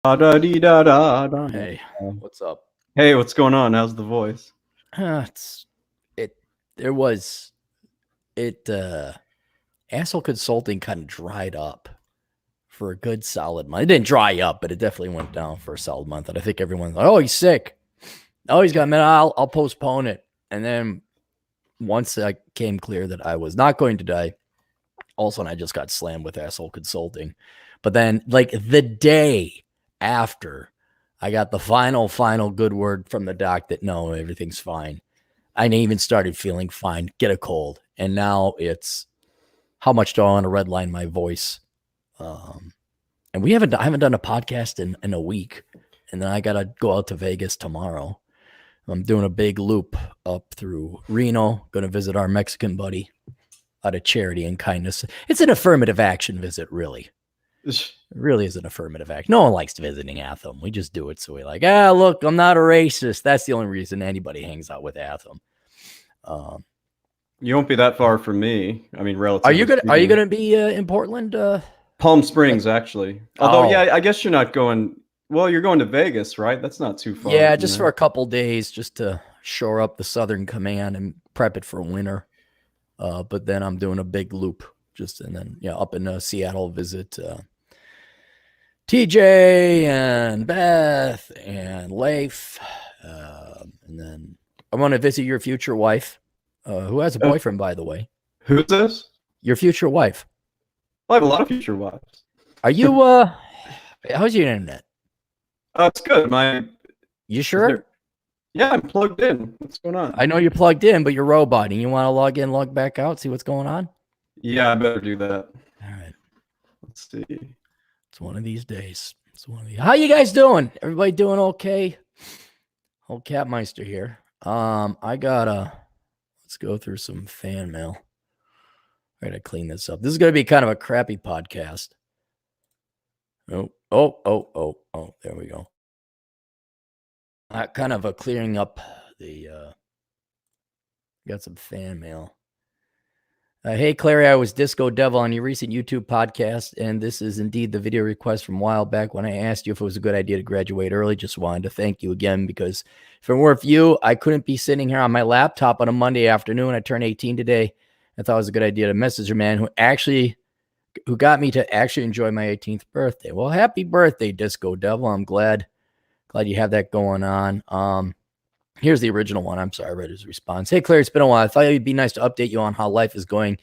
Da-da-dee-da-da-da. Hey, what's up? Hey, what's going on? How's the voice? It's it. There was it. Asshole consulting kind of dried up for a good solid month. It didn't dry up, but it definitely went down for a solid month. And I think everyone's like, "Oh, he's sick. Oh, he's got man. I'll postpone it." And then once I came clear that I was not going to die, all of a sudden I just got slammed with asshole consulting. But then, like the day after, I got the final good word from the doc that no, everything's fine. I even started feeling fine, get a cold. And now it's how much do I want to redline my voice? And I haven't done a podcast in a week. And then I got to go out to Vegas tomorrow. I'm doing a big loop up through Reno, going to visit our Mexican buddy out of charity and kindness. It's an affirmative action visit, really. It really is an affirmative act. No one likes visiting Atham. We just do it so we like, look, I'm not a racist. That's the only reason anybody hangs out with Atham. You won't be that far from me. I mean, relatively. Are you gonna be in Portland? Palm Springs, actually. Although, yeah, I guess you're not going. Well, you're going to Vegas, right? That's not too far. Yeah, just for a couple days, just to shore up the Southern Command and prep it for winter. But then I'm doing a big loop, and then up in Seattle, visit TJ and Beth and Leif, and then I want to visit your future wife, who has a boyfriend, by the way. Who's this? Your future wife. Well, I have a lot of future wives. Are you? How's your internet? It's good. You sure? Yeah, I'm plugged in. What's going on? I know you're plugged in, but you're roboting. You want to log in, log back out, see what's going on? Yeah, I better do that. All right. Let's see. It's one of these days. How you guys doing? Everybody doing okay? Old Capmeister here. Let's go through some fan mail. I gotta clean this up. This is gonna be kind of a crappy podcast. Oh, there we go. Kind of a clearing up the got some fan mail. Hey, Clary, I was Disco Devil on your recent YouTube podcast, and this is indeed the video request from a while back when I asked you if it was a good idea to graduate early. Just wanted to thank you again, because if it weren't for you, I couldn't be sitting here on my laptop on a Monday afternoon. I turned 18 today. I thought it was a good idea to message a man who got me to actually enjoy my 18th birthday. Well, happy birthday, Disco Devil. I'm glad you have that going on. Here's the original one. I'm sorry, I read his response. Hey, Claire, it's been a while. I thought it'd be nice to update you on how life is going.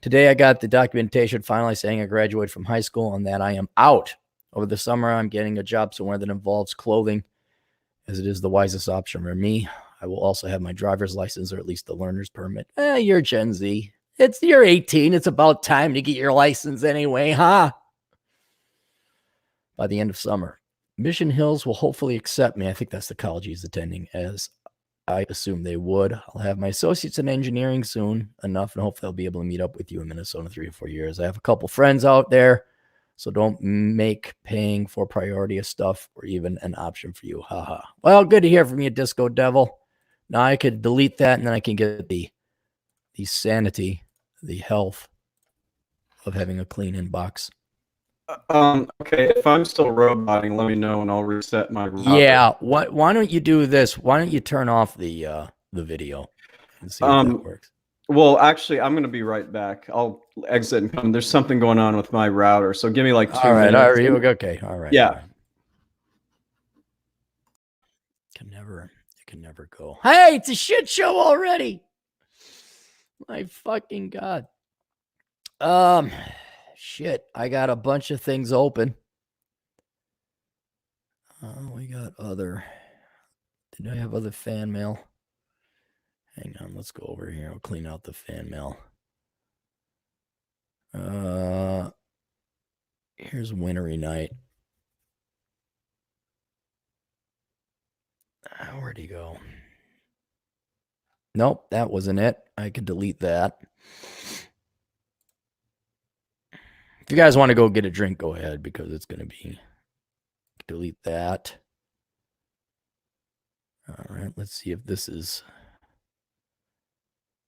Today, I got the documentation finally saying I graduated from high school and that I am out. Over the summer, I'm getting a job somewhere that involves clothing, as it is the wisest option for me. I will also have my driver's license, or at least the learner's permit. You're Gen Z. You're 18. It's about time to get your license anyway, huh? By the end of summer. Mission Hills will hopefully accept me. I think that's the college he's attending, as I assume they would. I'll have my associates in engineering soon enough, and hopefully I'll be able to meet up with you in Minnesota in 3 or 4 years. I have a couple friends out there, so don't make paying for priority of stuff or even an option for you. Haha. Well, good to hear from you, Disco Devil. Now I could delete that, and then I can get the sanity, the health of having a clean inbox. Okay, if I'm still roboting, let me know and I'll reset my router. Yeah, why don't you do this? Why don't you turn off the video and see if that works? Well, actually, I'm going to be right back. I'll exit and come. There's something going on with my router, so give me like 2 minutes. All right, okay, all right. Yeah. All right. It can never go. Hey, it's a shit show already. My fucking God. Shit, I got a bunch of things open. We got did I have other fan mail? Hang on, let's go over here. I'll clean out the fan mail. Here's Wintry Night. Where'd he go? Nope, that wasn't it. I could delete that. If you guys want to go get a drink, go ahead, because it's going to be... Delete that. All right, let's see if this is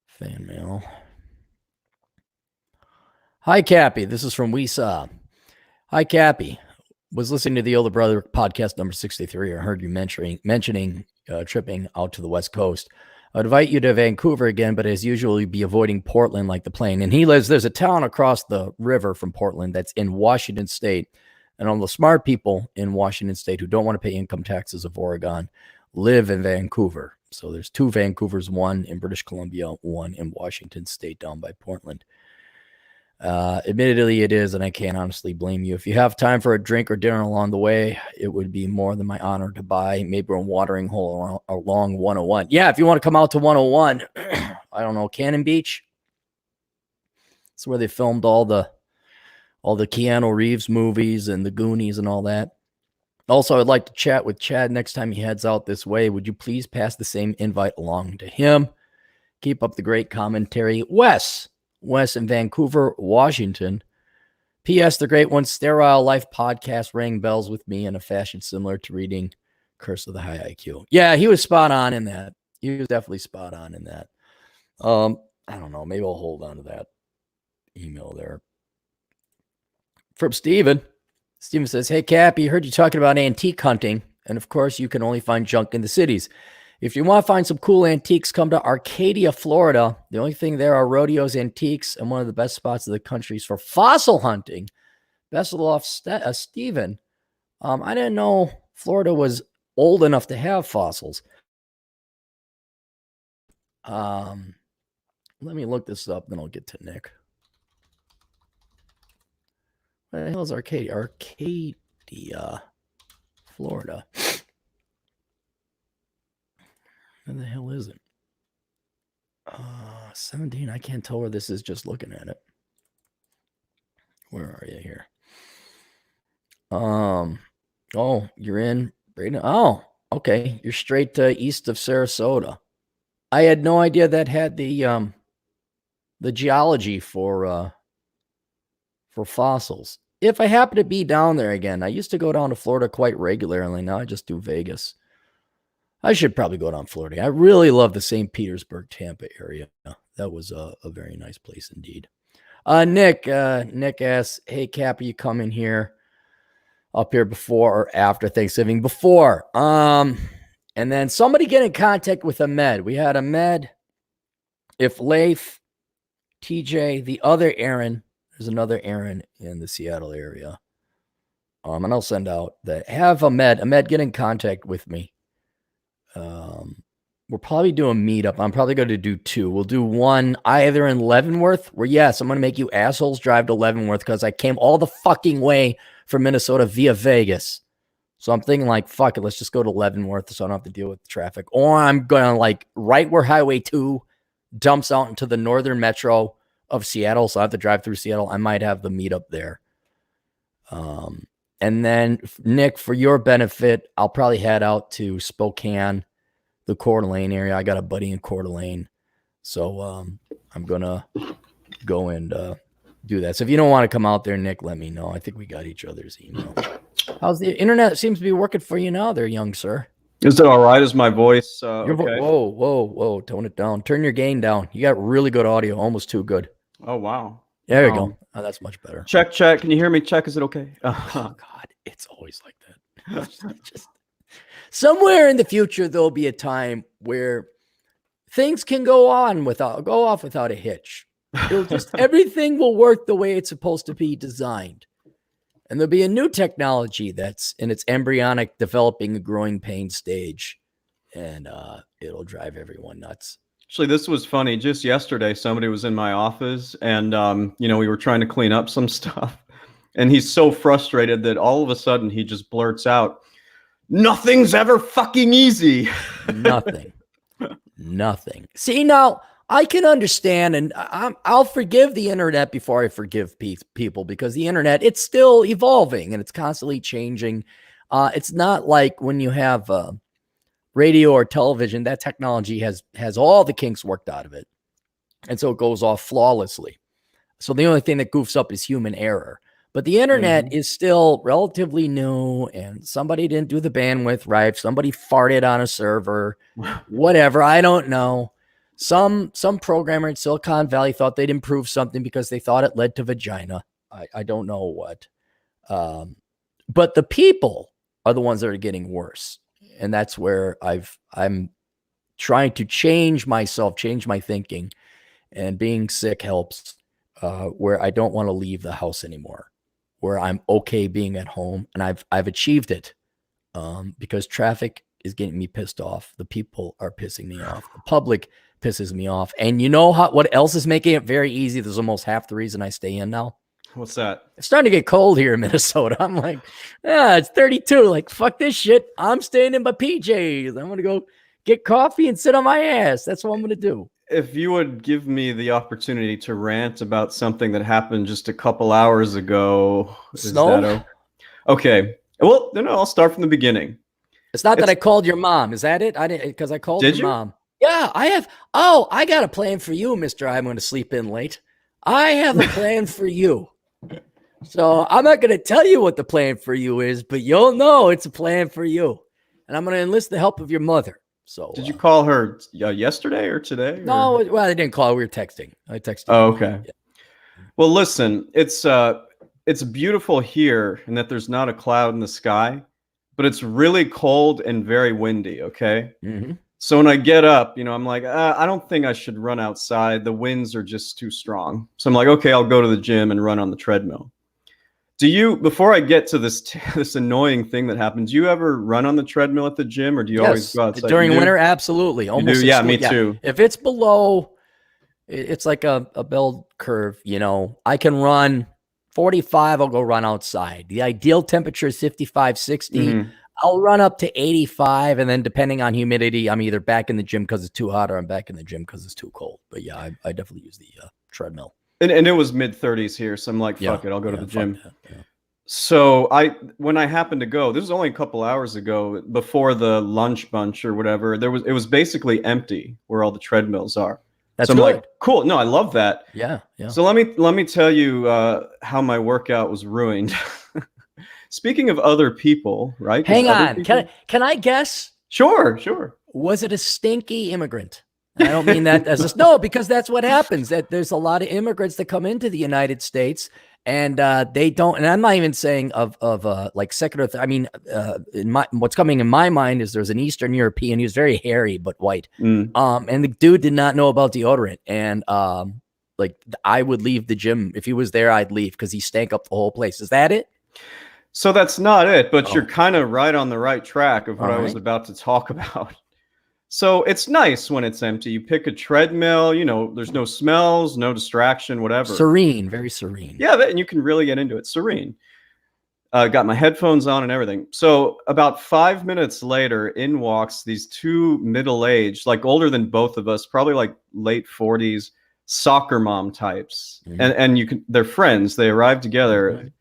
fan mail. Hi, Cappy. This is from We Saw. Hi, Cappy. was listening to the Older Brother podcast number 63. I heard you mentioning tripping out to the West Coast. I'd invite you to Vancouver again, but as usual, you'd be avoiding Portland like the plane. And there's a town across the river from Portland that's in Washington State. And all the smart people in Washington State who don't want to pay income taxes of Oregon live in Vancouver. So there's 2 Vancouvers, one in British Columbia, one in Washington State down by Portland. Admittedly, it is, and I can't honestly blame you. If you have time for a drink or dinner along the way, it would be more than my honor to buy maybe a watering hole along 101. Yeah, if you want to come out to 101, I don't know, Cannon Beach. It's where they filmed all the Keanu Reeves movies and the Goonies and all that. Also, I'd like to chat with Chad next time he heads out this way. Would you please pass the same invite along to him? Keep up the great commentary. Wes in Vancouver, Washington. P.S. The Great One Sterile Life podcast rang bells with me in a fashion similar to reading Curse of the High IQ. Yeah, he was spot on in that. He was definitely spot on in that. I don't know. Maybe I'll hold on to that email there. From Steven. Steven says, hey, Cappy, heard you talking about antique hunting. And of course, you can only find junk in the cities. If you want to find some cool antiques, come to Arcadia, Florida. The only thing there are rodeos, antiques, and one of the best spots of the country is for fossil hunting. Best of luck, Steven. I didn't know Florida was old enough to have fossils. Let me look this up, then I'll get to Nick. Where the hell is Arcadia? Arcadia, Florida. Where the hell is it? 17. I can't tell where this is just looking at it. Where are you here? Oh, you're in Braden. Oh, okay. You're straight east of Sarasota. I had no idea that had the geology for fossils. If I happen to be down there again, I used to go down to Florida quite regularly. Now I just do Vegas. I should probably go down Florida. I really love the St. Petersburg, Tampa area. That was a very nice place indeed. Nick asks, hey, Cap, are you coming up here before or after Thanksgiving? Before. And then somebody get in contact with Ahmed. We had Ahmed, if Leif, TJ, the other Aaron, there's another Aaron in the Seattle area. And I'll send out that. Have Ahmed get in contact with me. We're probably doing a meetup. I'm probably going to do 2. We'll do one either in Leavenworth, where, yes, I'm going to make you assholes drive to Leavenworth because I came all the fucking way from Minnesota via Vegas. So I'm thinking like, fuck it, let's just go to Leavenworth so I don't have to deal with the traffic. Or I'm going to like right where Highway 2 dumps out into the northern metro of Seattle. So I have to drive through Seattle. I might have the meetup there. And then, Nick, for your benefit, I'll probably head out to Spokane, the Coeur d'Alene area. I got a buddy in Coeur d'Alene. So I'm going to go and do that. So if you don't want to come out there, Nick, let me know. I think we got each other's email. How's the internet? Seems to be working for you now there, young sir. Is it all right? Is my voice okay? Whoa. Tone it down. Turn your gain down. You got really good audio. Almost too good. Oh, wow. There you go. Oh, that's much better. Check. Can you hear me? Check. Is it okay? Oh, God. It's always like that. Just somewhere in the future, there'll be a time where things can go off without a hitch. It'll just everything will work the way it's supposed to be designed. And there'll be a new technology that's in its embryonic developing and growing pain stage. And it'll drive everyone nuts. Actually, this was funny. Just yesterday, somebody was in my office and, we were trying to clean up some stuff. And he's so frustrated that all of a sudden he just blurts out, nothing's ever fucking easy. Nothing. See, now I can understand, and I'll forgive the internet before I forgive people, because the internet, it's still evolving and it's constantly changing. It's not like when you have radio or television, that technology has all the kinks worked out of it. And so it goes off flawlessly. So the only thing that goofs up is human error. But the internet is still relatively new, and somebody didn't do the bandwidth right. Somebody farted on a server, whatever. I don't know. Some programmer in Silicon Valley thought they'd improve something because they thought it led to vagina. I don't know what. But the people are the ones that are getting worse. And that's where I'm trying to change myself, change my thinking, and being sick helps, where I don't want to leave the house anymore, where I'm okay being at home. And I've achieved it, because traffic is getting me pissed off. The people are pissing me off. The public pisses me off. And you know what else is making it very easy? There's almost half the reason I stay in now. What's that? It's starting to get cold here in Minnesota. I'm like, it's 32. Like, fuck this shit. I'm staying in my PJs. I'm going to go get coffee and sit on my ass. That's what I'm going to do. If you would give me the opportunity to rant about something that happened just a couple hours ago. Snow? Okay. Well, no, I'll start from the beginning. It's not that I called your mom. Is that it? I didn't, because I called your mom. Yeah, I have. Oh, I got a plan for you, Mr. I'm going to sleep in late. I have a plan for you. So I'm not going to tell you what the plan for you is, but you'll know it's a plan for you. And I'm going to enlist the help of your mother. So did you call her yesterday or today? No, well, I didn't call. We were texting. I texted. Oh, okay. Yeah. Well, listen, it's beautiful here in that there's not a cloud in the sky, but it's really cold and very windy. Okay. Mm-hmm. So when I get up, I'm like, I don't think I should run outside. The winds are just too strong. So I'm like, okay, I'll go to the gym and run on the treadmill. Before I get to this annoying thing that happens, do you ever run on the treadmill at the gym, or do you always go outside? During winter? Absolutely. Almost. Yeah, me too. If it's below, it's like a bell curve, I can run 45. I'll go run outside. The ideal temperature is 55, 60. Mm-hmm. I'll run up to 85. And then depending on humidity, I'm either back in the gym because it's too hot or I'm back in the gym because it's too cold. But yeah, I definitely use the treadmill. And it was mid-30s here, so I'm like, fuck it, I'll go to the gym. Yeah. So when I happened to go, this was only a couple hours ago, before the lunch bunch or whatever, it was basically empty where all the treadmills are. That's so I'm good. like, cool. No, I love that. Yeah. So let me tell you how my workout was ruined. Speaking of other people, right? Hang on. Can I guess? Sure. Was it a stinky immigrant? I don't mean that as no, because that's what happens. That there's a lot of immigrants that come into the United States, and they don't. And I'm not even saying of like secular. I mean, what's coming in my mind is there's an Eastern European. He was very hairy but white. And the dude did not know about deodorant. And like I would leave the gym if he was there. I'd leave because he stank up the whole place. Is that it? So that's not it, but you're kind of right on the right track of what I was about to talk about. So it's nice when it's empty. You pick a treadmill, there's no smells, no distraction, whatever. Serene, very serene. Yeah, and you can really get into it. Serene. Got my headphones on and everything. So about 5 minutes later, in walks these two middle-aged, like older than both of us, probably like late 40s, soccer mom types. Mm-hmm. And they're friends. They arrived together. Right.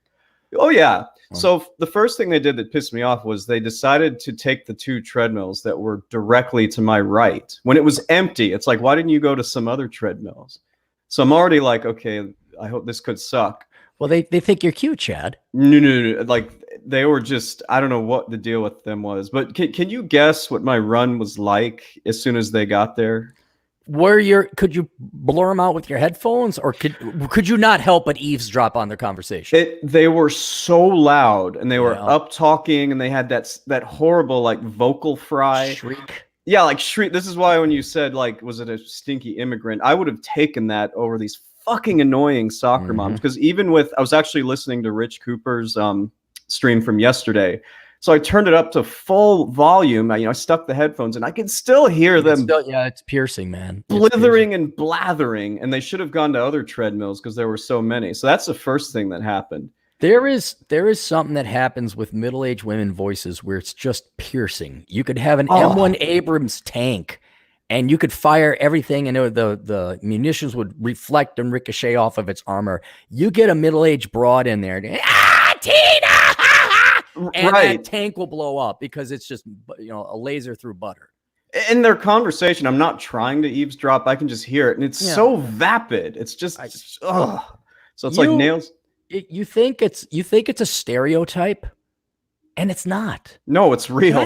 Oh, yeah. So the first thing they did that pissed me off was they decided to take the two treadmills that were directly to my right when it was empty. It's like, why didn't you go to some other treadmills? So I'm already like, okay, I hope this could suck. Well, they think you're cute, Chad. No. Like they were just, I don't know what the deal with them was, but can you guess what my run was like as soon as they got there? Could you blur them out with your headphones, or could you not help but eavesdrop on their conversation? They were so loud, and they were up talking, and they had that horrible like vocal fry shriek. Yeah, like shriek. This is why when you said like, was it a stinky immigrant? I would have taken that over these fucking annoying soccer moms, because I was actually listening to Rich Cooper's stream from yesterday. So I turned it up to full volume. I stuck the headphones and I can still hear them. It's piercing, man. Blithering and blathering. And they should have gone to other treadmills because there were so many. So that's the first thing that happened. There is something that happens with middle-aged women voices where it's just piercing. You could have an M1 Abrams tank and you could fire everything and the munitions would reflect and ricochet off of its armor. You get a middle-aged broad in there. Tina! And that tank will blow up because it's just a laser through butter. In their conversation, I'm not trying to eavesdrop. I can just hear it, and it's so vapid. It's just So it's like nails. You think it's a stereotype, And it's not. No, it's real.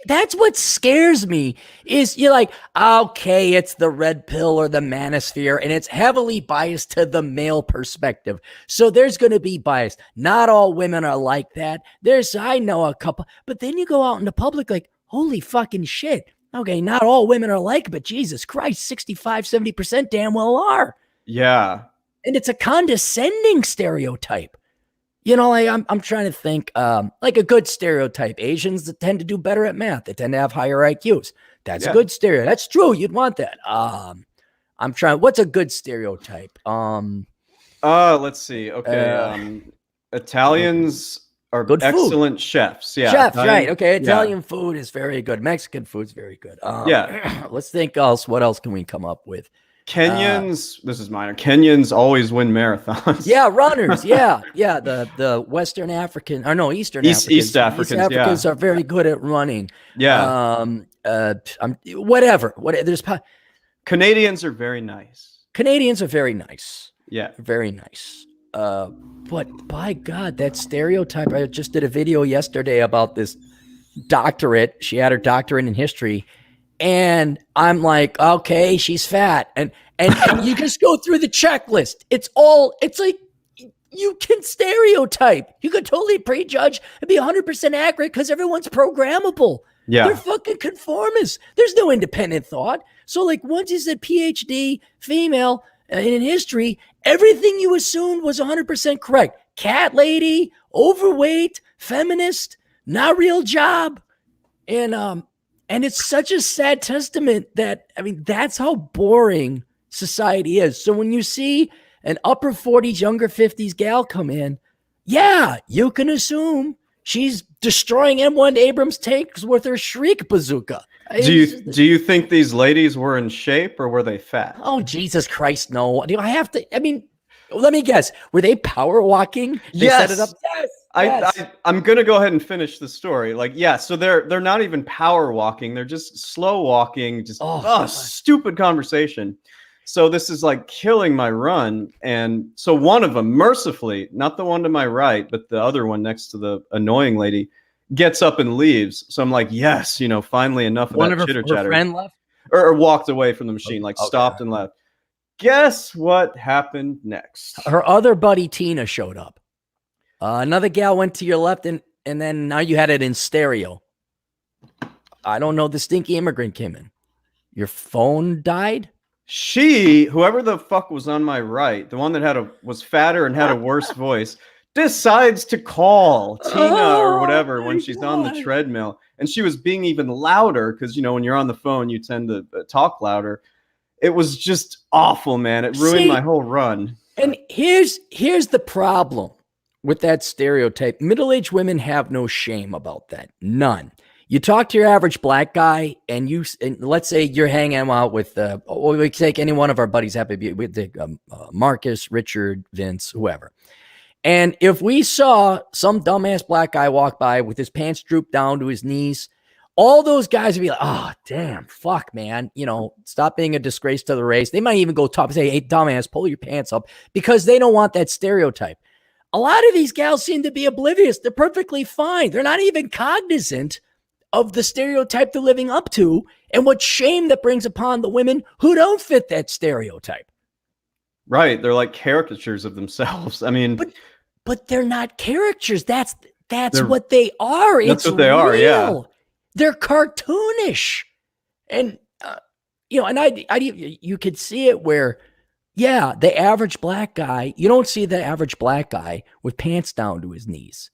That's what scares me is you're like, okay, it's the red pill or the manosphere, and it's heavily biased to the male perspective. So there's going to be bias. Not all women are like that. I know a couple, but then you go out in the public like, holy fucking shit. Okay, not all women are like, but Jesus Christ, 65, 70% damn well are. Yeah. And it's a condescending stereotype. Like I'm trying to think, like a good stereotype. Asians that tend to do better at math. They tend to have higher IQs. That's a good stereotype. That's true. You'd want that. I'm trying. What's a good stereotype? Let's see. Okay. Italians are good excellent chefs. Yeah. Chefs, right. Okay. Italian food is very good. Mexican food is very good. Let's think else. What else can we come up with? Kenyans, this is minor. Kenyans always win marathons. Yeah, runners. Yeah. The Western African, or no, Eastern Africans. East Africans are very good at running. Yeah. Whatever. There's Canadians are very nice. Canadians are very nice. Yeah. Very nice. But by God, that stereotype. I just did a video yesterday about this doctorate. She had her doctorate in history. And I'm like, okay, she's fat. And you just go through the checklist. It's like you can stereotype. You could totally prejudge and be 100% accurate because everyone's programmable. Yeah. They're fucking conformists. There's no independent thought. So like once you said PhD, female in history, everything you assumed was 100% correct. Cat lady, overweight, feminist, not real job. And it's such a sad testament that, that's how boring society is. So when you see an upper 40s, younger 50s gal come in, yeah, you can assume she's destroying M1 Abrams tanks with her Shriek bazooka. Do you think these ladies were in shape or were they fat? Oh, Jesus Christ, no. Do I have to? Let me guess. Were they power walking? They set it up. Yes. I'm gonna go ahead and finish the story. So they're not even power walking. They're just slow walking. Just stupid conversation. So this is like killing my run. And so one of them, mercifully, not the one to my right, but the other one next to the annoying lady, gets up and leaves. So I'm like, yes, finally enough of that chitter chatter. Friend left or walked away from the machine, stopped and left. Guess what happened next? Her other buddy Tina showed up. Another gal went to your left, and then now you had it in stereo. I don't know. The stinky immigrant came in. Your phone died? Whoever the fuck was on my right, the one that was fatter and had a worse voice, decides to call Tina or whatever when she's on the treadmill. And she was being even louder because, when you're on the phone, you tend to talk louder. It was just awful, man. It ruined my whole run. And here's the problem with that stereotype. Middle-aged women have no shame about that. None. You talk to your average black guy, and let's say you're hanging out with, we take any one of our buddies, happy to be with Marcus, Richard, Vince, whoever. And if we saw some dumbass black guy walk by with his pants drooped down to his knees, all those guys would be like, oh, damn, fuck, man. Stop being a disgrace to the race. They might even go top and say, hey, dumbass, pull your pants up, because they don't want that stereotype. A lot of these gals seem to be oblivious. They're perfectly fine. They're not even cognizant of the stereotype they're living up to and what shame that brings upon the women who don't fit that stereotype. Right. They're like caricatures of themselves. But they're not caricatures. That's what they are. That's what they are. Yeah. They're cartoonish. And, you could see it where, yeah, the average black guy, you don't see the average black guy with pants down to his knees.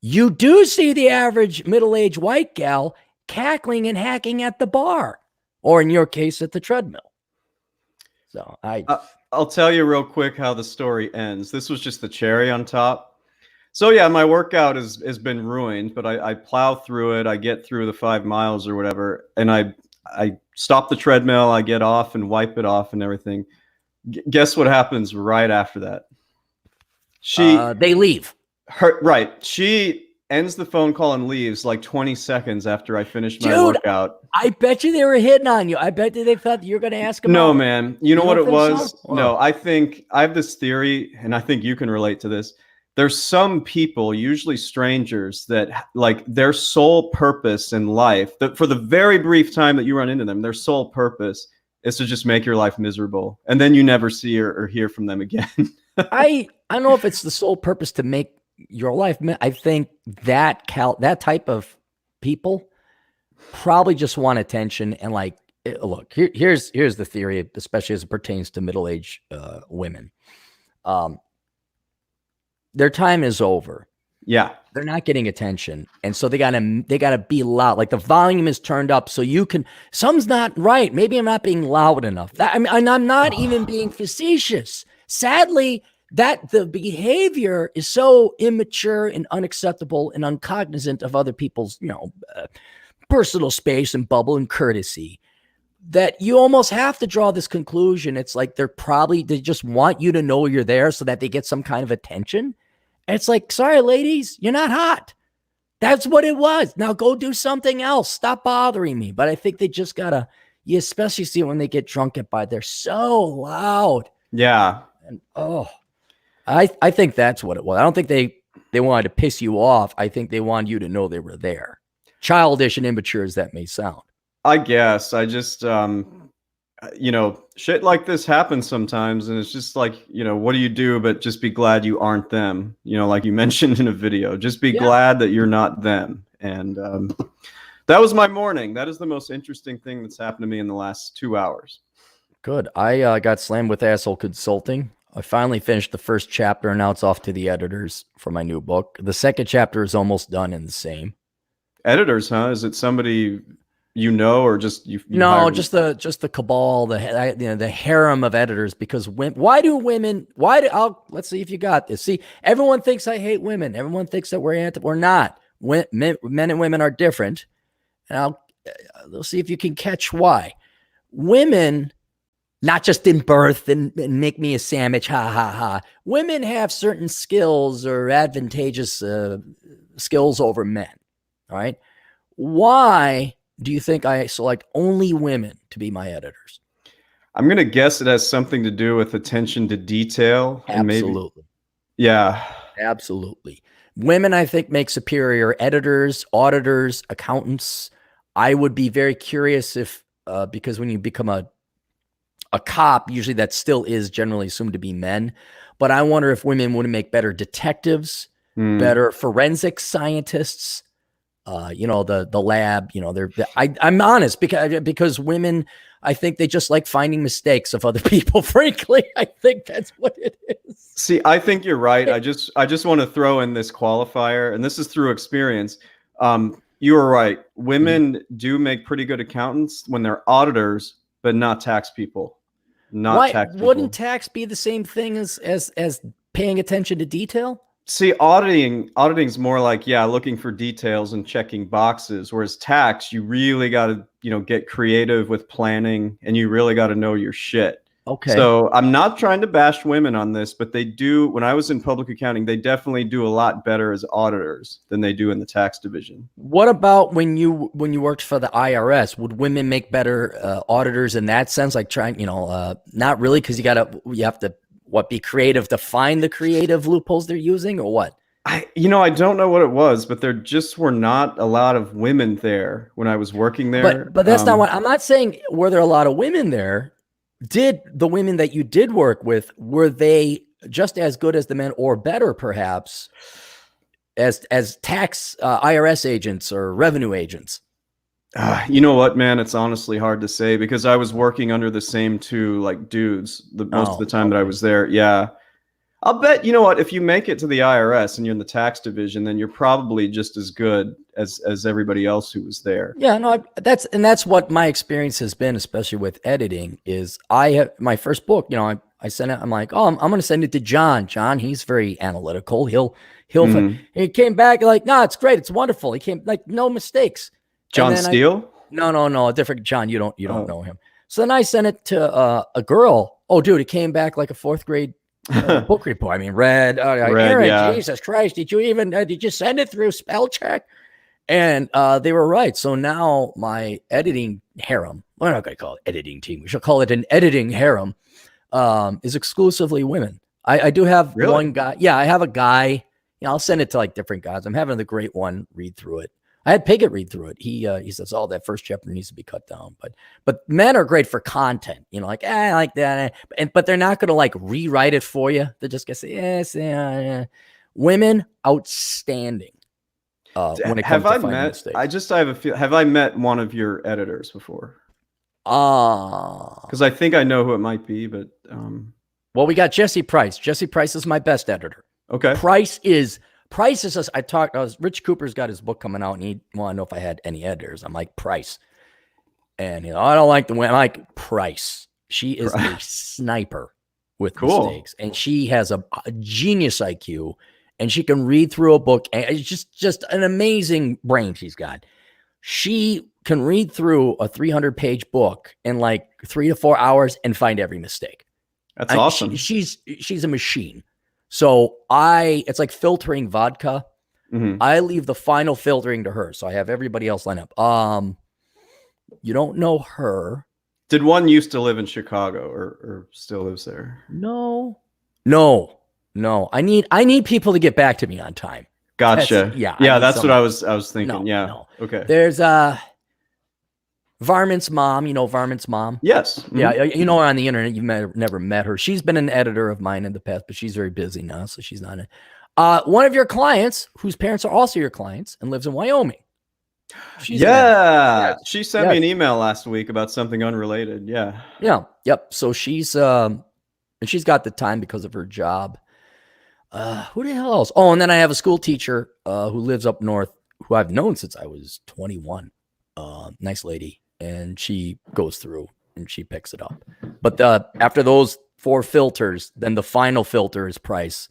You do see the average middle-aged white gal cackling and hacking at the bar, or in your case, at the treadmill. So I'll tell you real quick how the story ends. This was just the cherry on top. So yeah, my workout has been ruined, but I plow through it. I get through the 5 miles or whatever, and I stop the treadmill. I get off and wipe it off and everything. Guess what happens right after that? They leave. Right. She ends the phone call and leaves like 20 seconds after I finished my workout. I bet you they were hitting on you. I bet you they thought you were going to ask them. No, man. You know what it was? So? No, I think I have this theory, and I think you can relate to this, there's some people, usually strangers, that like their sole purpose in life, that for the very brief time that you run into them, their sole purpose is to just make your life miserable, and then you never see or hear from them again. I don't know if it's the sole purpose to make your life. I think that type of people probably just want attention, and like, look, here's the theory, especially as it pertains to middle-aged women. Their time is over. Yeah. They're not getting attention. And so they gotta be loud. Like the volume is turned up so you can, something's not right. Maybe I'm not being loud enough. And I'm not even being facetious. Sadly, that the behavior is so immature and unacceptable and uncognizant of other people's, personal space and bubble and courtesy, that you almost have to draw this conclusion. It's like they just want you to know you're there so that they get some kind of attention. And it's like, sorry, ladies, you're not hot. That's what it was. Now go do something else. Stop bothering me. But I think they just gotta, you especially see it when they get drunk they're so loud. Yeah. And I think that's what it was. I don't think they wanted to piss you off. I think they wanted you to know they were there. Childish and immature as that may sound. I guess I just, shit like this happens sometimes, and it's just like, what do you do but just be glad you aren't them? Like you mentioned in a video, just be glad that you're not them. And that was my morning. That is the most interesting thing that's happened to me in the last 2 hours. Good. I got slammed with asshole consulting. I finally finished the first chapter, and now it's off to the editors for my new book. The second chapter is almost done in the same. Editors, huh? Is it somebody or just you no, just the cabal, the harem of editors? Because let's see if you got this. See, everyone thinks I hate women. Everyone thinks that we're not. Men and women are different, and we'll see if you can catch why. Women, not just in birth and make me a sandwich, ha ha ha. Women have certain skills or advantageous skills over men. All right. Why do you think I select only women to be my editors? I'm going to guess it has something to do with attention to detail. Absolutely. Yeah. Absolutely. Women, I think, make superior editors, auditors, accountants. I would be very curious if, because when you become a cop, usually that still is generally assumed to be men. But I wonder if women would make better detectives, better forensic scientists. The lab, I'm honest because women, I think they just like finding mistakes of other people. Frankly, I think that's what it is. See, I think you're right. I just want to throw in this qualifier, and this is through experience. You are right. Women do make pretty good accountants when they're auditors, but not tax people. Wouldn't tax be the same thing as paying attention to detail? See, auditing's more like, looking for details and checking boxes, whereas tax, you really got to, get creative with planning, and you really got to know your shit. Okay. So I'm not trying to bash women on this, but they do, when I was in public accounting, they definitely do a lot better as auditors than they do in the tax division. What about when you worked for the IRS? Would women make better auditors in that sense? Like not really, because you have to be creative to find the creative loopholes they're using, or what? I don't know what it was, but there just were not a lot of women there when I was working there. But that's not what I'm not saying. Were there a lot of women there? Did the women that you did work with, were they just as good as the men, or better perhaps as tax IRS agents or revenue agents? You know what, man? It's honestly hard to say, because I was working under the same two dudes most of the time that I was there. Yeah. I'll bet, if you make it to the IRS and you're in the tax division, then you're probably just as good as everybody else who was there. Yeah, no, that's what my experience has been, especially with editing, is I have my first book, I sent it, I'm like, I'm going to send it to John. John, he's very analytical. He came back like, no, it's great. It's wonderful. He came like, no mistakes. John Steele? No, a different John. You don't know him. So then I sent it to a girl. Oh, dude, it came back like a fourth grade book report. I mean, Red, Aaron, yeah. Jesus Christ, did you send it through spell check? And they were right. So now my editing harem, we're not going to call it editing team, we should call it an editing harem, is exclusively women. I do have one guy. Yeah, I have a guy I'll send it to like different guys. I'm having the great one read through it. I had Piggott read through it. He says, "Oh, that first chapter needs to be cut down." But men are great for content, like I like that, but they're not going to like rewrite it for you. They're just going to say, "Yes, yeah." Women, outstanding. When it comes to finding mistakes. I have a feel. Have I met one of your editors before? Because I think I know who it might be, but well, we got Jesse Price. Jesse Price is my best editor. Okay. Price is Rich Cooper's got his book coming out, and he wanted to know if I had any editors. I'm like, Price. And I don't like the way. I'm like, Price. She is a sniper with mistakes, and she has a genius IQ, and she can read through a book. And it's just an amazing brain she's got. She can read through a 300-page book in like 3 to 4 hours and find every mistake. That's awesome. She's a machine. So it's like filtering vodka. Mm-hmm. I leave the final filtering to her. So I have everybody else line up. You don't know her. Did one used to live in Chicago or still lives there? No. I need people to get back to me on time. Gotcha. That's what I was thinking. No. Okay. There's Varmints Mom, Varmints Mom? Yes. Mm-hmm. Yeah, her on the internet. You've never met her. She's been an editor of mine in the past, but she's very busy now, so she's not. One of your clients, whose parents are also your clients, and lives in Wyoming. She sent me an email last week about something unrelated. Yeah. Yep. So she's got the time because of her job. Who the hell else? Oh, and then I have a school teacher who lives up north, who I've known since I was 21. Nice lady. And she goes through and she picks it up. But after those 4 filters, then the final filter is Price,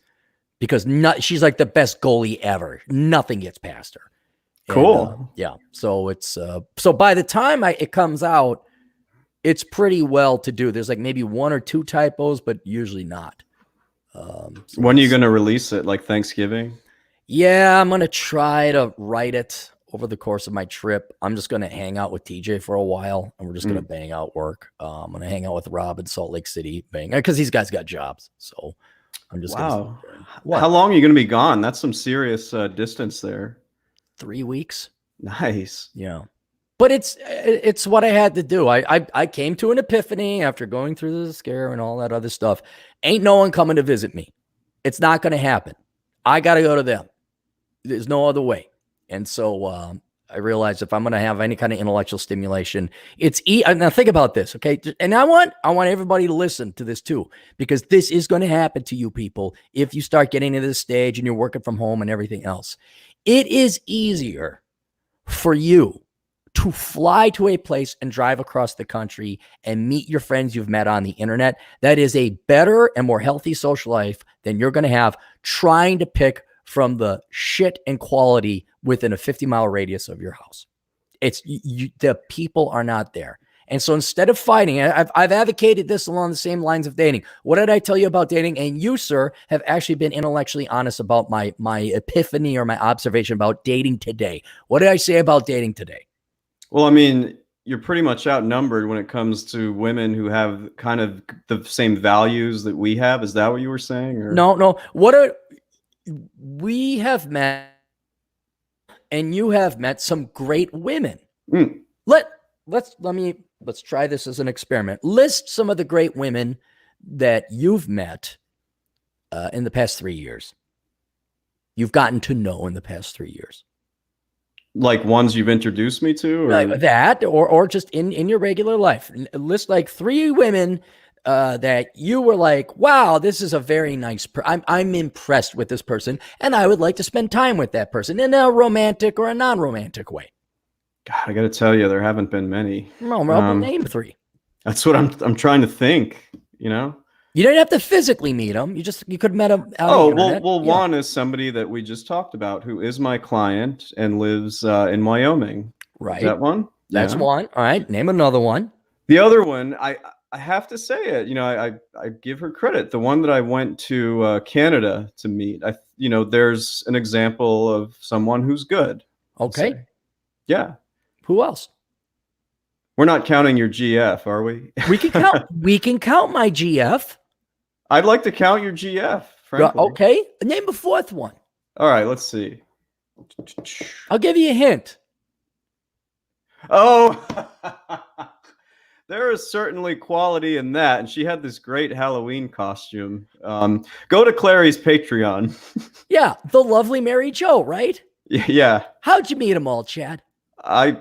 because she's like the best goalie ever. Nothing gets past her. Cool. And, so it's so by the time it comes out, it's pretty well to do. There's like maybe 1 or 2 typos, but usually not. When are you going to release it? Like Thanksgiving? Yeah, I'm going to try to write it over the course of my trip. I'm just going to hang out with TJ for a while, and we're just going to bang out work. I'm going to hang out with Rob in Salt Lake City, because these guys got jobs. So I'm just Wow. How long are you going to be gone? That's some serious distance there. 3 weeks. Nice. Yeah. But it's what I had to do. I came to an epiphany after going through the scare and all that other stuff. Ain't no one coming to visit me. It's not going to happen. I got to go to them. There's no other way. And so I realized if I'm going to have any kind of intellectual stimulation, now think about this, okay? And I want everybody to listen to this too, because this is going to happen to you people if you start getting to this stage and you're working from home and everything else. It is easier for you to fly to a place and drive across the country and meet your friends you've met on the internet. That is a better and more healthy social life than you're going to have trying to pick from the shit and quality within a 50-mile radius of your house. The people are not there. And so instead of fighting, I've advocated this along the same lines of dating. What did I tell you about dating? And you, sir, have actually been intellectually honest about my epiphany or my observation about dating today. What did I say about dating today? Well, I mean, you're pretty much outnumbered when it comes to women who have kind of the same values that we have. Is that what you were saying? Or? No. We have met, and you have met some great women. Let's try this as an experiment. List some of the great women that you've met in the past 3 years. You've gotten to know in the past 3 years. Like ones you've introduced me to? Or? Like that, or just in your regular life. List like 3 women that you were like, wow, this is a very nice I'm impressed with this person, and I would like to spend time with that person in a romantic or a non-romantic way. God, I got to tell you, there haven't been many. No, name 3. That's what I'm trying to think. You didn't have to physically meet them. You could have met them. One is somebody that we just talked about, who is my client and lives in Wyoming. Right. Is that one? That's one. All right. Name another one. The other one, I have to say it. I give her credit. The one that I went to Canada to meet. There's an example of someone who's good. Okay. Yeah. Who else? We're not counting your GF, are we? We can count my GF. I'd like to count your GF, frankly. Okay. Name a 4th one. All right, let's see. I'll give you a hint. Oh, there is certainly quality in that. And she had this great Halloween costume. Go to Clary's Patreon. Yeah, the lovely Mary Jo, right? Yeah. How'd you meet them all, Chad?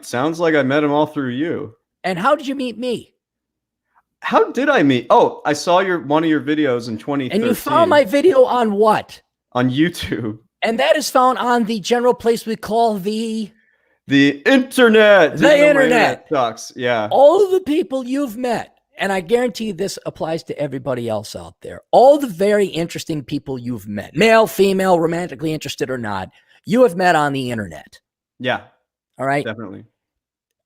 Sounds like I met him all through you. And how did you meet me? How did I meet? Oh, I saw one of your videos in 2013. And you found my video on what? On YouTube. And that is found on the general place we call the internet. The internet sucks. Yeah. All of the people you've met, and I guarantee this applies to everybody else out there. All the very interesting people you've met, male, female, romantically interested or not, you have met on the internet. Yeah. All right. Definitely.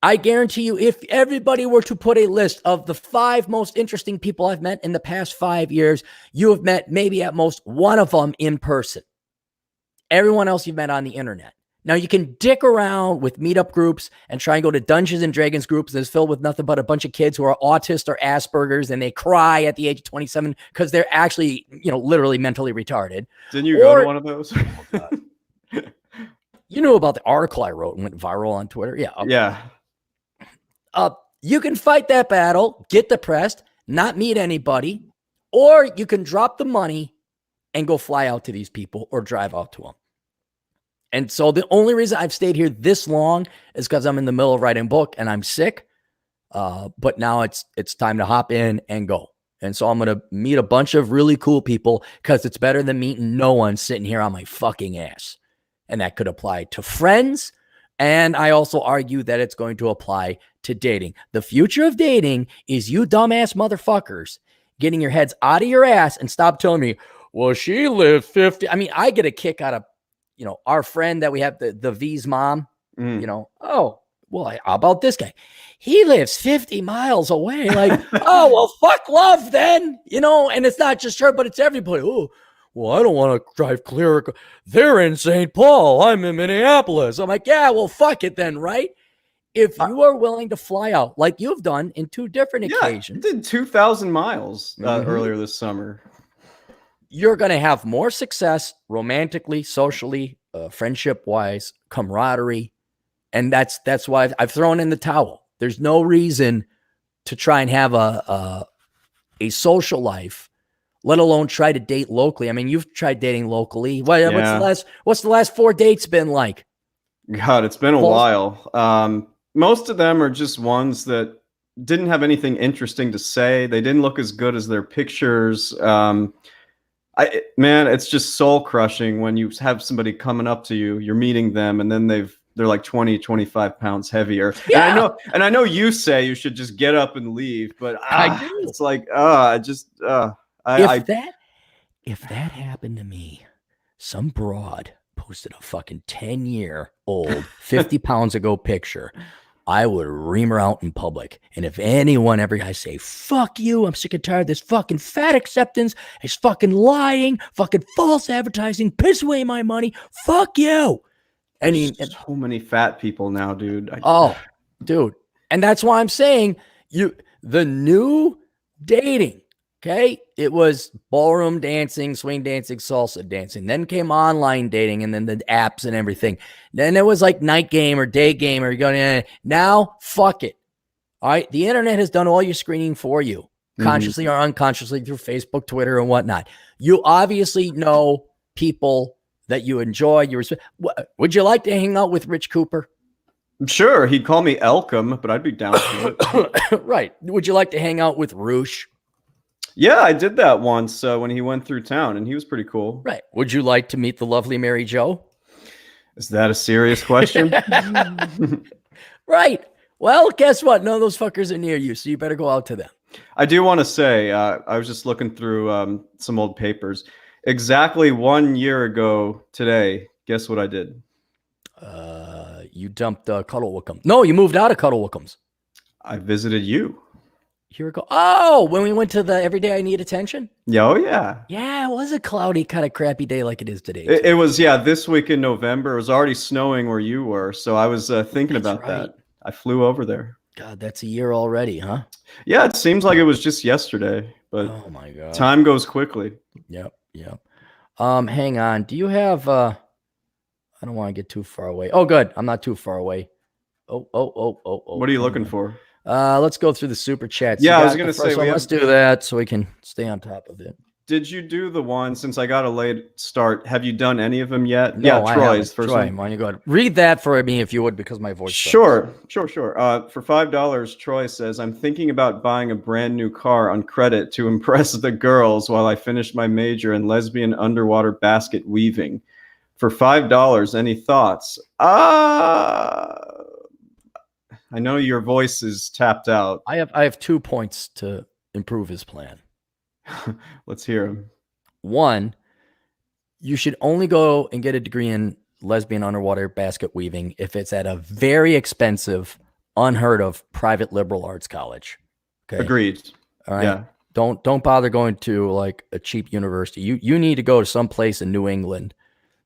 I guarantee you, if everybody were to put a list of the 5 most interesting people I've met in the past 5 years, you have met maybe at most one of them in person. Everyone else you've met on the internet. Now, you can dick around with meetup groups and try and go to Dungeons and Dragons groups that's filled with nothing but a bunch of kids who are autist or Asperger's, and they cry at the age of 27 because they're actually, literally mentally retarded. Didn't you go to one of those? You knew about the article I wrote and went viral on Twitter? Yeah. Okay. Yeah. You can fight that battle, get depressed, not meet anybody, or you can drop the money and go fly out to these people or drive out to them. And so the only reason I've stayed here this long is because I'm in the middle of writing a book and I'm sick. But now it's time to hop in and go. And so I'm going to meet a bunch of really cool people because it's better than meeting no one sitting here on my fucking ass. And that could apply to friends. And I also argue that it's going to apply to dating. The future of dating is you dumbass motherfuckers getting your heads out of your ass and stop telling me, well, she lived 50. I mean, I get a kick out of, our friend that we have, the V's mom, oh, well, how about this guy? He lives 50 miles away. Like, oh, well, fuck love then, and it's not just her, but it's everybody. Oh, well, I don't want to drive clear. They're in St. Paul. I'm in Minneapolis. I'm like, yeah, well, fuck it then, right? If you are willing to fly out like you've done in 2 different occasions. I did 2,000 miles earlier this summer. You're going to have more success romantically, socially, friendship-wise, camaraderie. And that's why I've thrown in the towel. There's no reason to try and have a social life, let alone try to date locally. I mean, you've tried dating locally. What's the last 4 dates been like? God, it's been a while. Most of them are just ones that didn't have anything interesting to say. They didn't look as good as their pictures. Man, it's just soul crushing when you have somebody coming up to you, you're meeting them, and then they're like 20, 25 pounds heavier. Yeah. And I know you say you should just get up and leave, but it's like, if that happened to me, some broad posted a fucking 10-year-old 50 pounds ago picture, I would ream her out in public. And if anyone ever I say, fuck you, I'm sick and tired of this fucking fat acceptance, it's fucking lying, fucking false advertising, piss away my money, fuck you. There's so many fat people now, dude. Dude. And that's why I'm saying the new dating, okay? It was ballroom dancing, swing dancing, salsa dancing. Then came online dating and then the apps and everything. Then it was like night game or day game or you're going, now fuck it. All right. The internet has done all your screening for you, consciously or unconsciously through Facebook, Twitter, and whatnot. You obviously know people that you enjoy. Would you like to hang out with Rich Cooper? Sure. He'd call me Elcom, but I'd be down for it. Right. Would you like to hang out with Roosh? Yeah, I did that once when he went through town, and he was pretty cool. Right. Would you like to meet the lovely Mary Jo? Is that a serious question? Right. Well, guess what? None of those fuckers are near you, so you better go out to them. I do want to say, I was just looking through some old papers. Exactly 1 year ago today, guess what I did? You dumped Cuddle Wickums. No, you moved out of Cuddle Wickums. I visited you. Here we go. Oh, when we went to the Everyday I Need Attention? Oh, yeah. Yeah, it was a cloudy, kind of crappy day like it is today. It was, this week in November. It was already snowing where you were, so I was thinking about that. I flew over there. God, that's a year already, huh? Yeah, it seems like it was just yesterday, but oh my God, time goes quickly. Yep. Hang on. Do you have I don't want to get too far away. Oh, good. I'm not too far away. Oh. What are you looking for? Let's go through the super chats. Yeah, I was gonna say let's do that so we can stay on top of it. Did you do the one, since I got a late start? Have you done any of them yet? No, yeah, Troy's first Troy, one. why don't you go ahead? Read that for me if you would, because my voice Sure. For $5, Troy says, I'm thinking about buying a brand new car on credit to impress the girls while I finish my major in lesbian underwater basket weaving. For $5, any thoughts? I know your voice is tapped out. I have 2 points to improve his plan. Let's hear him. 1, you should only go and get a degree in lesbian underwater basket weaving if it's at a very expensive, unheard of private liberal arts college. Okay. Agreed. All right. Yeah. Don't bother going to like a cheap university. You need to go to some place in New England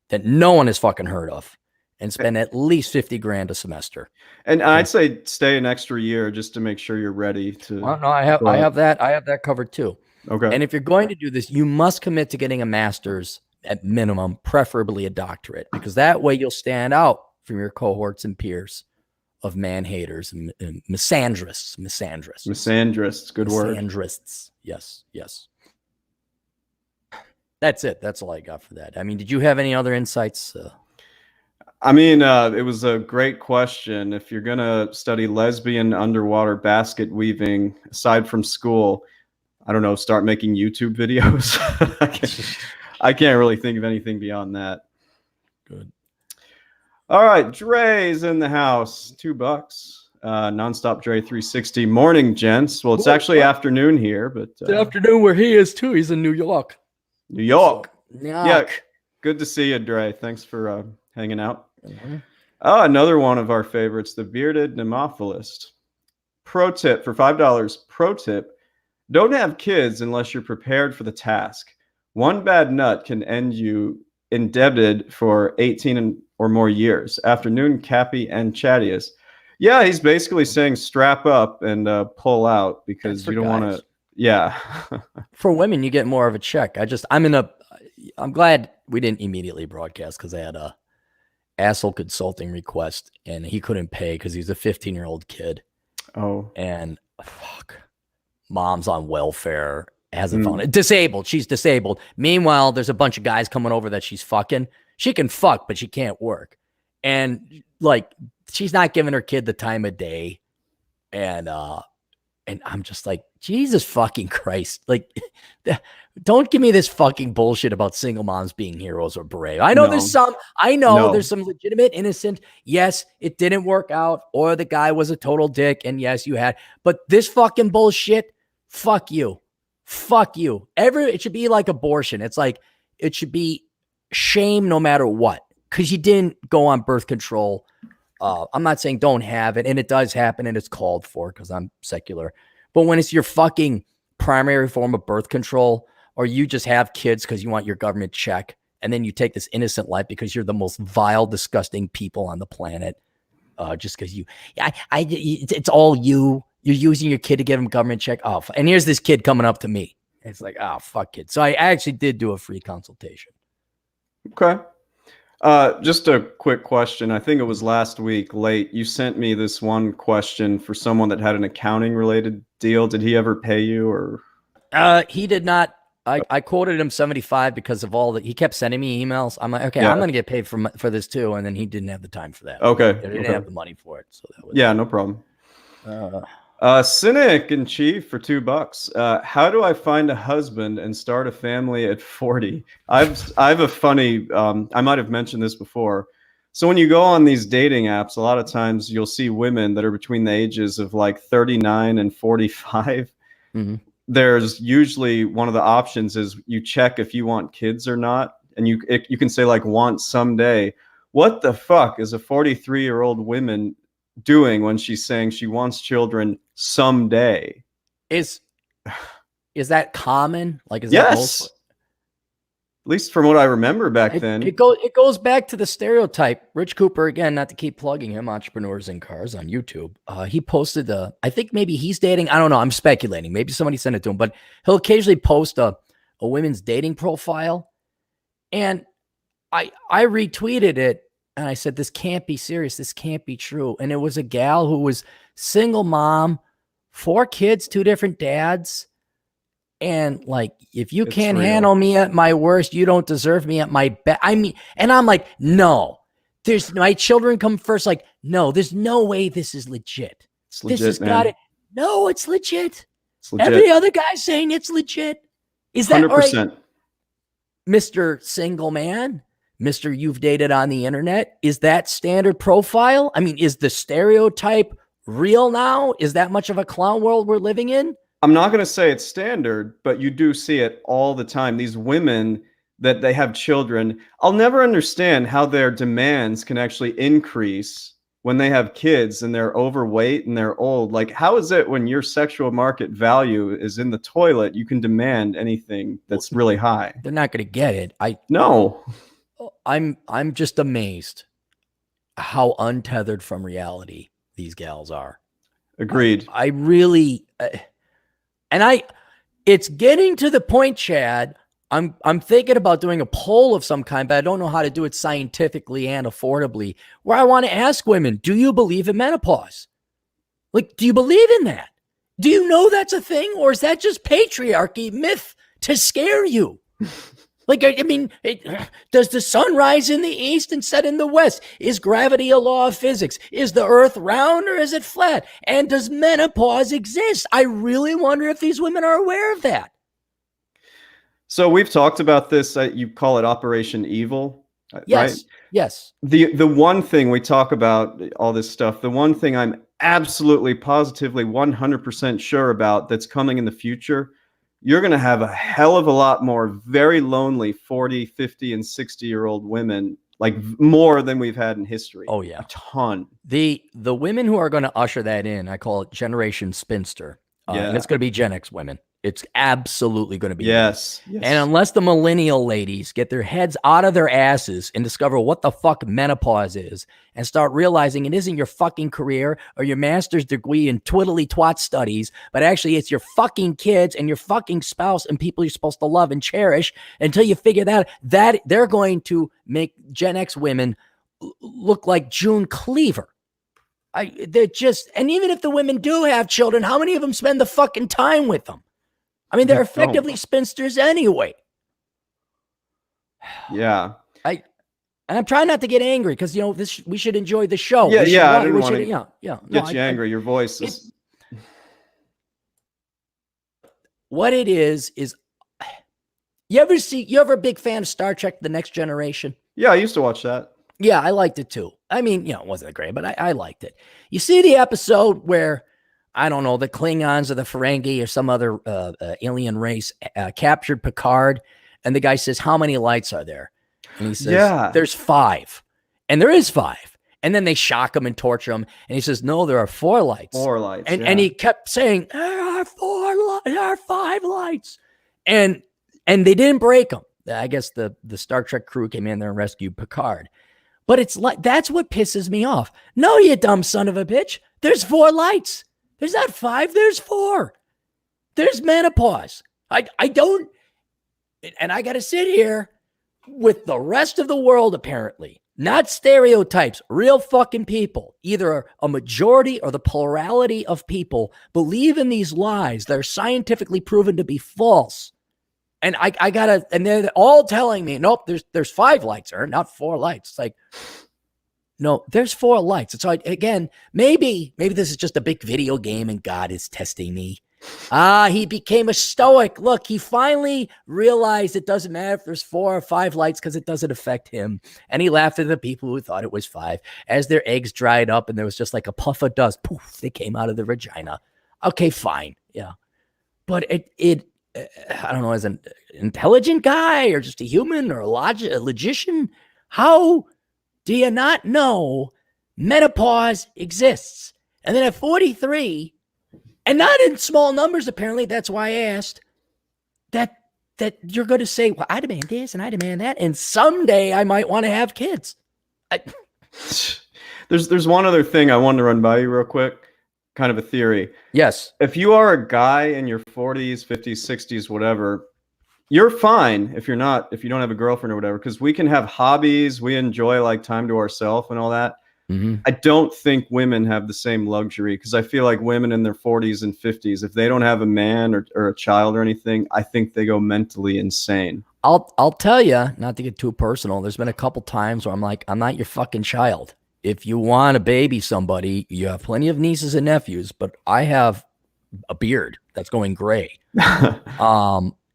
that no one has fucking heard of and spend at least $50,000 a semester. And I'd say stay an extra year just to make sure you're ready to. Well, no, I have that covered too. Okay. And if you're going to do this, you must commit to getting a master's at minimum, preferably a doctorate, because that way you'll stand out from your cohorts and peers of man haters and misandrists. Misandrists, good word. Misandrists. Yes. That's it. That's all I got for that. I mean, did you have any other insights? I mean, it was a great question. If you're going to study lesbian underwater basket weaving, aside from school, I don't know, start making YouTube videos. I can't really think of anything beyond that. Good. All right, Dre's in the house. $2. Nonstop Dre 360. Morning, gents. Well, it's actually afternoon here, but it's afternoon where he is too. He's in New York. New York. Yeah. Good to see you, Dre. Thanks for hanging out. Mm-hmm. Another one of our favorites, the bearded nemophilist. Pro tip for $5. Pro tip: don't have kids unless you're prepared for the task. One bad nut can end you indebted for 18 or more years. Afternoon, Cappy and Chad. Yeah, he's basically saying strap up and pull out because you don't want to. Yeah. For women, you get more of a check. I'm glad we didn't immediately broadcast because I had a asshole consulting request and he couldn't pay because he's a 15-year-old kid. Oh. And fuck. Mom's on welfare, hasn't found it. Disabled. She's disabled. Meanwhile, there's a bunch of guys coming over that she's fucking. She can fuck, but she can't work. And like, she's not giving her kid the time of day. And I'm just like, Jesus fucking Christ. Like, don't give me this fucking bullshit about single moms being heroes or brave. I know there's some legitimate, innocent. Yes, it didn't work out, or the guy was a total dick. And yes, you had, but this fucking bullshit, fuck you. It should be like abortion. It's like, it should be shame no matter what. Cause you didn't go on birth control. I'm not saying don't have it, and it does happen and it's called for because I'm secular. But when it's your fucking primary form of birth control, or you just have kids because you want your government check, and then you take this innocent life because you're the most vile, disgusting people on the planet, just because it's all you. You're using your kid to give him government check. Oh, and here's this kid coming up to me. It's like, oh, fuck kid. So I actually did do a free consultation. Okay. Just a quick question. I think it was last week late. You sent me this one question for someone that had an accounting related deal. Did he ever pay you or? He did not. I quoted him 75 because of all that. He kept sending me emails. I'm like, okay, I'm going to get paid for this too. And then he didn't have the time for that. Okay. He didn't have the money for it. So that was, no problem. Cynic in Chief for $2. How do I find a husband and start a family at 40? I have a funny, I might have mentioned this before. So when you go on these dating apps, a lot of times you'll see women that are between the ages of like 39 and 45. Mm-hmm. There's usually one of the options is you check if you want kids or not. And you can say like want someday. What the fuck is a 43-year-old woman doing when she's saying she wants children someday? Is that common? Like, is yes. that most? At least from what I remember back then. It goes back to the stereotype. Rich Cooper, again, not to keep plugging him, Entrepreneurs in Cars on YouTube. He posted I think maybe he's dating. I don't know. I'm speculating. Maybe somebody sent it to him, but he'll occasionally post a women's dating profile. And I retweeted it And I said, this can't be serious. This can't be true. And it was a gal who was single mom, 4 kids, 2 different dads. And like, if you can't handle me at my worst, you don't deserve me at my best. I mean, and I'm like, no, there's my children come first. Like, no, there's no way this is legit. It's legit, this has man. got it. No, it's legit. It's legit. Every other guy's saying it's legit. Is that 100%. right? Mr. Single Man, Mr. You've dated on the internet, is that standard profile? I mean, is the stereotype real now? Is that much of a clown world we're living in? I'm not going to say it's standard, but you do see it all the time. These women that they have children, I'll never understand how their demands can actually increase when they have kids and they're overweight and they're old. Like, how is it when your sexual market value is in the toilet, you can demand anything that's really high? They're not going to get it. No. I'm just amazed how untethered from reality these gals are. Agreed. I really, it's getting to the point, Chad. I'm thinking about doing a poll of some kind, but I don't know how to do it scientifically and affordably, where I want to ask women, do you believe in menopause? Like, do you believe in that? Do you know that's a thing? Or is that just patriarchy myth to scare you? Like, I mean, does the sun rise in the east and set in the west? Is gravity a law of physics? Is the earth round or is it flat? And does menopause exist? I really wonder if these women are aware of that. So we've talked about this. You call it Operation Evil, yes, right? Yes. The one thing we talk about all this stuff, the one thing I'm absolutely positively 100% sure about that's coming in the future, you're going to have a hell of a lot more very lonely 40, 50, and 60-year-old women, like more than we've had in history. Oh, yeah. A ton. The women who are going to usher that in, I call it Generation Spinster. Yeah. And it's going to be Gen X women. It's absolutely going to be. Yes. And unless the millennial ladies get their heads out of their asses and discover what the fuck menopause is and start realizing it isn't your fucking career or your master's degree in twiddly twat studies, but actually it's your fucking kids and your fucking spouse and people you're supposed to love and cherish, until you figure that they're going to make Gen X women look like June Cleaver. They're just, and even if the women do have children, how many of them spend the fucking time with them? I mean, they're effectively spinsters anyway. Yeah. I'm trying not to get angry because, you know, we should enjoy the show. Yeah, I didn't want to get you angry. Your voice is. What it is you ever a big fan of Star Trek: The Next Generation? Yeah, I used to watch that. Yeah, I liked it too. I mean, you know, it wasn't great, but I liked it. You see the episode where, I don't know, the Klingons or the Ferengi or some other alien race captured Picard, and the guy says, how many lights are there? And he says, there's 5. And there is 5. And then they shock him and torture him. And he says, no, there are 4 lights. 4 lights. And he kept saying, there are 5 lights. And they didn't break them. I guess the Star Trek crew came in there and rescued Picard. But it's like, that's what pisses me off. No, you dumb son of a bitch. There's 4 lights. There's not 5. There's 4. There's menopause. I don't, and I got to sit here with the rest of the world, apparently, not stereotypes, real fucking people, either a majority or the plurality of people believe in these lies that are scientifically proven to be false. And I gotta, and they're all telling me, nope, there's 5 lights, or not 4 lights. It's like, no, there's 4 lights. And so again, maybe this is just a big video game and God is testing me. He became a stoic. Look, he finally realized it doesn't matter if there's 4 or 5 lights because it doesn't affect him. And he laughed at the people who thought it was 5 as their eggs dried up and there was just like a puff of dust. Poof, they came out of the vagina. Okay, fine. Yeah. But it I don't know, as an intelligent guy or just a human or a logician, how do you not know menopause exists? And then at 43, and not in small numbers, apparently, that's why I asked, that you're going to say, well, I demand this and I demand that, and someday I might want to have kids. There's one other thing I wanted to run by you real quick, kind of a theory. Yes. If you are a guy in your 40s, 50s, 60s, whatever, You're fine if you don't have a girlfriend or whatever, because we can have hobbies. We enjoy like time to ourselves and all that. Mm-hmm. I don't think women have the same luxury, because I feel like women in their 40s and 50s, if they don't have a man or a child or anything, I think they go mentally insane. I'll tell you, not to get too personal, there's been a couple times where I'm like, I'm not your fucking child. If you want to baby somebody, you have plenty of nieces and nephews, but I have a beard that's going gray.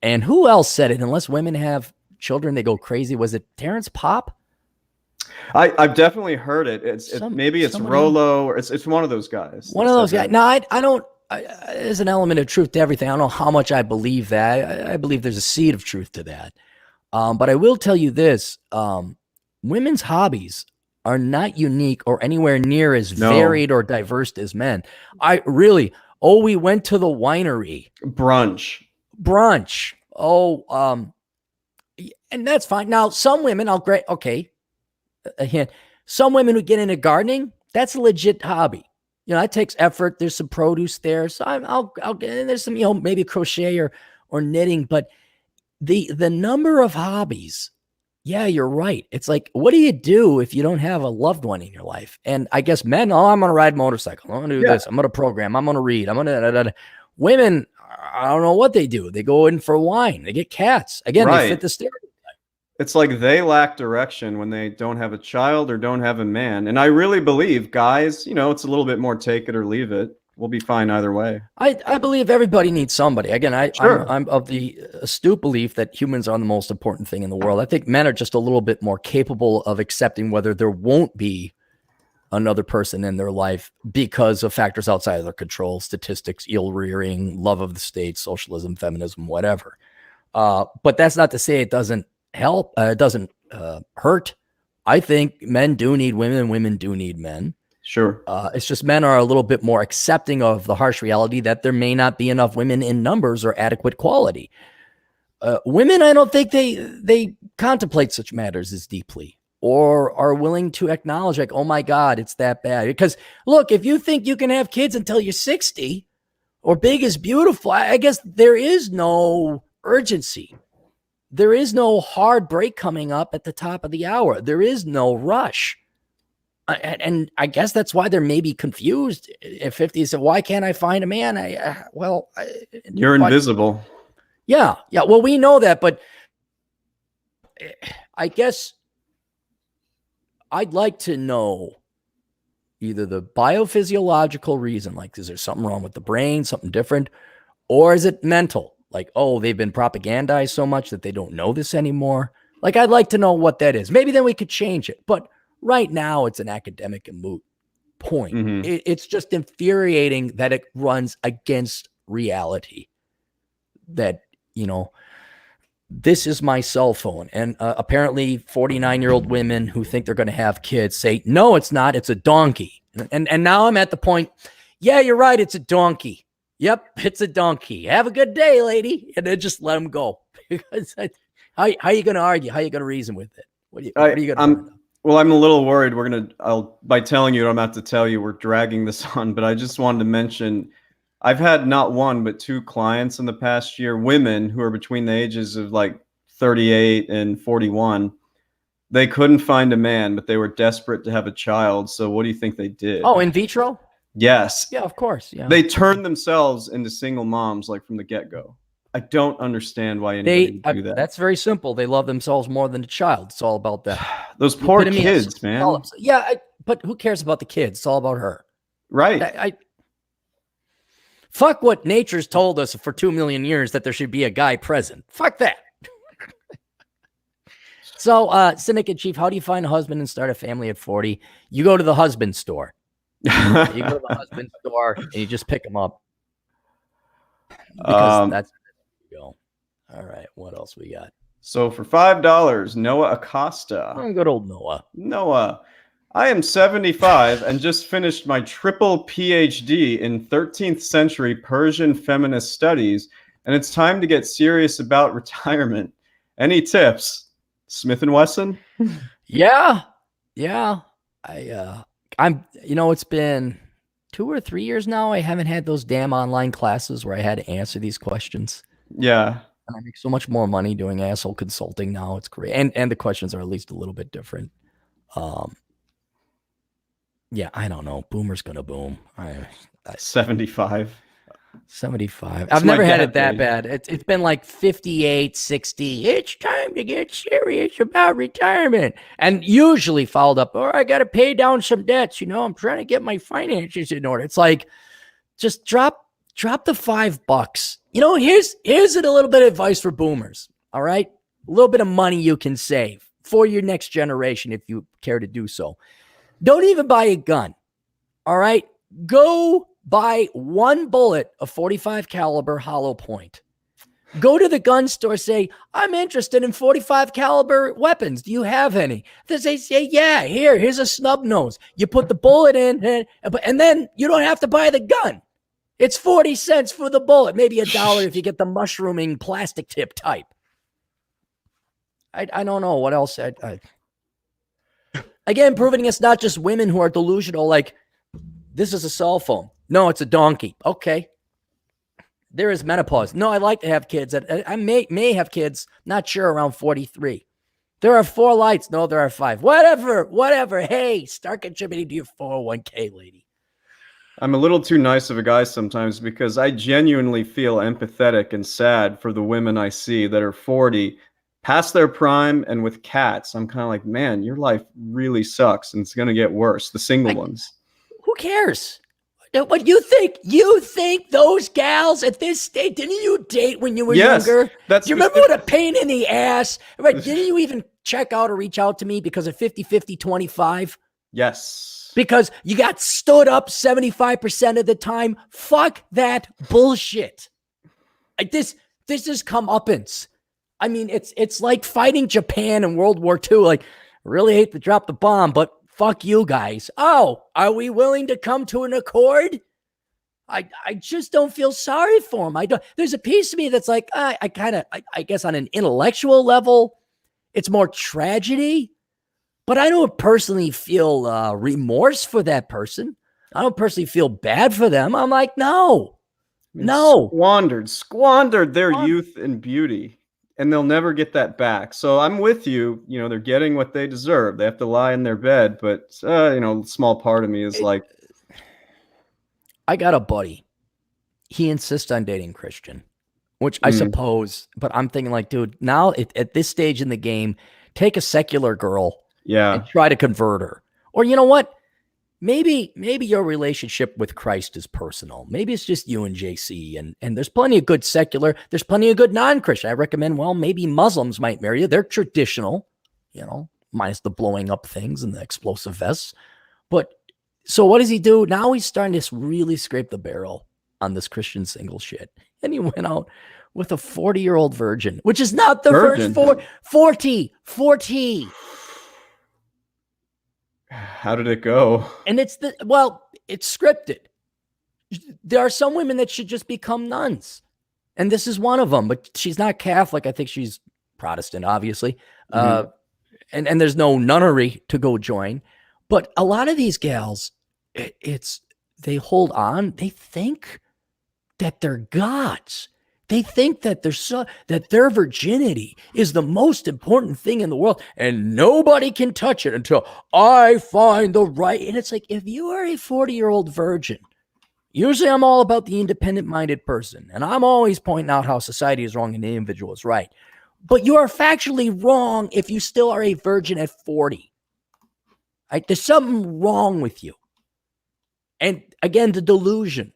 And who else said it? Unless women have children, they go crazy. Was it Terrence Pop? I've definitely heard it. Maybe it's Rolo, or it's one of those guys. One of those guys. No, I don't. There's an element of truth to everything. I don't know how much I believe that. I believe there's a seed of truth to that. But I will tell you this: women's hobbies are not unique or anywhere near as varied or diverse as men. We went to the winery. Brunch. And that's fine. Now, some women, a hint. Some women who get into gardening, that's a legit hobby. You know, that takes effort. There's some produce there. So I'll get in. There's some, maybe crochet or knitting, but the number of hobbies, yeah, you're right. It's like, what do you do if you don't have a loved one in your life? And I guess men, I'm going to ride a motorcycle. I'm going to do this. I'm going to program. I'm going to read. Women, I don't know what they do. They go in for wine. They get cats. Again, They fit the stereotype. It's like they lack direction when they don't have a child or don't have a man. And I really believe guys, it's a little bit more take it or leave it. We'll be fine either way. I believe everybody needs somebody. Again, I'm of the astute belief that humans are the most important thing in the world. I think men are just a little bit more capable of accepting whether there won't be another person in their life because of factors outside of their control, statistics, eel rearing, love of the state, socialism, feminism, whatever. But that's not to say it doesn't help. It doesn't hurt. I think men do need women and women do need men. Sure. It's just men are a little bit more accepting of the harsh reality that there may not be enough women in numbers or adequate quality. Women, I don't think they contemplate such matters as deeply or are willing to acknowledge like, oh my God, it's that bad. Because look, if you think you can have kids until you're 60 or big is beautiful, I guess there is no urgency. There is no hard break coming up at the top of the hour. There is no rush. And I guess that's why they're maybe confused at 50. So why can't I find a man? You're invisible. Yeah. Well, we know that, but I guess I'd like to know either the biophysiological reason, like, is there something wrong with the brain, something different, or is it mental? Like, oh, they've been propagandized so much that they don't know this anymore. Like, I'd like to know what that is. Maybe then we could change it. But right now, it's an academic and moot point. Mm-hmm. It's just infuriating that it runs against reality. That, this is my cell phone. And apparently 49-year-old women who think they're going to have kids say, no, it's not. It's a donkey. And now I'm at the point, yeah, you're right. It's a donkey. Yep, it's a donkey. Have a good day, lady. And then just let them go. Because how are you going to argue? How are you going to reason with it? What are you going to do? Well, I'm a little worried. By telling you, I'm about to tell you we're dragging this on, but I just wanted to mention, I've had not one, but two clients in the past year, women who are between the ages of like 38 and 41. They couldn't find a man, but they were desperate to have a child. So what do you think they did? Oh, in vitro? Yes. Yeah, of course. Yeah. They turned themselves into single moms, like from the get-go. I don't understand why anybody would do that. That's very simple. They love themselves more than a child. It's all about that. Those poor kids, man. Yeah, but who cares about the kids? It's all about her. Right. Fuck what nature's told us for 2 million years that there should be a guy present. Fuck that. So, Syndicate Chief, how do you find a husband and start a family at 40? You go to the husband store. You go to the husband store and you just pick him up. Because that's where you go. All right, what else we got? So for $5, Noah Acosta. Good old Noah. Noah, I am 75 and just finished my triple PhD in 13th century Persian feminist studies, and it's time to get serious about retirement. Any tips? Smith & Wesson? Yeah. I'm, it's been 2 or 3 years now. I haven't had those damn online classes where I had to answer these questions. Yeah. And I make so much more money doing asshole consulting now. It's great. And the questions are at least a little bit different. Yeah, I don't know. Boomer's gonna boom. 75. 75. That's I've never my had dad, it that buddy. bad. It's been like 58, 60. It's time to get serious about retirement. And usually followed up, or I got to pay down some debts. I'm trying to get my finances in order. It's like, just drop the $5. Here's a little bit of advice for boomers. All right. A little bit of money you can save for your next generation if you care to do so. Don't even buy a gun. All right. Go buy one bullet of 45 caliber hollow point. Go to the gun store, say, I'm interested in 45 caliber weapons. Do you have any? They say, yeah, here's a snub nose. You put the bullet in, and then you don't have to buy the gun. It's 40 cents for the bullet, maybe $1 if you get the mushrooming plastic tip type. I don't know what else. Again, proving it's not just women who are delusional, like, this is a cell phone. No, it's a donkey. Okay. There is menopause. No, I'd like to have kids. I may have kids, not sure, around 43. There are 4 lights. No, there are 5. Whatever. Hey, start contributing to your 401k, lady. I'm a little too nice of a guy sometimes because I genuinely feel empathetic and sad for the women I see that are 40, past their prime, and with cats. I'm kind of like, man, your life really sucks and it's going to get worse. The single ones. Who cares? What you think? You think those gals at this stage, didn't you date when you were younger? Do you remember what a pain in the ass? Right? Didn't you even check out or reach out to me because of 50-50-25? Yes. Because you got stood up 75% of the time. Fuck that bullshit. This is comeuppance. I mean, it's like fighting Japan in World War II. Like, really hate to drop the bomb, but fuck you guys. Oh, are we willing to come to an accord? I just don't feel sorry for them. There's a piece of me that's like, I guess on an intellectual level, it's more tragedy, but I don't personally feel remorse for that person. I don't personally feel bad for them. I'm like, no. Squandered their youth and beauty. And they'll never get that back. So I'm with you. They're getting what they deserve. They have to lie in their bed. But, a small part of me is like. I got a buddy. He insists on dating Christian, which I suppose. But I'm thinking like, dude, now at this stage in the game, take a secular girl and try to convert her. Or you know what? Maybe your relationship with Christ is personal. Maybe it's just you and JC, and there's plenty of good secular. There's plenty of good non-Christian. I recommend, maybe Muslims might marry you. They're traditional, minus the blowing up things and the explosive vests. But so what does he do? Now he's starting to really scrape the barrel on this Christian single shit. And he went out with a 40-year-old virgin, which is not the virgin. 40. How did it go? And it's scripted. There are some women that should just become nuns. And this is one of them, but she's not Catholic. I think she's Protestant, obviously. And there's no nunnery to go join. But a lot of these gals, they hold on. They think that they're gods. They think that that their virginity is the most important thing in the world, and nobody can touch it until I find the right. And it's like, if you are a 40-year-old virgin, usually I'm all about the independent-minded person, and I'm always pointing out how society is wrong and the individual is right. But you are factually wrong if you still are a virgin at 40. Right? There's something wrong with you. And again, the delusion.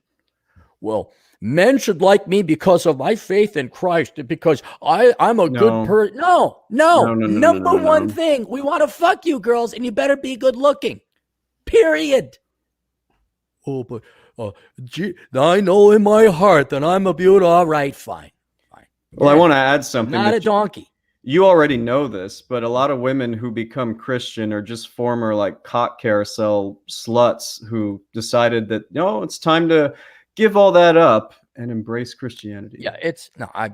Well, men should like me because of my faith in Christ, because I'm a good person. No. Number one thing, we want to fuck you, girls, and you better be good looking. Period. Oh, but I know in my heart that I'm a beauty. All right, fine. Well, I want to add something. Not a donkey. You already know this, but a lot of women who become Christian are just former like cock carousel sluts who decided that, no, it's time to give all that up and embrace Christianity. Yeah,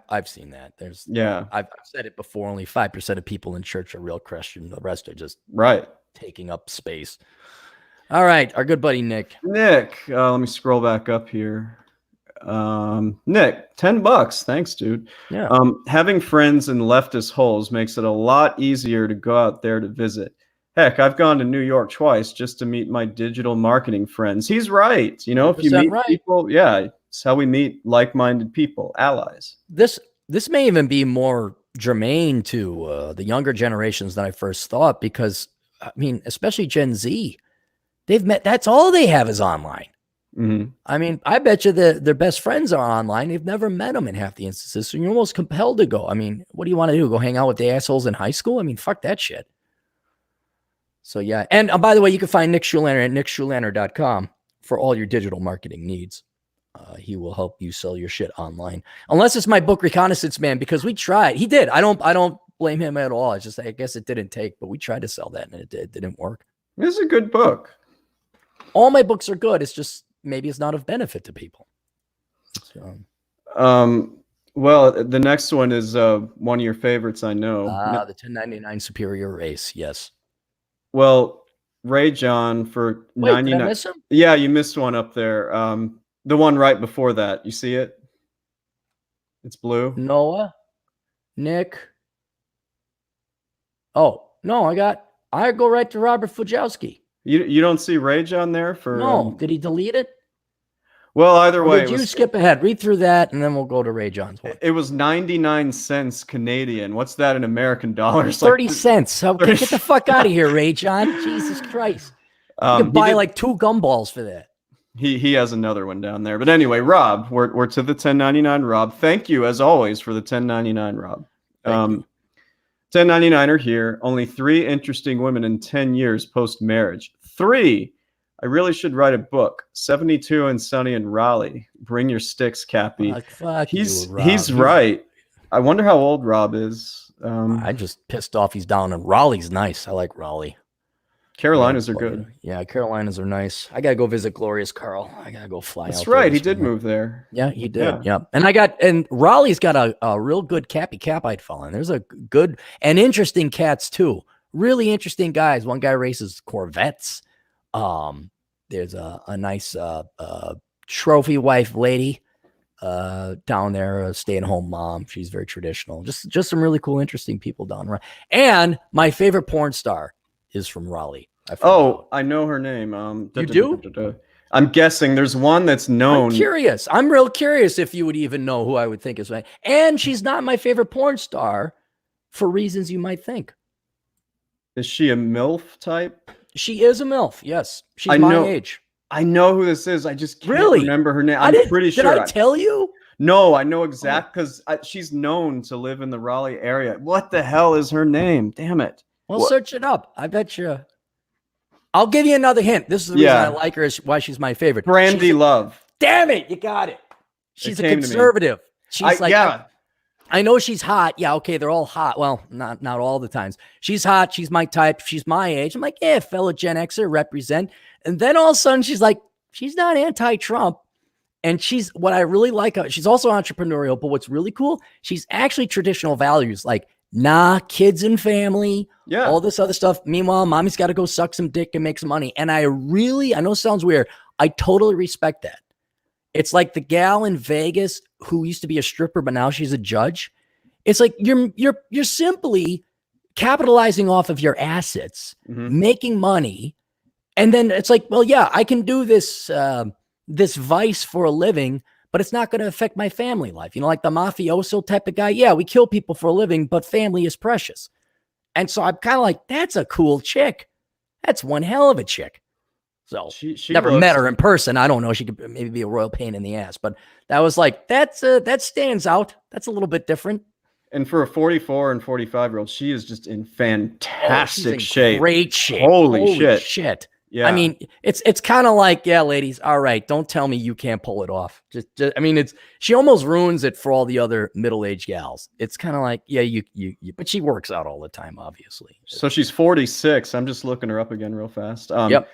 I've seen that. I've said it before. Only 5% of people in church are real Christian. The rest are just taking up space. All right, our good buddy Nick. Let me scroll back up here. Nick, $10. Thanks, dude. Yeah. Having friends in leftist holes makes it a lot easier to go out there to visit. Heck, I've gone to New York twice just to meet my digital marketing friends. He's right. You know, if you 100% meet right. people, yeah, it's how we meet like-minded people, allies. This may even be more germane to the younger generations than I first thought, because I mean, especially Gen Z, they've met. That's all they have is online. Mm-hmm. I mean, I bet you their best friends are online. They've never met them in half the instances. So you're almost compelled to go. I mean, what do you want to do? Go hang out with the assholes in high school? I mean, fuck that shit. So yeah. And by the way, you can find Nick Schulander at nickschulander.com for all your digital marketing needs. He will help you sell your shit online. Unless it's my book Reconnaissance Man, because we tried. He did. I don't blame him at all. It's just, I guess it didn't take, but we tried to sell that and it didn't work. It's a good book. All my books are good. It's just, maybe it's not of benefit to people. So. Well, the next one is one of your favorites, I know. The 1099 Superior Race. Yes. Well, Ray John for 99. Did I miss him? Yeah, you missed one up there. The one right before that. You see it? It's blue. Noah, Nick. Oh, no, I go right to Robert Fujowski. You don't see Ray John there for no? Did he delete it? Well, either way, did you skip ahead? Read through that, and then we'll go to Ray John's one. It was 99 cents Canadian. What's that in American dollars? 30 cents. Okay, get the fuck out of here, Ray John. Jesus Christ! You can buy like 2 gumballs for that. He has another one down there. But anyway, Rob, we're to the 1099. Rob, thank you as always for the 1099, Rob. 1099 are here. Only 3 interesting women in 10 years post-marriage. 3. I really should write a book. 72 and Sunny and Raleigh. Bring your sticks, Cappy. He's right. I wonder how old Rob is. I just pissed off he's down, and Raleigh's nice. I like Raleigh. Carolinas are good. Yeah, Carolinas are nice. I gotta go visit Glorious Carl. I gotta go fly. That's right. He did move there. Yeah, he did. Yeah. And Raleigh's got a real good Cappy Cap I'd follow. And there's a good and interesting cats too. Really interesting guys. One guy races Corvettes. There's a nice trophy wife lady down there, a stay-at-home mom. She's very traditional. Just some really cool, interesting people down there. And my favorite porn star is from Raleigh. I know her name. You do? I'm guessing there's one that's known. I'm real curious if you would even know who I would think is right. And she's not my favorite porn star for reasons you might think. Is she a MILF type? She is a MILF. Yes. She's my age. I know who this is. I just can't remember her name. I'm pretty sure. Did I tell you? No, I know exactly because she's known to live in the Raleigh area. What the hell is her name? Damn it. Well, search it up. I bet you. I'll give you another hint. This is the reason I like her, is why she's my favorite. Brandi Love. Damn it. You got it. She's a conservative. She's I know she's hot. Yeah, okay, they're all hot. Well, not all the times. She's hot. She's my type. She's my age. I'm like, yeah, fellow Gen Xer, represent. And then all of a sudden, she's like, she's not anti-Trump. And she's, what I really like, she's also entrepreneurial, but what's really cool, she's actually traditional values, like, nah, kids and family, all this other stuff. Meanwhile, mommy's got to go suck some dick and make some money. And I know it sounds weird. I totally respect that. It's like the gal in Vegas who used to be a stripper, but now she's a judge. It's like you're simply capitalizing off of your assets, making money. And then it's like, well, yeah, I can do this, this vice for a living, but it's not going to affect my family life. You know, like the mafioso type of guy. Yeah, we kill people for a living, but family is precious. And so I'm kind of like, that's a cool chick. That's one hell of a chick. So she never met her in person. I don't know. She could maybe be a royal pain in the ass, but that was like, that stands out. That's a little bit different. And for a 44 and 45-year-old, she is just in fantastic shape. Great shape. Holy shit. Yeah. I mean, it's kind of like, yeah, ladies, all right, don't tell me you can't pull it off. Just I mean, she almost ruins it for all the other middle-aged gals. It's kind of like, yeah, you, but she works out all the time, obviously. So she's 46. I'm just looking her up again real fast. Yep.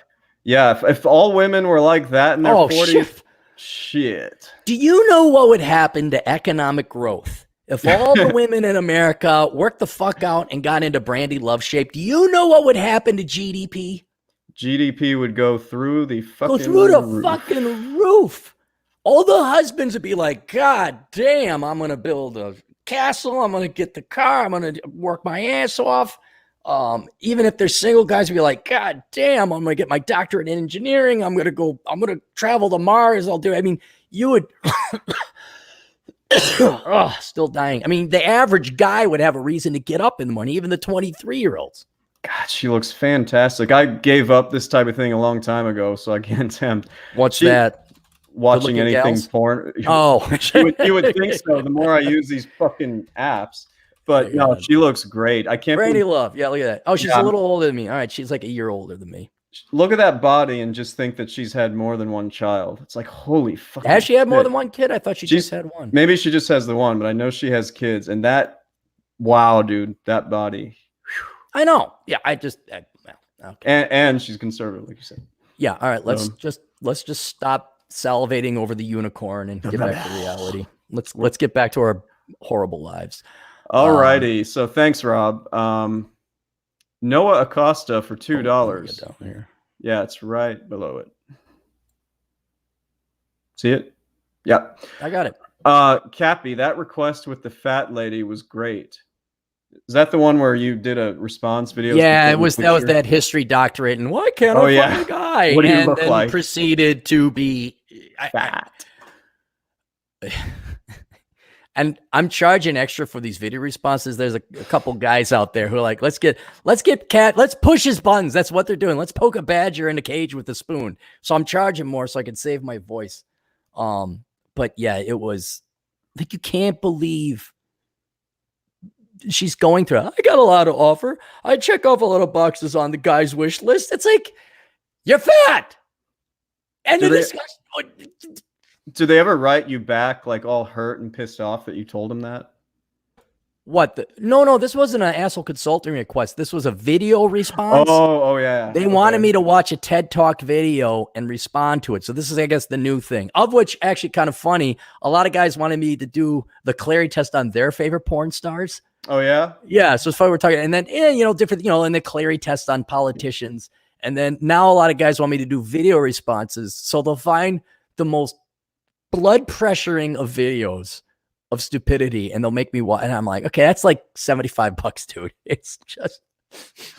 Yeah, if all women were like that in their 40s, shit. Do you know what would happen to economic growth if all the women in America worked the fuck out and got into Brandi Love shape? Do you know what would happen to GDP? GDP would go through the fucking roof. all the husbands would be like, God damn, I'm going to build a castle. I'm going to get the car. I'm going to work my ass off. Even if they're single, guys would be like, God damn, I'm going to get my doctorate in engineering. I'm going to travel to Mars. I mean, you would, still dying. I mean, the average guy would have a reason to get up in the morning, even the 23-year-olds. God, she looks fantastic. I gave up this type of thing a long time ago, so I can't tempt. What's that? Watching anything gals? porn. Oh, you would think so. The more I use these fucking apps, but no, she looks great. I can't. Brandi Love, yeah, look at that. Oh, she's a little older than me. All right, she's like a year older than me. Look at that body and just think that she's had more than one child. It's like, holy fuck. Has she had more than one kid? I thought she just had one. Maybe she just has the one, but I know she has kids. And that, wow, dude, that body. I know. Yeah, okay. And she's conservative, like you said. Yeah. All right. Let's just stop salivating over the unicorn and get back to reality. Let's get back to our horrible lives. All righty. So thanks, Rob. Noah Acosta for $2. Down here. Yeah, it's right below it. See it? Yeah. I got it. Cappy, that request with the fat lady was great. Is that the one where you did a response video? Yeah, that was that history doctorate, and why can't I find a guy? What do you look like? Proceeded to be fat. And I'm charging extra for these video responses. There's a couple guys out there who are like, let's get Cat, let's push his buttons. That's what they're doing. Let's poke a badger in a cage with a spoon. So I'm charging more so I can save my voice. But yeah, it was like, you can't believe she's going through. I got a lot to offer. I check off a lot of boxes on the guy's wish list. It's like, you're fat. And the discussion. Do they ever write you back like all hurt and pissed off that you told them that? What? No, this wasn't an asshole consulting request. This was a video response. Oh yeah. They wanted me to watch a TED Talk video and respond to it. So this is, I guess, the new thing, of which actually kind of funny. A lot of guys wanted me to do the Clary test on their favorite porn stars. Oh yeah? Yeah. So it's funny we're talking. And then, different, and the Clary test on politicians. And then now a lot of guys want me to do video responses. So they'll find the most blood pressuring of videos of stupidity and they'll make me watch. And I'm like, okay, that's like $75, dude. It's just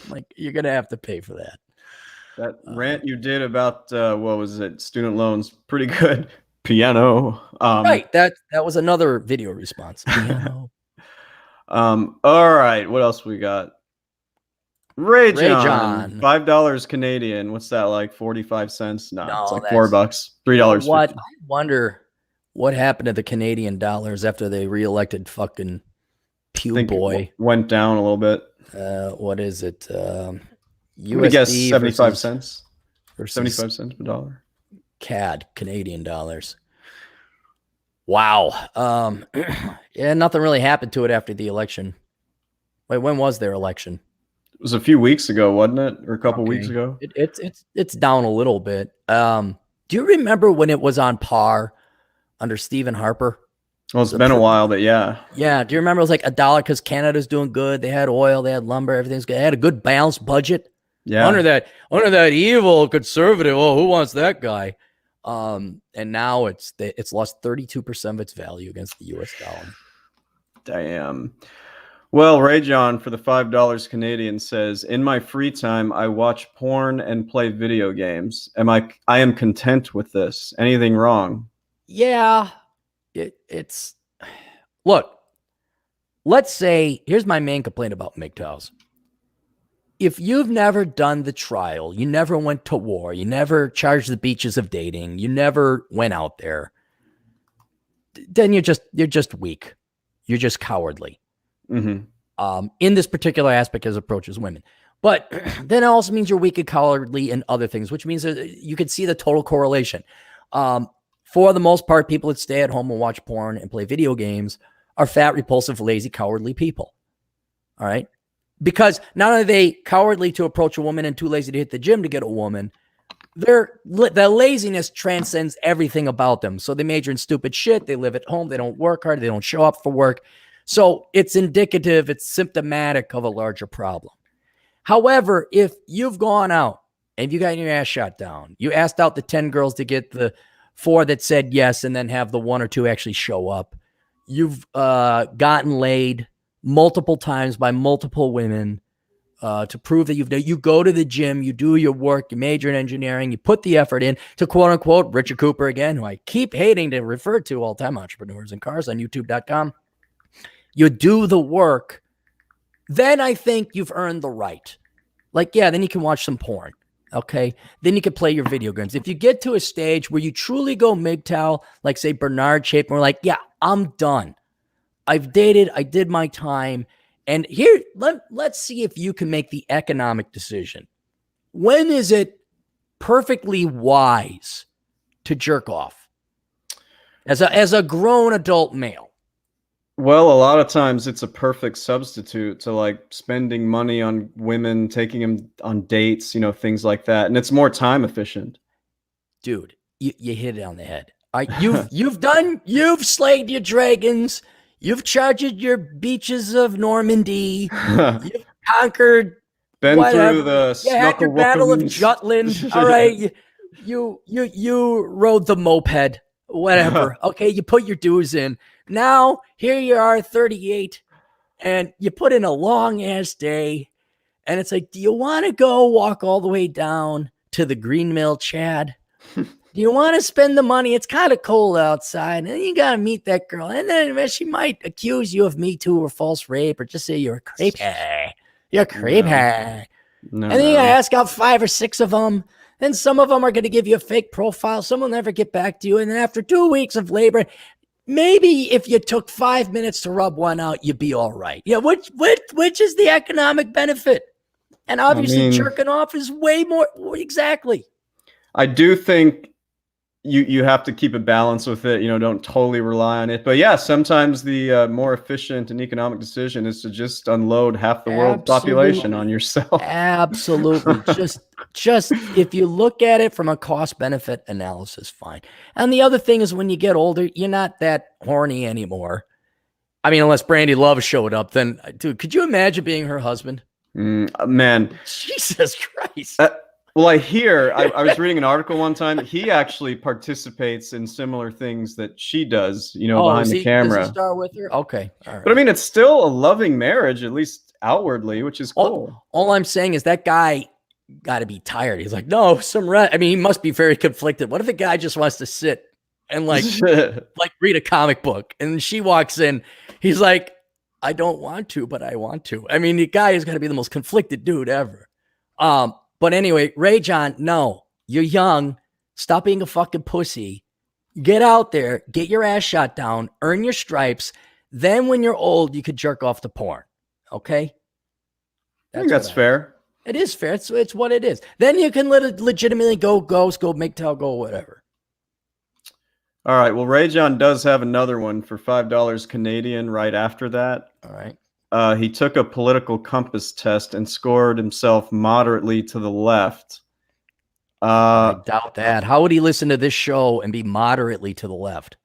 like, you're going to have to pay for that. That rant you did about, what was it? Student loans. Pretty good. Piano. Right. That was another video response. Piano. All right. What else we got? Ray John. $5 Canadian. What's that, like 45 cents? No, it's like $4. $3. What? I wonder what happened to the Canadian dollars after they reelected fucking Pew Boy. Went down a little bit. What is it? USD, I guess 75 cents. Or 75 cents per dollar. CAD, Canadian dollars. Wow. Yeah, nothing really happened to it after the election. Wait, when was their election? It was a few weeks ago, wasn't it? Or a couple weeks ago? It's down a little bit. Do you remember when it was on par under Stephen Harper? Well, it's been a while, but yeah. Yeah. Do you remember it was like $1 because Canada's doing good? They had oil, they had lumber, everything's good. They had a good balanced budget. Yeah. Under that evil conservative. Oh, who wants that guy? And now it's lost 32% of its value against the US dollar. Damn. Well, Ray John for the $5 Canadian says, in my free time, I watch porn and play video games. I am content with this. Anything wrong? Yeah. It's look, let's say, here's my main complaint about MGTOWs. If you've never done the trial, you never went to war, you never charged the beaches of dating, you never went out there, then you're just weak. You're just cowardly. Mm-hmm. In this particular aspect as approaches women. But then it also means you're weak and cowardly in other things, which means that you can see the total correlation. For the most part, people that stay at home and watch porn and play video games are fat, repulsive, lazy, cowardly people. All right? Because not only are they cowardly to approach a woman and too lazy to hit the gym to get a woman, their laziness transcends everything about them. So they major in stupid shit. They live at home. They don't work hard. They don't show up for work. So it's indicative, it's symptomatic of a larger problem. However, if you've gone out and you got your ass shot down, you asked out the 10 girls to get the 4 that said yes, and then have the 1 or 2 actually show up. You've gotten laid multiple times by multiple women to prove that you go to the gym, you do your work, you major in engineering, you put the effort in to quote unquote Richard Cooper again, who I keep hating to refer to all time, Entrepreneurs in Cars on youtube.com. You do the work. Then I think you've earned the right. Like, yeah, then you can watch some porn. Okay. Then you can play your video games. If you get to a stage where you truly go MGTOW, like say Bernard Shape, and we're like, yeah, I'm done. I've dated, I did my time. And here, let's see if you can make the economic decision. When is it perfectly wise to jerk off as a grown adult male? Well, a lot of times it's a perfect substitute to like spending money on women, taking them on dates, things like that. And it's more time efficient. Dude, you hit it on the head. You've slayed your dragons. You've charted your beaches of Normandy. You've conquered. Been whatever. through the You had your battle of Jutland. All right, you rode the moped. Whatever. Okay, you put your dues in. Now here you are, 38, and you put in a long ass day, and it's like, do you want to go walk all the way down to the Green Mill, Chad? Do you want to spend the money? It's kind of cold outside, and you got to meet that girl. And then she might accuse you of Me Too or false rape, or just say you're a creepy. You're a creepy. No, and then you got to ask out 5 or 6 of them. Then some of them are going to give you a fake profile. Some will never get back to you. And then after 2 weeks of labor, maybe if you took 5 minutes to rub one out, you'd be all right. Yeah, which is the economic benefit? And obviously jerking off is way more. Exactly. I do think you have to keep a balance with it. Don't totally rely on it. But yeah, sometimes the more efficient and economic decision is to just unload half the world's population on yourself. Absolutely. Just if you look at it from a cost benefit analysis, fine. And the other thing is, when you get older, you're not that horny anymore. I mean, unless Brandi Love showed up, then dude, could you imagine being her husband? Man, Jesus Christ. Well, I was reading an article one time. He actually participates in similar things that she does, behind the camera. Does he star with her? Okay. All right. But I mean, it's still a loving marriage, at least outwardly, which is cool. All I'm saying is that guy got to be tired. He's like, no, I mean, he must be very conflicted. What if the guy just wants to sit and like read a comic book, and she walks in, he's like, I don't want to, but I want to. I mean, the guy is going to be the most conflicted dude ever. But anyway, Ray John, no, you're young. Stop being a fucking pussy. Get out there, get your ass shot down, earn your stripes. Then when you're old, you could jerk off to porn. Okay? I think that's fair. It is fair. It's what it is. Then you can legitimately go MGTOW, go whatever. All right. Well, Ray John does have another one for $5 Canadian right after that. All right. He took a political compass test and scored himself moderately to the left. I doubt that. How would he listen to this show and be moderately to the left?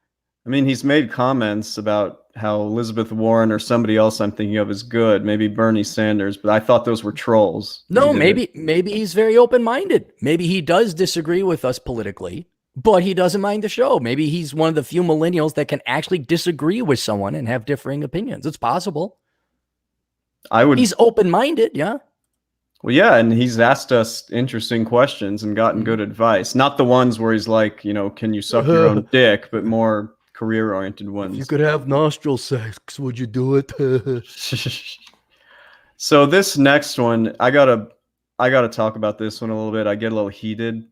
I mean, he's made comments about how Elizabeth Warren or somebody else I'm thinking of is good. Maybe Bernie Sanders, but I thought those were trolls. No, maybe he's very open-minded. Maybe he does disagree with us politically, but he doesn't mind the show. Maybe he's one of the few millennials that can actually disagree with someone and have differing opinions. It's possible. He's open-minded, yeah. Well, yeah, and he's asked us interesting questions and gotten good advice. Not the ones where he's like, can you suck your own dick, but more career-oriented ones. If you could have nostril sex, would you do it? So this next one, I gotta talk about this one a little bit. I get a little heated.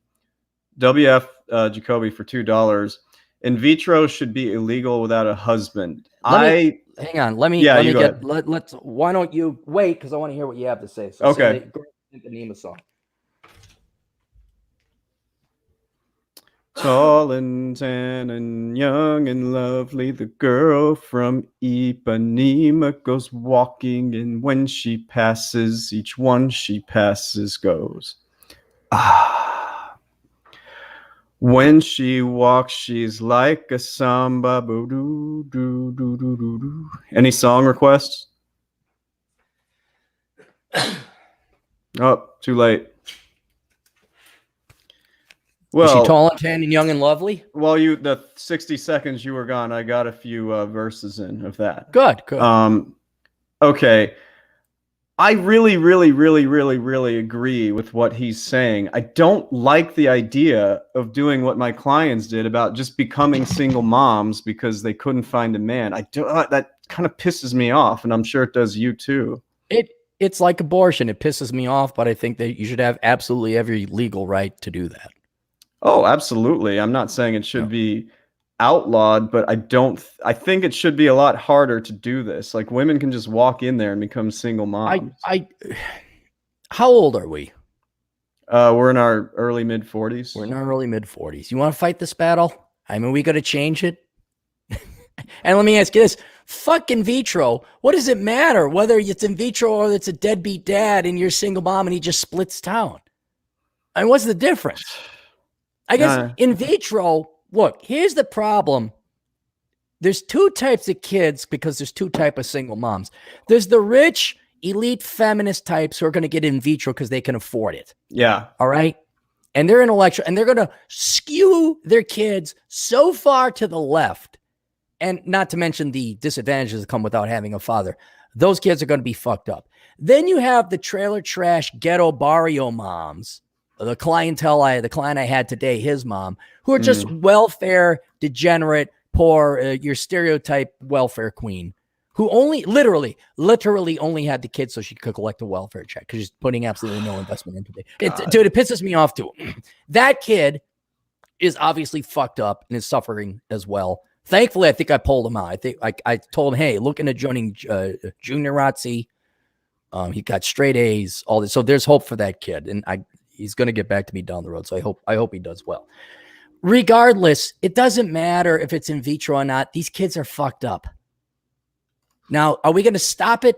WF Jacoby for $2. In vitro should be illegal without a husband. Hang on. Let me get. Let's. Why don't you wait? Because I want to hear what you have to say. So okay. The name of the song. Tall and tan and young and lovely, the girl from Ipanema goes walking, and when she passes, each one she passes goes. When she walks, she's like a samba. Boo-doo-doo-doo-doo-doo-doo. Any song requests? Oh, too late. Is she Well, tall and tan and young and lovely? while the 60 seconds you were gone, I got a few verses in of that. Good, good. Okay. I really, really, really, really, really agree with what he's saying. I don't like the idea of doing what my clients did about just becoming single moms because they couldn't find a man. That kind of pisses me off, and I'm sure it does you too. It's like abortion. It pisses me off, but I think that you should have absolutely every legal right to do that. Oh, absolutely. I'm not saying it should be outlawed, but I think it should be a lot harder to do this. Like women can just walk in there and become single moms. How old are we? We're in our early mid 40s. We're in our early mid 40s. You want to fight this battle? I mean, we got to change it. And let me ask you this. Fuck in vitro. What does it matter whether it's in vitro or it's a deadbeat dad and you're a single mom and he just splits town? I mean, what's the difference? I guess in vitro, look, here's the problem. There's two types of kids because there's two types of single moms. There's the rich, elite feminist types who are going to get in vitro because they can afford it. Yeah. All right. And they're intellectual and they're going to skew their kids so far to the left. And not to mention the disadvantages that come without having a father. Those kids are going to be fucked up. Then you have the trailer trash ghetto barrio moms, the client I had today, his mom, who are just welfare degenerate, poor, your stereotype welfare queen, who literally only had the kids so she could collect a welfare check because she's putting absolutely no investment into it. Dude, it pisses me off too. That kid is obviously fucked up and is suffering as well. Thankfully, I think I pulled him out. I think I told him, hey, look into joining junior ROTC. He got straight A's, all this. So there's hope for that kid. And he's going to get back to me down the road. So I hope he does well. Regardless, it doesn't matter if it's in vitro or not. These kids are fucked up. Now, are we going to stop it?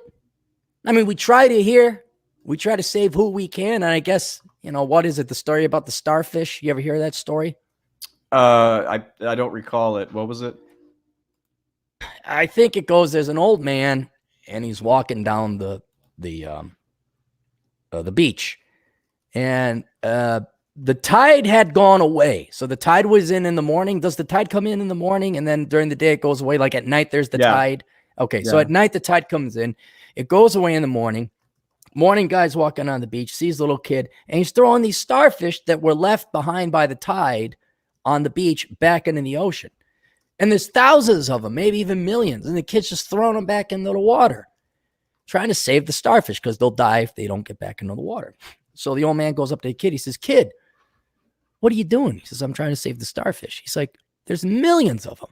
I mean, we try to save who we can. And I guess, what is it? The story about the starfish. You ever hear that story? I don't recall it. What was it? I think it goes, there's an old man and he's walking down the beach and the tide had gone away. So the tide was in the morning. Does the tide come in the morning and then during the day it goes away? Like at night, there's the tide. Okay. Yeah. So at night, the tide comes in, it goes away in the morning. Morning guy's walking on the beach, sees a little kid and he's throwing these starfish that were left behind by the tide on the beach back into the ocean. And there's thousands of them, maybe even millions. And the kid's just throwing them back into the water, trying to save the starfish because they'll die if they don't get back into the water. So the old man goes up to the kid. He says, kid, what are you doing? He says, I'm trying to save the starfish. He's like, there's millions of them,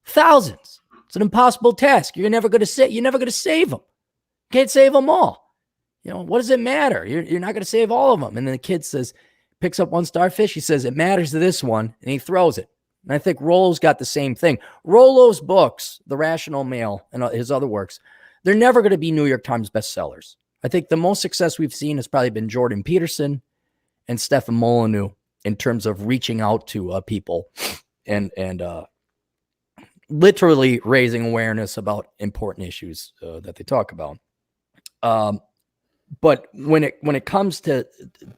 thousands. It's an impossible task. You're never going to save them. Can't save them all. What does it matter? You're not going to save all of them. And then the kid picks up one starfish. He says, it matters to this one. And he throws it. And I think Rollo's got the same thing. Rollo's books, The Rational Male and his other works, they're never going to be New York Times bestsellers. I think the most success we've seen has probably been Jordan Peterson and Stefan Molyneux in terms of reaching out to people and literally raising awareness about important issues that they talk about. But when it comes to,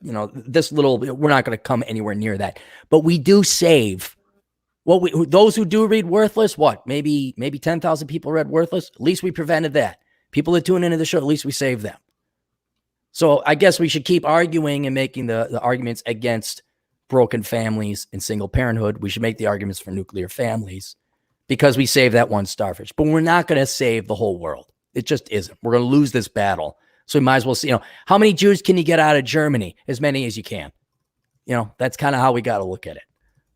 this little, we're not going to come anywhere near that, but we do save those who do read Worthless. What, maybe 10,000 people read Worthless. At least we prevented that. People that tune into the show, at least we saved them. So I guess we should keep arguing and making the arguments against broken families and single parenthood. We should make the arguments for nuclear families because we saved that one starfish, but we're not going to save the whole world. It just isn't. We're going to lose this battle. So we might as well see, how many Jews can you get out of Germany? As many as you can. That's kind of how we got to look at it.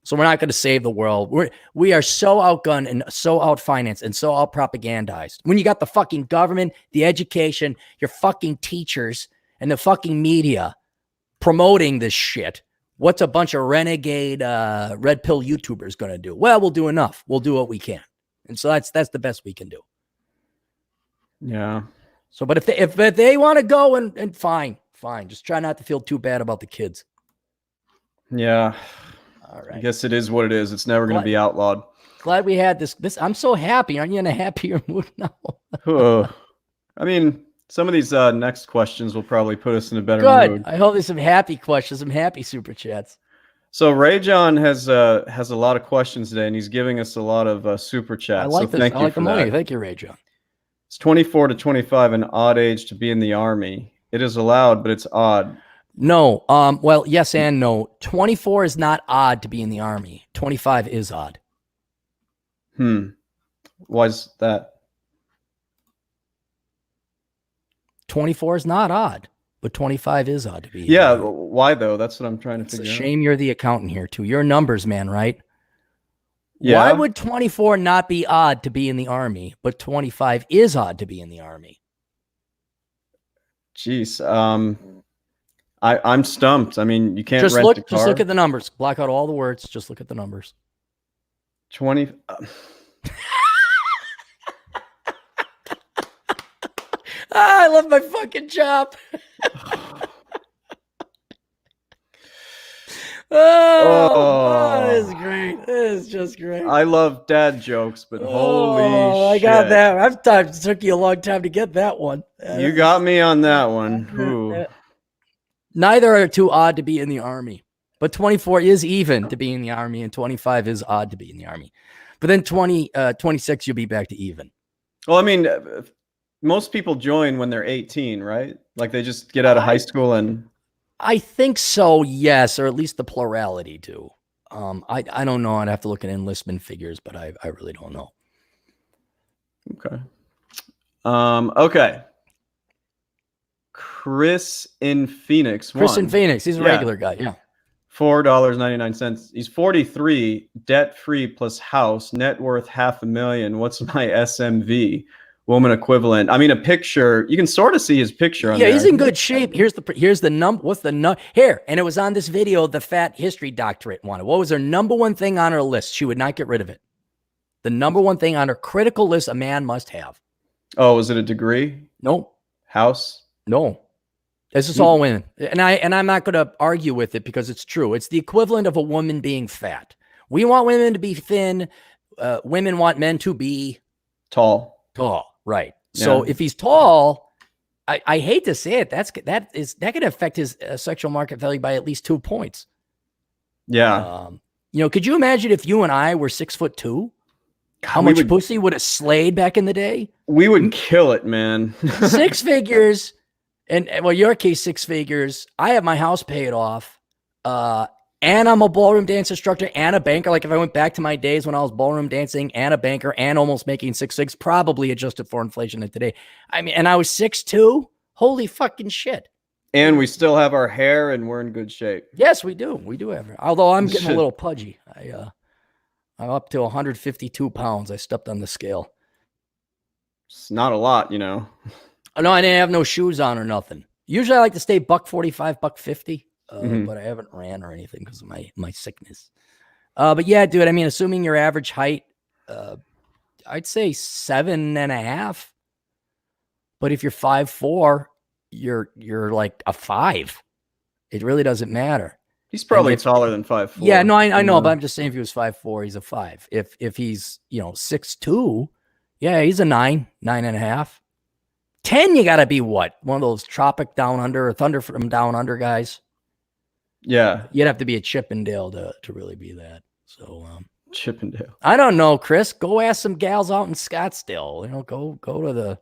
So we're not going to save the world. We are so outgunned and so outfinanced and so out-propagandized. When you got the fucking government, the education, your fucking teachers, and the fucking media promoting this shit, what's a bunch of renegade red pill YouTubers going to do? Well, we'll do enough. We'll do what we can. And so that's the best we can do. Yeah. So, but if they want to go and fine. Just try not to feel too bad about the kids. Yeah. All right. I guess it is what it is. It's never going to be outlawed. Glad we had this. I'm so happy. Aren't you in a happier mood now? I mean, some of these next questions will probably put us in a better mood. I hope there's some happy questions, some happy super chats. So Ray John has a lot of questions today, and he's giving us a lot of super chats. I like so this. Thank I you like for the money. that. Thank you, Ray John. It's 24 to 25, an odd age to be in the Army. It is allowed, but it's odd. No. Well, yes and no. 24 is not odd to be in the Army. 25 is odd. Why's that? 24 is not odd, but 25 is odd to be. Yeah. Why though? That's what I'm trying to figure out. It's a shame you're the accountant here too. You're a numbers man, right? Yeah. Why would 24 not be odd to be in the Army, but 25 is odd to be in the Army? Jeez. I'm stumped. I mean, you can't Just rent a car. Just look at the numbers. Block out all the words. Just look at the numbers. 20. I love my fucking job. Oh, this is great. This is just great. I love dad jokes, but holy shit. I got that. It took you a long time to get that one. You got me on that one. Ooh. Neither are too odd to be in the Army, but 24 is even to be in the Army, and 25 is odd to be in the Army. But then 26, you'll be back to even. Well, I mean, most people join when they're 18, right? Like they just get out of high school and... I think so, yes, or at least the plurality do. I don't know. I'd have to look at enlistment figures, but I really don't know. Okay. Okay. Chris in Phoenix. Chris in Phoenix. He's a regular guy. Yeah. $4.99. He's 43, debt-free plus house, net worth $500,000. What's my SMV? Woman equivalent. I mean, a picture. You can sort of see his picture on there. Yeah, he's in good shape. Here's the number. What's the number here? And it was on this video. The fat history doctorate wanted. What was her number one thing on her list? She would not get rid of it. The number one thing on her critical list a man must have. Oh, was it a degree? No. House? No. This is all women, and I'm not going to argue with it because it's true. It's the equivalent of a woman being fat. We want women to be thin. Women want men to be tall. Right. Yeah. So if he's tall, I hate to say it, that could affect his sexual market value by at least 2 points. Yeah. Could you imagine if you and I were 6'2"? How much pussy would have slayed back in the day? We would kill it, man. 6 figures. And well, your case, 6 figures. I have my house paid off. And I'm a ballroom dance instructor and a banker. Like if I went back to my days when I was ballroom dancing and a banker and almost making 6'6", probably adjusted for inflation of today. I mean, and I was 6'2". Holy fucking shit. And we still have our hair and we're in good shape. Yes, we do. We do have it. Although I'm getting a little pudgy. I'm up to 152 pounds. I stepped on the scale. It's not a lot, you know. No, I didn't have no shoes on or nothing. Usually I like to stay $145, $150. But I haven't ran or anything because of my sickness. But yeah, dude, I mean, assuming your average height, I'd say 7.5. But if you're 5'4", you're like a 5. It really doesn't matter. He's probably taller than 5'4". Yeah, no, I know, but I'm just saying if he was 5'4", he's a 5. If he's 6'2", yeah, he's a 9.5. 10, you gotta be what? One of those Tropic Down Under or Thunder from Down Under guys. Yeah. You'd have to be a Chippendale to really be that. So Chippendale. I don't know, Chris. Go ask some gals out in Scottsdale. Go to the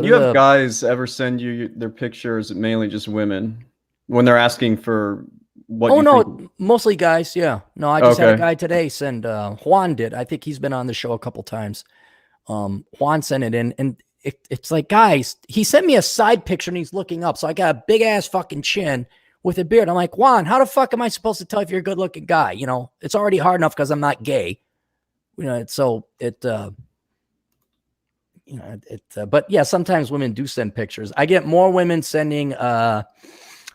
have guys ever send you their pictures, mainly just women, when they're asking for what think? Mostly guys, yeah. No, I just had a guy today send Juan did. I think he's been on the show a couple times. Juan sent it in and it's like, guys, he sent me a side picture and he's looking up. So I got a big ass fucking chin with a beard. I'm like, Juan, how the fuck am I supposed to tell if you're a good looking guy? It's already hard enough because I'm not gay. But yeah, sometimes women do send pictures. I get more women sending,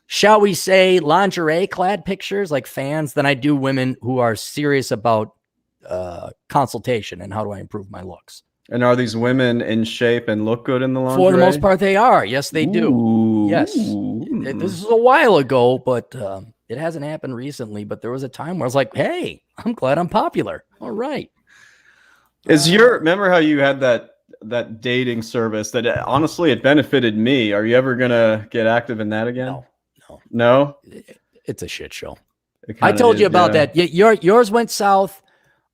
shall we say, lingerie clad pictures, like fans, than I do women who are serious about consultation and how do I improve my looks. And are these women in shape and look good in the lingerie? For the most part, they are. Yes, they do. Ooh. Yes. This is a while ago, but it hasn't happened recently. But there was a time where I was like, hey, I'm glad I'm popular. All right. Remember how you had that dating service that honestly, it benefited me. Are you ever going to get active in that again? No. No? It's a shit show. It I kinda told you is, about yeah. that. Yours went south.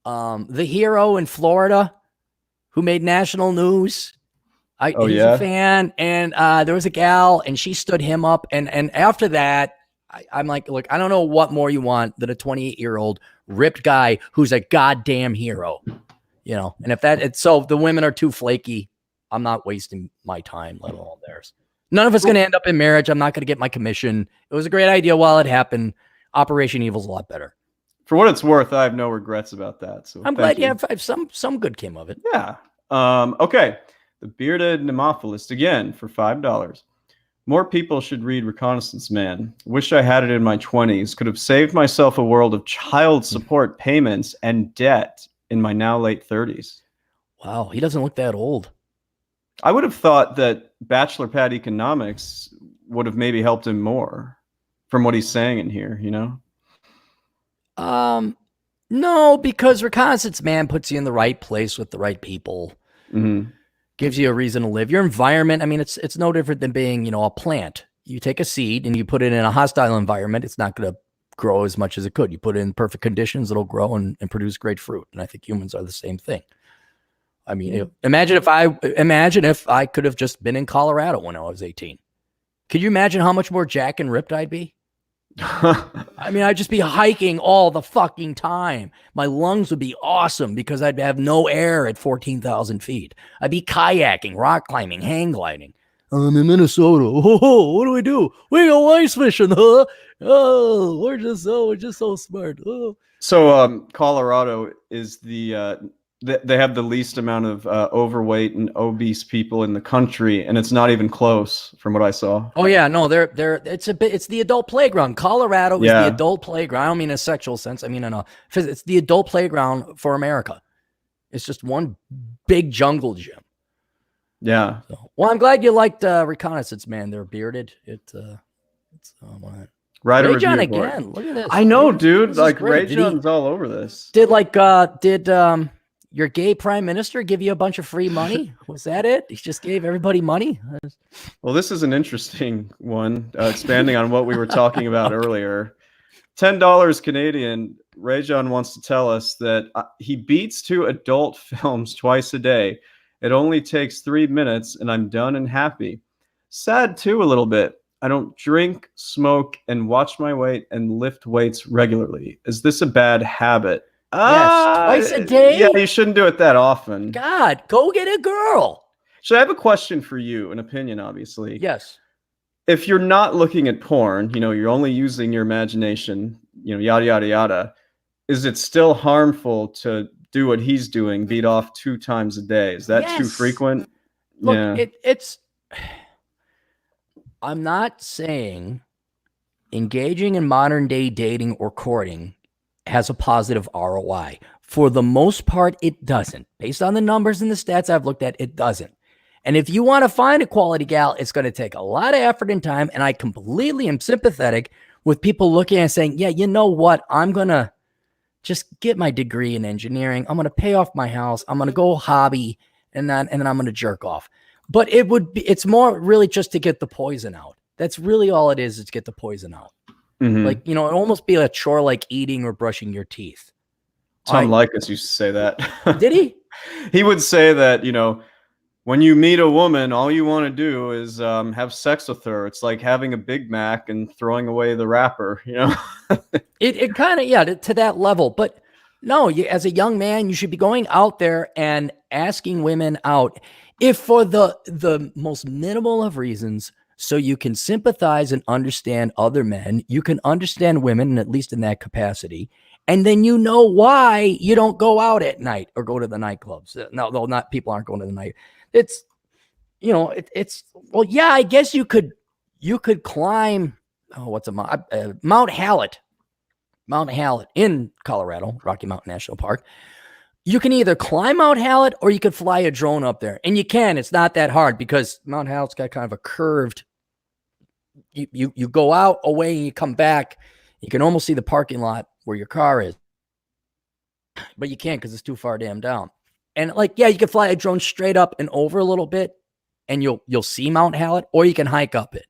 The hero in Florida who made national news. Oh, He's a yeah? fan, and there was a gal, and she stood him up. And after that, I'm like, look, I don't know what more you want than a 28-year-old ripped guy who's a goddamn hero, And if so the women are too flaky, I'm not wasting my time, let alone theirs. None of us going to end up in marriage. I'm not going to get my commission. It was a great idea while it happened. Operation Evil's a lot better. For what it's worth, I have no regrets about that. So I'm glad you have some good came of it. Yeah. Okay. The Bearded Nemophilist again for $5. More people should read Reconnaissance Man. Wish I had it in my 20s. Could have saved myself a world of child support payments and debt in my now late 30s. Wow, he doesn't look that old. I would have thought that Bachelor Pad Economics would have maybe helped him more from what he's saying in here, No, because Reconnaissance Man puts you in the right place with the right people. Mm-hmm. Gives you a reason to live. Your environment, I mean, it's no different than being, a plant. You take a seed and you put it in a hostile environment, it's not going to grow as much as it could. You put it in perfect conditions, it'll grow and produce great fruit. And I think humans are the same thing. I mean, imagine if I could have just been in Colorado when I was 18. Could you imagine how much more jacked and ripped I'd be? I mean, I'd just be hiking all the fucking time. My lungs would be awesome because I'd have no air at 14,000 feet. I'd be kayaking, rock climbing, hang gliding. I'm in Minnesota. Oh, what do we do? We go ice fishing, huh? Oh, we're just so smart. Oh. So Colorado is they have the least amount of overweight and obese people in the country, and it's not even close from what I saw. Oh yeah, no, it's the adult playground. Colorado is the adult playground. I don't mean in a sexual sense. I mean it's the adult playground for America. It's just one big jungle gym. Yeah. So, well, I'm glad you liked Reconnaissance Man. They're bearded. Write a Ray John review again. Look at this. I know, dude. Like Ray John's all over this. Did your gay prime minister give you a bunch of free money? Was that it? He just gave everybody money? Well, this is an interesting one, expanding on what we were talking about earlier. $10 Canadian. Ray John wants to tell us that he beats 2 adult films twice a day. It only takes 3 minutes, and I'm done and happy. Sad, too, a little bit. I don't drink, smoke, and watch my weight and lift weights regularly. Is this a bad habit? Yes, twice a day? Yeah, you shouldn't do it that often. God, go get a girl. So I have a question for you, an opinion, obviously. Yes. If you're not looking at porn, you're only using your imagination, yada, yada, yada, is it still harmful to do what he's doing, beat off 2 times a day? Is that too frequent? Look, I'm not saying engaging in modern day dating or courting has a positive ROI. For the most part, it doesn't. Based on the numbers and the stats I've looked at, it doesn't. And if you want to find a quality gal, it's going to take a lot of effort and time. And I completely am sympathetic with people looking and saying, yeah, you know what? I'm going to just get my degree in engineering. I'm going to pay off my house. I'm going to go hobby and then I'm going to jerk off. But it's more really just to get the poison out. That's really all it is to get the poison out. Mm-hmm. Like, it almost be a chore like eating or brushing your teeth. Tom Likas used to say that. Did he? He would say that, when you meet a woman, all you want to do is have sex with her. It's like having a Big Mac and throwing away the wrapper, It kind of, to that level. But no, as a young man, you should be going out there and asking women out. If for the most minimal of reasons, so you can sympathize and understand other men, you can understand women, at least in that capacity, and then why you don't go out at night or go to the nightclubs. No, not people aren't going to the night. It's, well, yeah, I guess you could climb, Mount Hallett in Colorado, Rocky Mountain National Park. You can either climb Mount Hallett or you could fly a drone up there. And it's not that hard because Mount Hallett's got kind of a curved, you go out away and you come back. You can almost see the parking lot where your car is, but you can't because it's too far damn down. And you can fly a drone straight up and over a little bit and you'll see Mount Hallett, or you can hike up it.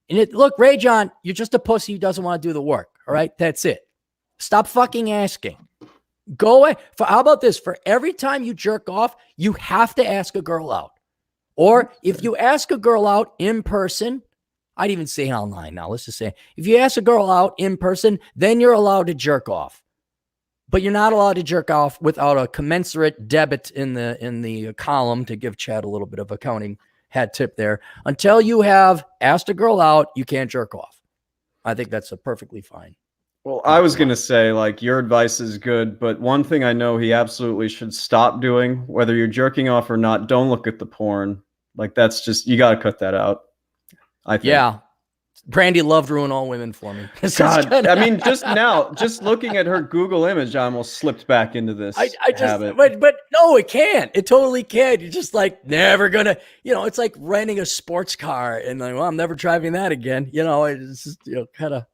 And look, Ray John, you're just a pussy who doesn't want to do the work. All right. That's it. Stop fucking asking. Go away. How about this? For every time you jerk off, you have to ask a girl out. Or if you ask a girl out in person, I'd even say online now. Let's just say if you ask a girl out in person, then you're allowed to jerk off. But you're not allowed to jerk off without a commensurate debit in the column to give Chad a little bit of accounting hat tip there. Until you have asked a girl out, you can't jerk off. I think that's a perfectly fine. Well, I was going to say, like, your advice is good, but one thing I know he absolutely should stop doing, whether you're jerking off or not, don't look at the porn. Like, that's just, you got to cut that out. I think. Yeah. Brandi Love ruined all women for me. God, I mean, just now, just looking at her Google image, I almost slipped back into this habit. But no, it can't. It totally can't. You're just like never gonna, it's like renting a sports car and like, well, I'm never driving that again. It's just, kind of,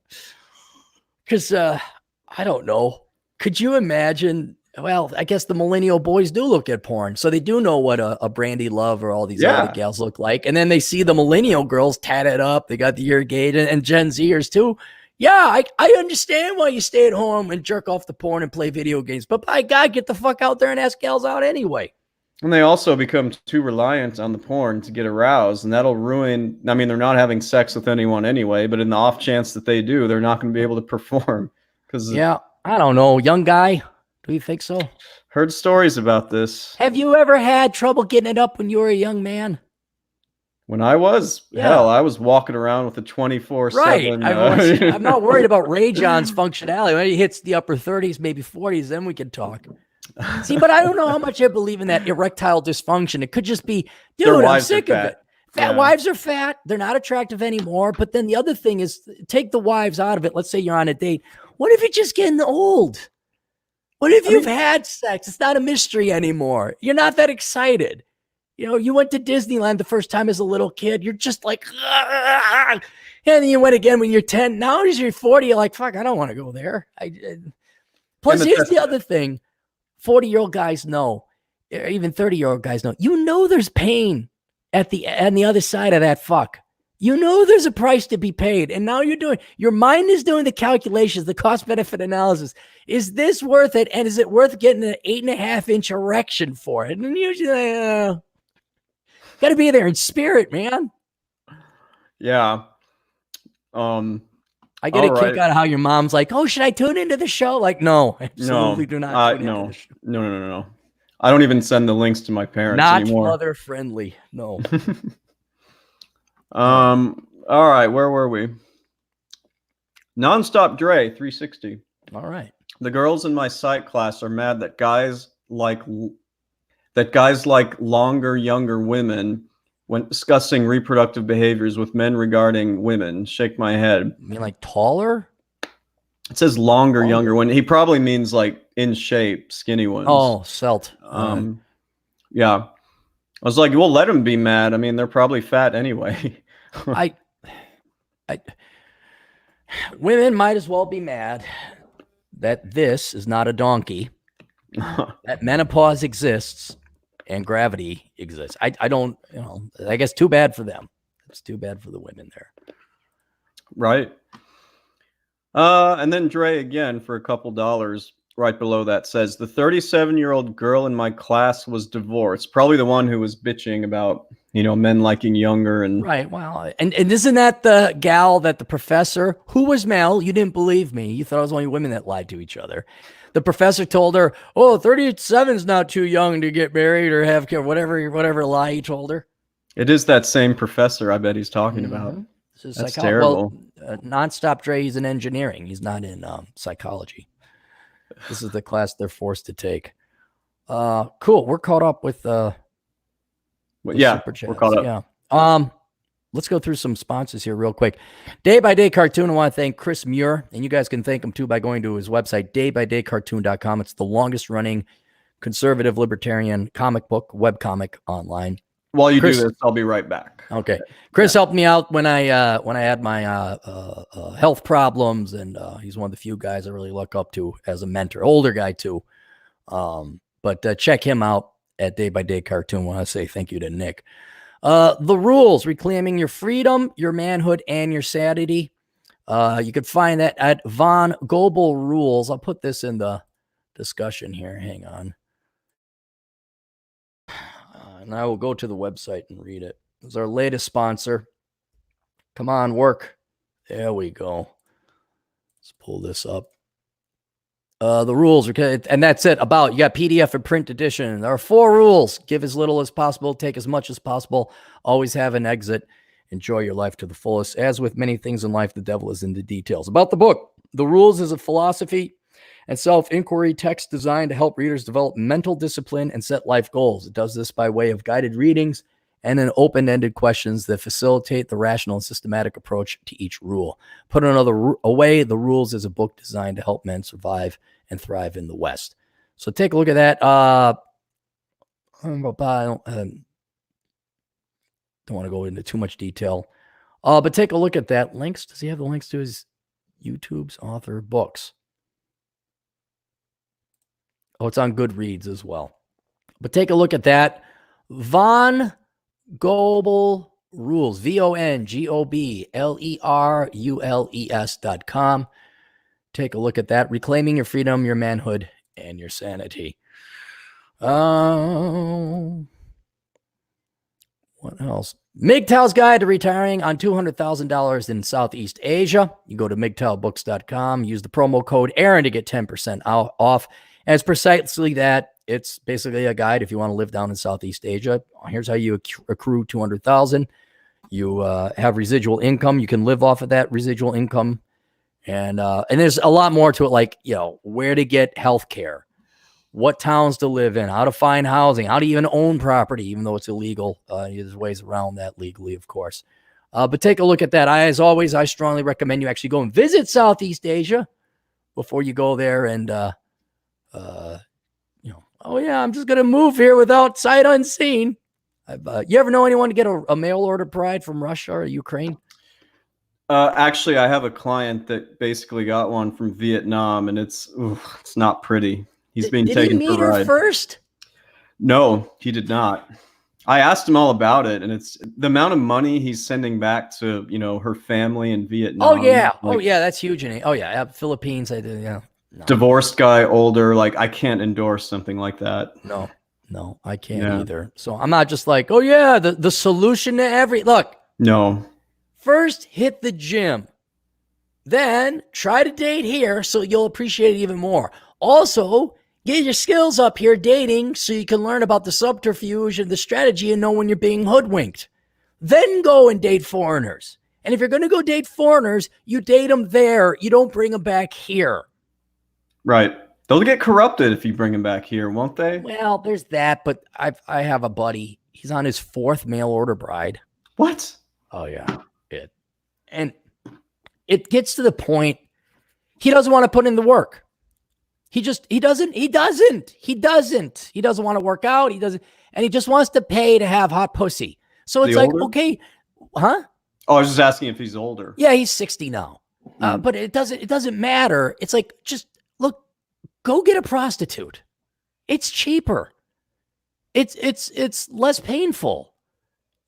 because I don't know. Could you imagine? Well, I guess the millennial boys do look at porn, so they do know what a Brandi Love or all these other gals look like. And then they see the millennial girls tatted up. They got the ear gauge and Gen Zers too. Yeah, I understand why you stay at home and jerk off the porn and play video games. But by God, get the fuck out there and ask gals out anyway. And they also become too reliant on the porn to get aroused, and that'll ruin. I mean, they're not having sex with anyone anyway, but in the off chance that they do, they're not going to be able to perform. I don't know, young guy. Do you think so? Heard stories about this. Have you ever had trouble getting it up when you were a young man? When I was, hell, I was walking around with a 24/7. Right. I'm not worried about Ray John's functionality. When he hits the upper 30s, maybe 40s, then we can talk. See, but I don't know how much I believe in that erectile dysfunction. It could just be, dude, I'm sick of it. Fat wives are fat. They're not attractive anymore. But then the other thing is, take the wives out of it. Let's say you're on a date. What if you're just getting old? What if you've had sex? It's not a mystery anymore. You're not that excited. You went to Disneyland the first time as a little kid. You're just like, and then you went again when you're 10. Now as you're 40, you're like, fuck, I don't want to go there. Plus, here's the other thing. 40-year-old guys know, or even 30-year-old guys know, there's pain on the other side of that fuck. There's a price to be paid. And now your mind is doing the calculations, the cost benefit analysis. Is this worth it? And is it worth getting an 8.5-inch erection for it? And usually, got to be there in spirit, man. Yeah. I get a kick out of how your mom's like, oh, should I tune into the show? Like, no, absolutely do not. No. I don't even send the links to my parents anymore. Not mother friendly. No. All right, where were we? Nonstop Dre 360. All right. The girls in my psych class are mad that guys like longer, younger women when discussing reproductive behaviors with men regarding women. Shake my head. You mean like taller? It says longer, younger one. He probably means like in shape, skinny ones. Oh, svelte. Yeah. I was like, well, let them be mad. I mean, they're probably fat anyway. Women might as well be mad that this is not a donkey, that menopause exists and gravity exists. I don't, I guess too bad for them. It's too bad for the women there. Right. And then Dre again for a couple dollars right below that says the 37-year-old girl in my class was divorced. Probably the one who was bitching about, men liking younger and right. Well, and isn't that the gal that the professor who was male? You didn't believe me. You thought it was only women that lied to each other. The professor told her, "Oh, 37 is not too young to get married or have kids." Whatever lie he told her. It is that same professor. I bet he's talking about. That's terrible. Well, Nonstop Dre, he's in engineering. He's not in psychology. This is the class they're forced to take. Cool. We're caught up with super chats. We're caught up. Yeah. Let's go through some sponsors here real quick. Day by Day Cartoon. I want to thank Chris Muir, and you guys can thank him too by going to his website, daybydaycartoon.com. It's the longest running conservative libertarian comic book webcomic online. While you do this, I'll be right back. Okay. Chris helped me out when I had my health problems, and he's one of the few guys I really look up to as a mentor. Older guy too. But check him out at Day by Day Cartoon. I want to say thank you to Nick. The Rules, reclaiming your freedom, your manhood, and your sanity. You could find that at Von Goebel Rules. I'll put this in the discussion here. Hang on. And I will go to the website and read it. It's our latest sponsor. Come on, work. There we go. Let's pull this up. The rules, okay, and that's it. About you got PDF and print edition. There are 4 rules: give as little as possible, take as much as possible, always have an exit, enjoy your life to the fullest. As with many things in life, the devil is in the details. About the book, the rules is a philosophy and self-inquiry text designed to help readers develop mental discipline and set life goals. It does this by way of guided readings and an open-ended questions that facilitate the rational and systematic approach to each rule. Put another way, the rules is a book designed to help men survive and thrive in the West. So take a look at that. Don't want to go into too much detail, but take a look at that. Links. Does he have the links to his YouTube's author books? Oh, it's on Goodreads as well. But take a look at that. Von Goebel Rules, VONGOBLERULES.com. Take a look at that. Reclaiming your freedom, your manhood, and your sanity. What else? MGTOW's Guide to Retiring on $200,000 in Southeast Asia. You go to MGTOWbooks.com. Use the promo code Aaron to get 10% off. And it's precisely that. It's basically a guide if you want to live down in Southeast Asia. Here's how you accrue $200,000. You have residual income. You can live off of that residual income. And there's a lot more to it, like, where to get health care, what towns to live in, how to find housing, how to even own property, even though it's illegal. There's ways around that legally, of course. But take a look at that. As always, I strongly recommend you actually go and visit Southeast Asia before you go there and, oh yeah, I'm just going to move here without sight unseen. You ever know anyone to get a mail order bride from Russia or Ukraine? Actually, I have a client that basically got one from Vietnam, and it's not pretty. He's being taken for a ride. Did he meet her first? No, he did not. I asked him all about it, and it's the amount of money he's sending back to, her family in Vietnam. Oh yeah, that's huge. Philippines. I did. Yeah. No. Divorced guy, older. Like, I can't endorse something like that. No, I can't either. So I'm not just like, oh yeah, the solution to look. No. First, hit the gym. Then try to date here so you'll appreciate it even more. Also, get your skills up here dating so you can learn about the subterfuge and the strategy and know when you're being hoodwinked. Then go and date foreigners. And if you're going to go date foreigners, you date them there. You don't bring them back here. Right. They'll get corrupted if you bring them back here, won't they? Well, there's that, but I have a buddy. He's on his 4th mail order bride. What? Oh, yeah. It gets to the point he doesn't want to put in the work. He doesn't want to work out. He doesn't. And he just wants to pay to have hot pussy. So it's like, okay, huh? Oh, I was just asking if he's older. Yeah, he's 60 now. But it doesn't matter. It's like, just look, go get a prostitute. It's cheaper. It's less painful.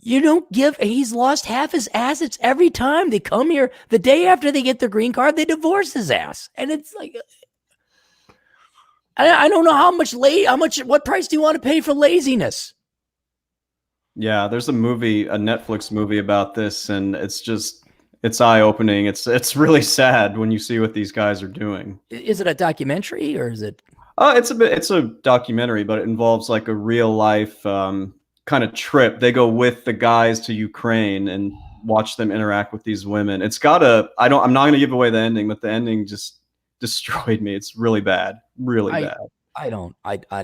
You don't give. He's lost half his assets every time they come here. The day after they get their green card, they divorce his ass. And it's like, I don't know what price do you want to pay for laziness? Yeah, there's a Netflix movie about this, and it's eye-opening. It's really sad when you see what these guys are doing. Is it a documentary or is it? It's a documentary, but it involves like a real life kind of trip. They go with the guys to Ukraine and watch them interact with these women. I'm not going to give away the ending, but the ending just destroyed me. It's really bad. Really bad.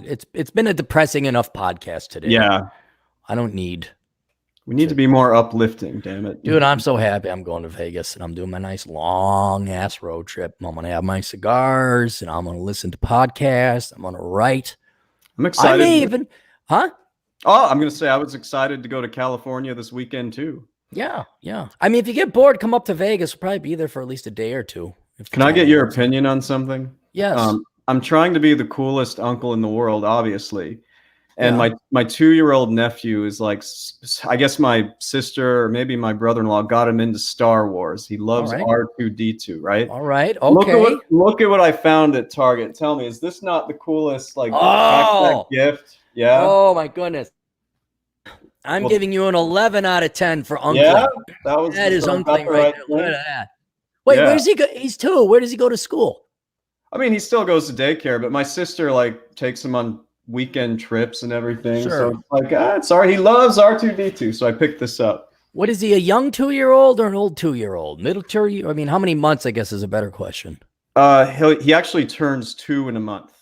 It's been a depressing enough podcast today. Yeah. We need to be more uplifting, damn it. Dude, I'm so happy I'm going to Vegas and I'm doing my nice long ass road trip. I'm going to have my cigars and I'm going to listen to podcasts. I'm going to write. I'm excited. Huh? Oh, I'm going to say I was excited to go to California this weekend too. Yeah. I mean, if you get bored, come up to Vegas. We'll probably be there for at least a day or two. Can I get your opinion on something? Yes. I'm trying to be the coolest uncle in the world, obviously. And Yeah. my 2-year-old nephew is like, I guess my sister or maybe my brother-in-law got him into Star Wars. He loves right. R2D2, right? All right. Look at Okay. what I found at Target. Tell me, is this not the coolest like backpack Oh, gift? Yeah. oh my goodness. I'm Well, giving you an 11 out of 10 for yeah, uncling. that was That is so I got uncling the right right there. Look thing. at that. Wait, where Yeah. does he go? He's 2. Where does he go to school? I mean, he still goes to daycare, but my sister like takes him on weekend trips and everything. Sure. So it's like, sorry, he loves R2D2. So I picked this up. What is he, a young 2-year-old or an old 2-year-old? Middle 2 year? I mean, how many months, I guess, is a better question. He actually turns 2 in a month.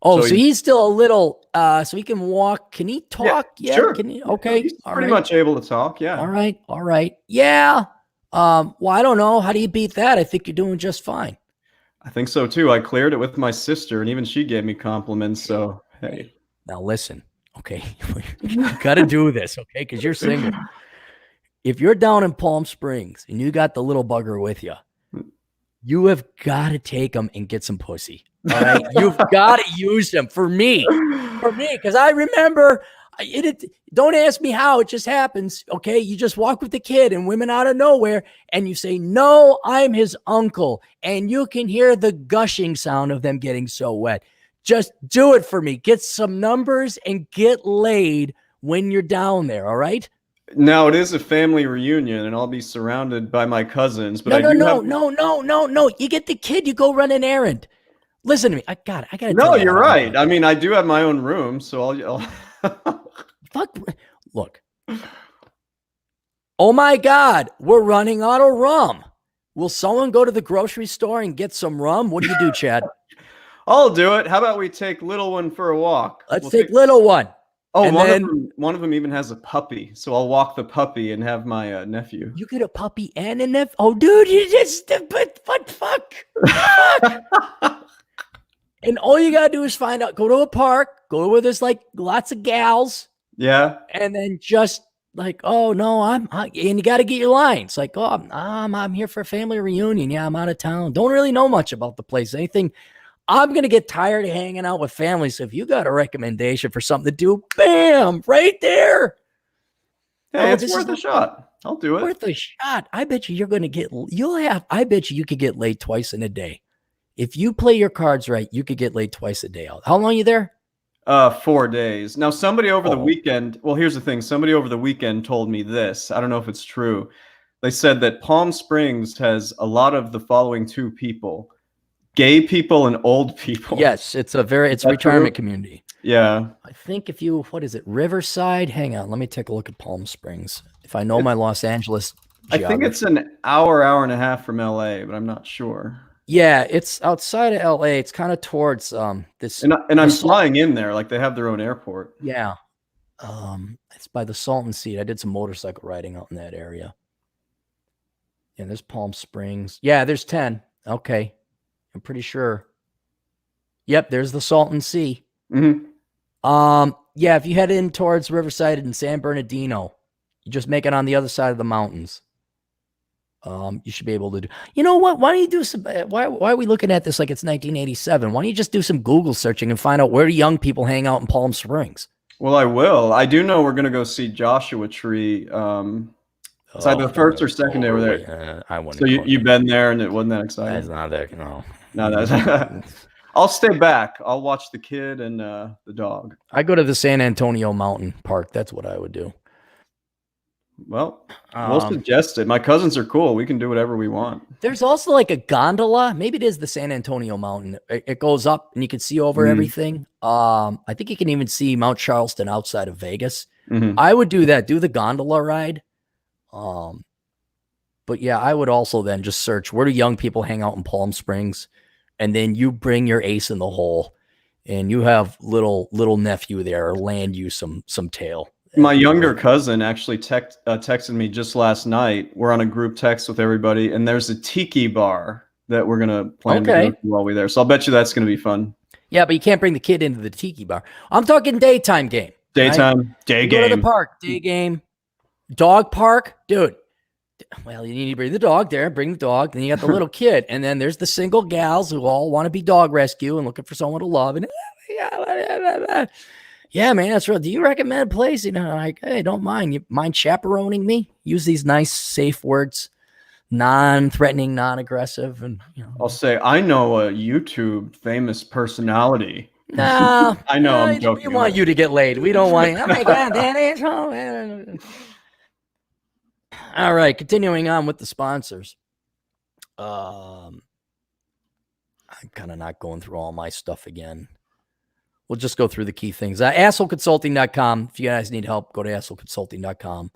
Oh, so he's still a little, so he can walk. Can he talk? Yeah. Sure. Can he? Okay. He's All pretty right. much able to talk. Yeah. All right. All right. Yeah. Well, I don't know. How do you beat that? I think you're doing just fine. I think so too. I cleared it with my sister, and even she gave me compliments. So hey. Now listen, okay, you got to do this, okay, because you're single. If you're down in Palm Springs and you got the little bugger with you, you have got to take him and get some pussy. All right, you've got to use him for me, because I remember. Don't ask me how, it just happens. Okay, you just walk with the kid and women out of nowhere, and you say, "No, I'm his uncle," and you can hear the gushing sound of them getting so wet. Just do it for me. Get some numbers and get laid when you're down there. All right. Now it is a family reunion, and I'll be surrounded by my cousins. But No. You get the kid. You go run an errand. Listen to me. I got it. No, you're right. I mean, I do have my own room, so I'll Fuck. Look. Oh my God, we're running out of rum. Will someone go to the grocery store and get some rum? What do you do, Chad? I'll do it. How about we take little one for a walk? Let's take little one. Oh, one of them even has a puppy, so I'll walk the puppy and have my nephew. You get a puppy and a nephew? Oh, dude, you just fuck. And all you gotta do is find out. Go to a park. Go where there's like lots of gals. Yeah. And then just like, oh no, and you got to get your lines. Like, oh, I'm here for a family reunion. Yeah, I'm out of town. Don't really know much about the place. Anything. I'm gonna get tired of hanging out with families. So if you got a recommendation for something to do, bam, right there. Hey, it's worth a shot. I'll do it. Worth a shot. I bet you you're gonna get. I bet you could get laid twice in a day. If you play your cards right, you could get laid twice a day. How long are you there? 4 days. Now, somebody over the weekend, well, here's the thing. Somebody over the weekend told me this. I don't know if it's true. They said that Palm Springs has a lot of the following 2 people: gay people and old people. Yes, it's a retirement community. Yeah. I think what is it? Riverside? Hang on. Let me take a look at Palm Springs. If I know my Los Angeles geography. I think it's an hour and a half from LA, but I'm not sure. Yeah, it's outside of LA. It's kind of towards this. And I'm flying in there, like they have their own airport. Yeah. It's by the Salton Sea. I did some motorcycle riding out in that area. And there's Palm Springs. Yeah, there's 10. Okay. I'm pretty sure. Yep, there's the Salton Sea. Mm-hmm. Yeah, if you head in towards Riverside and San Bernardino, you just make it on the other side of the mountains. You should be able to do. You know what? Why don't you do some? Why are we looking at this like it's 1987? Why don't you just do some Google searching and find out where do young people hang out in Palm Springs? Well, I will. I do know we're going to go see Joshua Tree. It's either the first or second day we're there. I wouldn't. So you've been there and it wasn't that exciting? That's not there. No. That's. I'll stay back. I'll watch the kid and the dog. I go to the San Antonio Mountain Park. That's what I would do. Well, we'll suggest it. My cousins are cool. We can do whatever we want. There's also like a gondola. Maybe it is the San Antonio Mountain. It goes up and you can see over everything. I think you can even see Mount Charleston outside of Vegas. Mm-hmm. I would do that. Do the gondola ride. But yeah, I would also then just search where do young people hang out in Palm Springs, and then you bring your ace in the hole, and you have little nephew there land you some tail. My younger cousin actually texted me just last night. We're on a group text with everybody, and there's a tiki bar that we're gonna plan to go to while we're there. So I'll bet you that's gonna be fun. Yeah, but you can't bring the kid into the tiki bar. I'm talking daytime game. Daytime, right? day you game. Go to the park, day game, dog park, dude. Well, you need to bring the dog there. Bring the dog. Then you got the little kid, and then there's the single gals who all want to be dog rescue and looking for someone to love. And Yeah, man, that's real. Do you recommend a place? Like, hey, don't mind. You mind chaperoning me? Use these nice, safe words, non-threatening, non-aggressive, and I'll say, I know a YouTube famous personality. no, I know, I'm we joking. want you to get laid. We don't want. Oh my god, that is. All right, continuing on with the sponsors. I'm kind of not going through all my stuff again. We'll just go through the key things. Assholeconsulting.com. If you guys need help, go to assholeconsulting.com.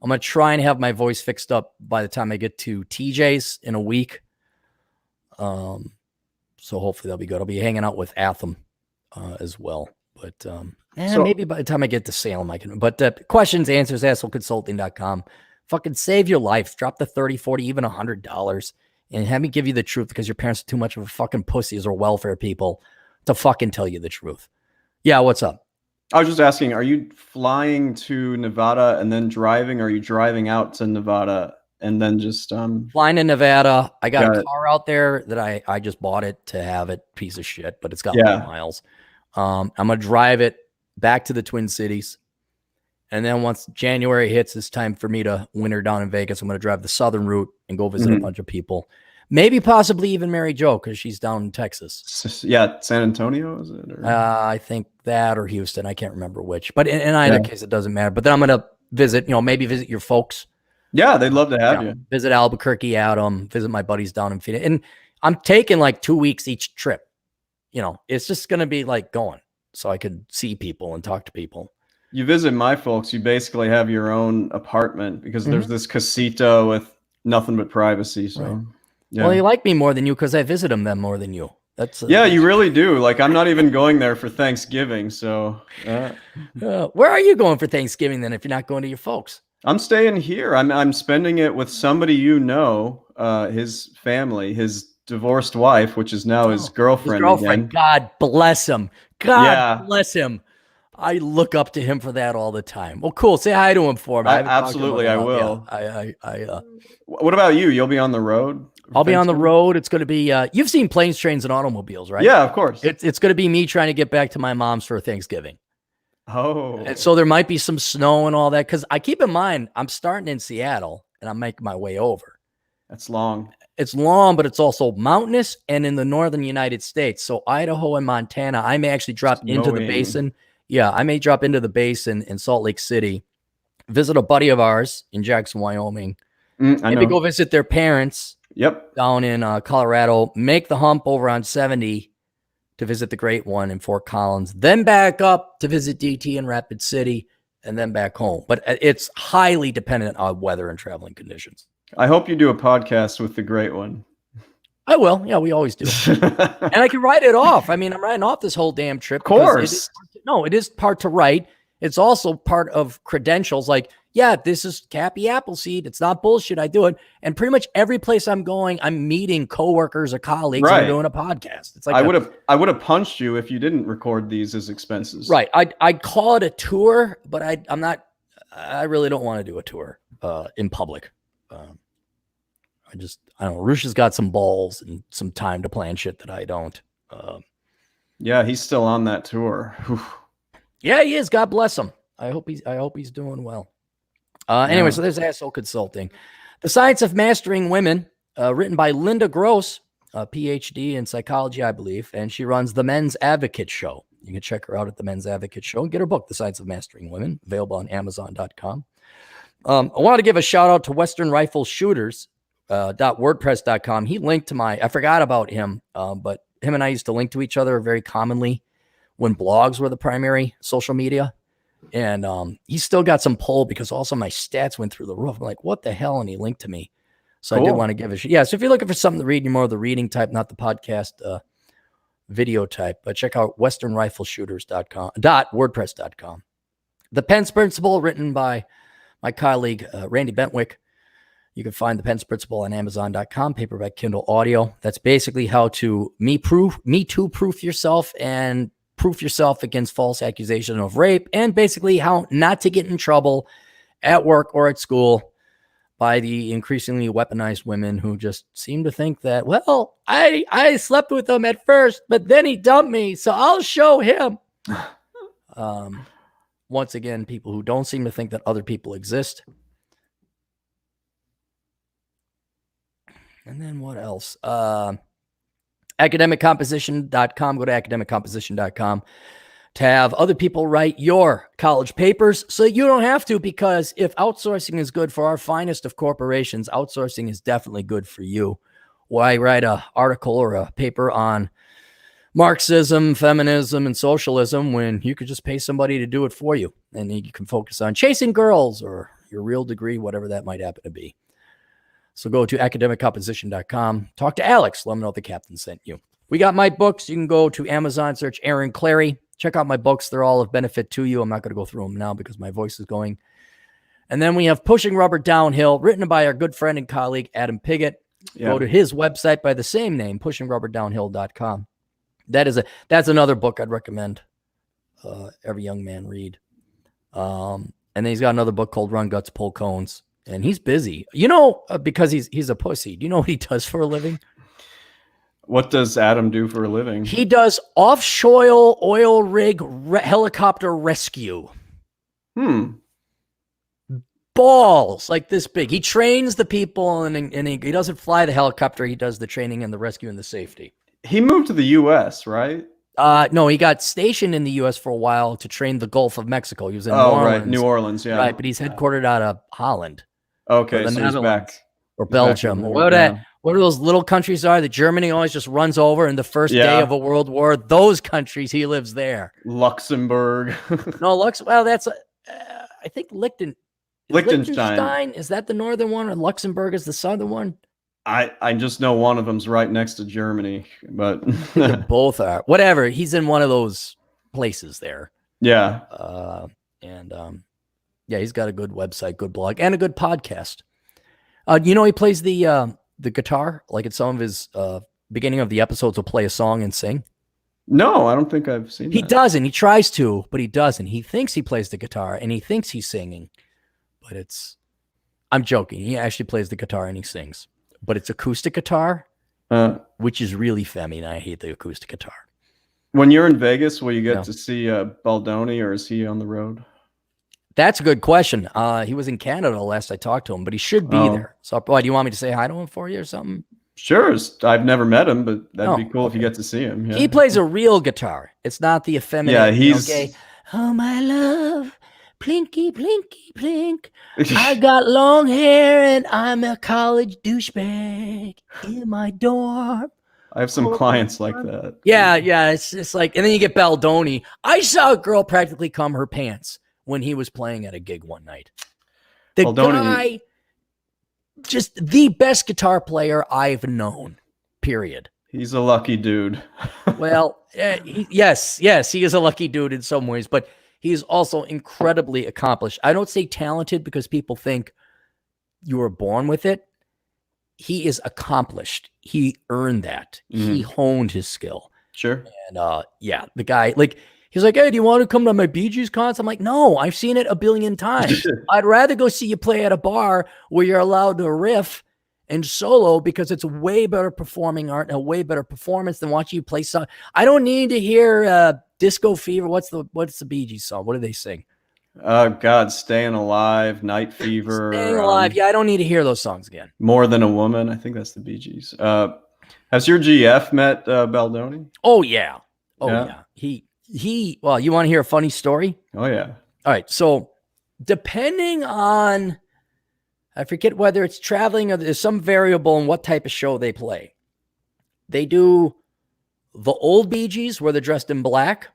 I'm going to try and have my voice fixed up by the time I get to TJ's in a week. So hopefully that'll be good. I'll be hanging out with Atham as well. But maybe by the time I get to Salem, I can. But questions, answers, assholeconsulting.com. Fucking save your life. Drop the $30, $40, even $100. And have me give you the truth because your parents are too much of a fucking pussies or welfare people to fucking tell you the truth. Yeah, what's up? I was just asking, are you flying to Nevada and then driving, or are you driving out to Nevada and then just flying to Nevada? I got a car out there that I just bought it to have it, piece of shit, but it's got low miles. I'm gonna drive it back to the Twin Cities. And then once January hits, it's time for me to winter down in Vegas. I'm going to drive the southern route and go visit a bunch of people. Maybe possibly even Mary Jo because she's down in Texas. Yeah, San Antonio, is it? Or? I think that or Houston. I can't remember which. But in either case, it doesn't matter. But then I'm going to visit, maybe visit your folks. Yeah, they'd love to have you. Visit Albuquerque, Adam, visit my buddies down in Phoenix. And I'm taking like 2 weeks each trip. It's just going to be like going so I could see people and talk to people. You visit my folks, you basically have your own apartment because there's this casita with nothing but privacy. So, right. Well, you like me more than you because I visit them more than you. You really do. Like, I'm not even going there for Thanksgiving. So, where are you going for Thanksgiving then if you're not going to your folks? I'm staying here. I'm spending it with somebody his family, his divorced wife, which is now his girlfriend. Again. God bless him. God bless him. I look up to him for that all the time. Well, cool. Say hi to him for me. Absolutely, I will. Yeah, what about you? You'll be on the road? I'll be on the road. It's going to be, you've seen Planes, Trains, and Automobiles, right? Yeah, of course. It's going to be me trying to get back to my mom's for Thanksgiving. Oh. And so there might be some snow and all that. Because I keep in mind, I'm starting in Seattle and I'm making my way over. That's long. It's long, but it's also mountainous and in the northern United States. So Idaho and Montana, I may actually drop into the basin. Yeah, I may drop into the basin in Salt Lake City, visit a buddy of ours in Jackson, Wyoming. Maybe go visit their parents down in Colorado, make the hump over on 70 to visit the Great One in Fort Collins, then back up to visit DT in Rapid City, and then back home. But it's highly dependent on weather and traveling conditions. I hope you do a podcast with the Great One. I will. Yeah, we always do. And I can write it off. I mean, I'm writing off this whole damn trip. Of course. It is part to write. It's also part of credentials. Like, yeah, this is Cappy Appleseed. It's not bullshit. I do it. And pretty much every place I'm going, I'm meeting coworkers or colleagues and doing a podcast. It's like I would have punched you if you didn't record these as expenses. Right. I'd call it a tour, but I really don't want to do a tour in public. I don't know. Roosh has got some balls and some time to plan shit that I don't. Yeah, he's still on that tour. Whew. Yeah, he is. God bless him. I hope he's doing well. Anyway, so there's Asshole Consulting. The Science of Mastering Women, written by Linda Gross, a PhD in psychology, I believe, and she runs the Men's Advocate Show. You can check her out at the Men's Advocate Show and get her book, The Science of Mastering Women, available on Amazon.com. I wanted to give a shout out to Western Rifle Shooters. .wordpress.com. He linked to I forgot about him, but him and I used to link to each other very commonly when blogs were the primary social media. And he's still got some pull because also my stats went through the roof. I'm like, what the hell? And he linked to me. So cool. I did want to give a shit. Yeah. So if you're looking for something to read, you're more of the reading type, not the podcast video type, but check out westernrifleshooters.com.wordpress.com. The Pence Principle, written by my colleague, Randy Bentwick. You can find the Pence Principle on Amazon.com, paperback, Kindle, audio. That's basically how to me too proof yourself and proof yourself against false accusation of rape, and basically how not to get in trouble at work or at school by the increasingly weaponized women who just seem to think that, well, I slept with him at first, but then he dumped me, so I'll show him. Once again, people who don't seem to think that other people exist. And then what else? Academiccomposition.com. Go to academiccomposition.com to have other people write your college papers so you don't have to, because if outsourcing is good for our finest of corporations, outsourcing is definitely good for you. Why write an article or a paper on Marxism, feminism, and socialism when you could just pay somebody to do it for you, and you can focus on chasing girls or your real degree, whatever that might happen to be. So go to academiccomposition.com. Talk to Alex. Let him know the captain sent you. We got my books. You can go to Amazon, search Aaron Clary. Check out my books. They're all of benefit to you. I'm not going to go through them now because my voice is going. And then we have Pushing Rubber Downhill, written by our good friend and colleague, Adam Piggott. Yeah. Go to his website by the same name, pushingrubberdownhill.com. That's another book I'd recommend every young man read. And then he's got another book called Run Guts, Pull Cones. And he's busy, because he's a pussy. Do you know what he does for a living? What does Adam do for a living? He does offshore oil rig helicopter rescue. Balls like this big. He trains the people, and he doesn't fly the helicopter. He does the training and the rescue and the safety. He moved to the U.S., right? No, he got stationed in the U.S. for a while to train the Gulf of Mexico. He was in New Orleans. Right, New Orleans, yeah. Right, but he's headquartered out of Holland. Okay, so he's back. Or Belgium. What are those little countries are that Germany always just runs over in the first day of a world war? Those countries, he lives there. Luxembourg. No, well, that's, I think Liechtenstein. Is that the northern one, or Luxembourg is the southern one? I just know one of them's right next to Germany, but both are. Whatever. He's in one of those places there. Yeah. He's got a good website, good blog, and a good podcast. He plays the guitar, like at some of his beginning of the episodes, he'll play a song and sing. No, I don't think I've seen He doesn't. He tries to, but he doesn't. He thinks he plays the guitar and he thinks he's singing, but I'm joking. He actually plays the guitar and he sings, but it's acoustic guitar, which is really feminine. I hate the acoustic guitar. When you're in Vegas, will you get to see Baldoni, or is he on the road? That's a good question. He was in Canada last I talked to him, but he should be there. So, do you want me to say hi to him for you or something? Sure. I've never met him, but that'd be cool if you get to see him. Yeah. He plays a real guitar. It's not the effeminate. Yeah, he's gay. Oh, my love, plinky, plinky, plink. I got long hair and I'm a college douchebag in my dorm. I have some clients like that. Yeah. It's just like, and then you get Baldoni. I saw a girl practically cum her pants when he was playing at a gig one night. The guy, just the best guitar player I've known, period. He's a lucky dude. Well, yes, he is a lucky dude in some ways, but he is also incredibly accomplished. I don't say talented because people think you were born with it. He is accomplished. He earned that. Mm-hmm. He honed his skill. Sure. And the guy, he's like, hey, do you want to come to my Bee Gees concert? I'm like, no, I've seen it a billion times. I'd rather go see you play at a bar where you're allowed to riff and solo, because it's a way better performing art and a way better performance than watching you play song. I don't need to hear Disco Fever. What's the Bee Gees song? What do they sing? God, Staying Alive, Night Fever. Staying Alive. I don't need to hear those songs again. More Than a Woman. I think that's the Bee Gees. Has your GF met Baldoni? Oh, yeah. Yeah. Well, you want to hear a funny story? Oh, yeah. All right. So depending on, I forget whether it's traveling or there's some variable in what type of show they play. They do the old Bee Gees where they're dressed in black.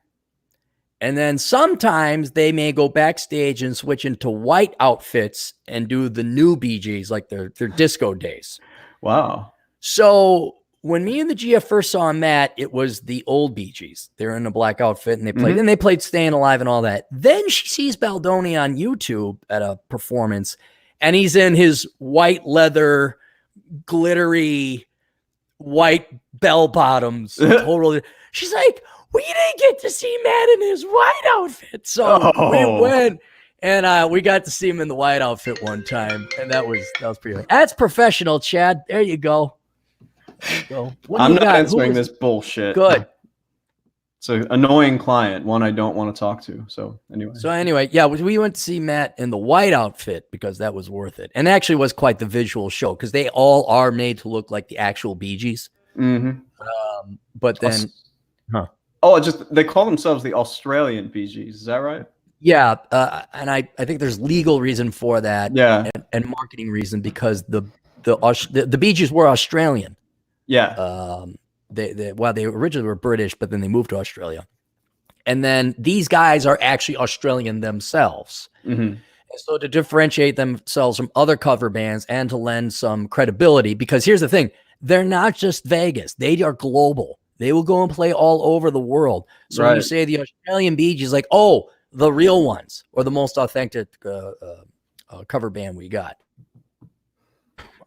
And then sometimes they may go backstage and switch into white outfits and do the new Bee Gees, like their disco days. Wow. So when me and the GF first saw Matt, it was the old Bee Gees. They're in a black outfit and they played, and they played Staying Alive and all that. Then she sees Baldoni on YouTube at a performance, and he's in his white leather, glittery, white bell bottoms. Totally. She's like, we didn't get to see Matt in his white outfit. So we went and we got to see him in the white outfit one time. And that was pretty late. That's professional, Chad. There you go. I'm not answering this bullshit. Good. It's an annoying client, one I don't want to talk to. So anyway. Yeah, we went to see Matt in the white outfit because that was worth it. And actually was quite the visual show because they all are made to look like the actual Bee Gees. Mm-hmm. But then, they call themselves the Australian Bee Gees. Is that right? Yeah. And I think there's legal reason for that. Yeah. And marketing reason because the Bee Gees were Australian. Yeah. They originally were British, but then they moved to Australia. And then these guys are actually Australian themselves. Mm-hmm. And so to differentiate themselves from other cover bands and to lend some credibility, because here's the thing, they're not just Vegas. They are global. They will go and play all over the world. So when you say the Australian Bee Gees, like, oh, the real ones or the most authentic cover band we got.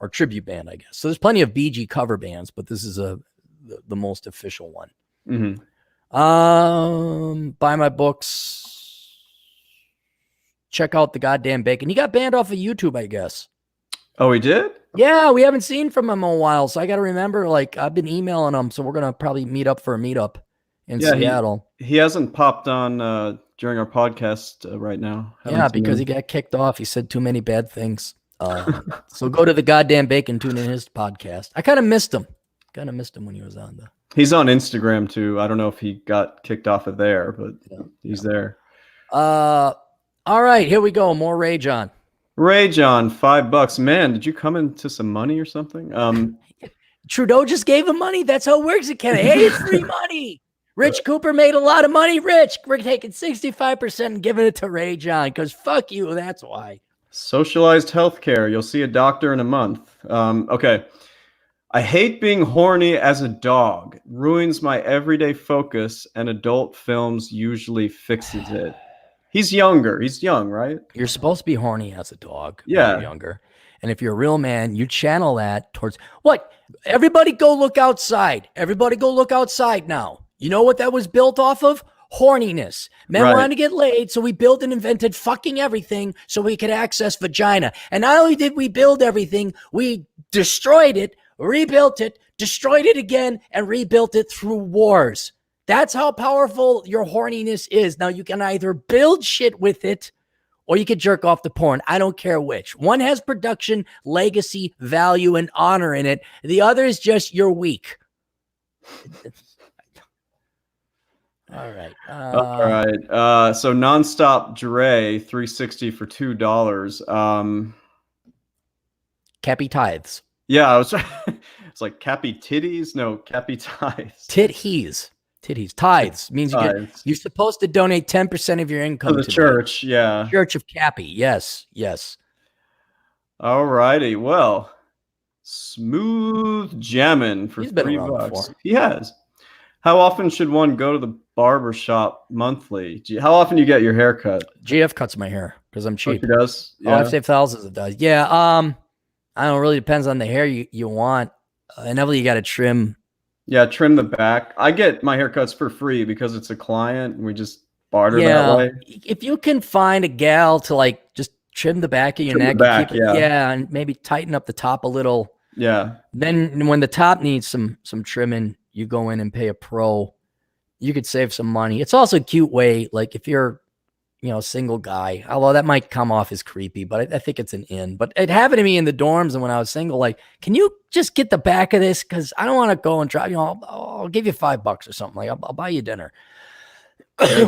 Or tribute band, I guess. So there's plenty of Bee Gee cover bands, but this is the most official one. Mm-hmm. Buy my books. Check out the goddamn bacon. He got banned off of YouTube, I guess. Oh, he did? Yeah, we haven't seen from him in a while, so I got to remember. Like, I've been emailing him, so we're gonna probably meet up for a meetup in Seattle. He hasn't popped on during our podcast right now. Because he got kicked off. He said too many bad things. So go to the goddamn bacon, tune in his podcast. I kind of missed him. When he was on. He's on Instagram too. I don't know if he got kicked off of there, but he's there. All right, here we go. More Ray John. Ray John, $5. Man, did you come into some money or something? Trudeau just gave him money. That's how it works in Canada. Hey, it's free money. Rich Cooper made a lot of money. Rich, we're taking 65% and giving it to Ray John because fuck you. That's why. Socialized healthcare. You'll see a doctor in a month. Okay. I hate being horny as a dog. It ruins my everyday focus, and adult films usually fixes it. He's younger. He's young, right? You're supposed to be horny as a dog when Yeah. you're younger. And if you're a real man, you channel that towards what? Everybody go look outside. Everybody go look outside now. You know what that was built off of? Horniness. Men wanted to get laid, so we built and invented fucking everything so we could access vagina. And not only did we build everything, we destroyed it, rebuilt it, destroyed it again, and rebuilt it through wars. That's how powerful your horniness is. Now, you can either build shit with it or you can jerk off the porn. I don't care which. One has production, legacy, value, and honor in it. The other is just you're weak. All right. All right. So Nonstop Dre, $3.60 for $2. Cappy Tithes. Yeah, I was it's like Cappy Titties. No, Cappy Tithes. Titties. Tithes means you're supposed to donate 10% of your income to the church. Yeah. Church of Cappy. Yes. All righty. Well, Smooth Jammin' for He's been $3. around before. He has. How often should one go to the barber shop monthly? How often do you get your hair cut? GF cuts my hair because I'm cheap. He does? Yeah. Oh, I've saved thousands of dollars. Yeah. I don't know. It really depends on the hair you want. Inevitably, you got to trim. Yeah, trim the back. I get my haircuts for free because it's a client and we just barter that way. If you can find a gal to like just trim the back of your neck, and maybe tighten up the top a little. Yeah. Then when the top needs some trimming, you go in and pay a pro. You could save some money. It's also a cute way, like if you're, a single guy, although that might come off as creepy, but I think it's an in. But it happened to me in the dorms and when I was single, like, can you just get the back of this? Because I don't want to go and try, I'll give you $5 or something. Like, I'll buy you dinner,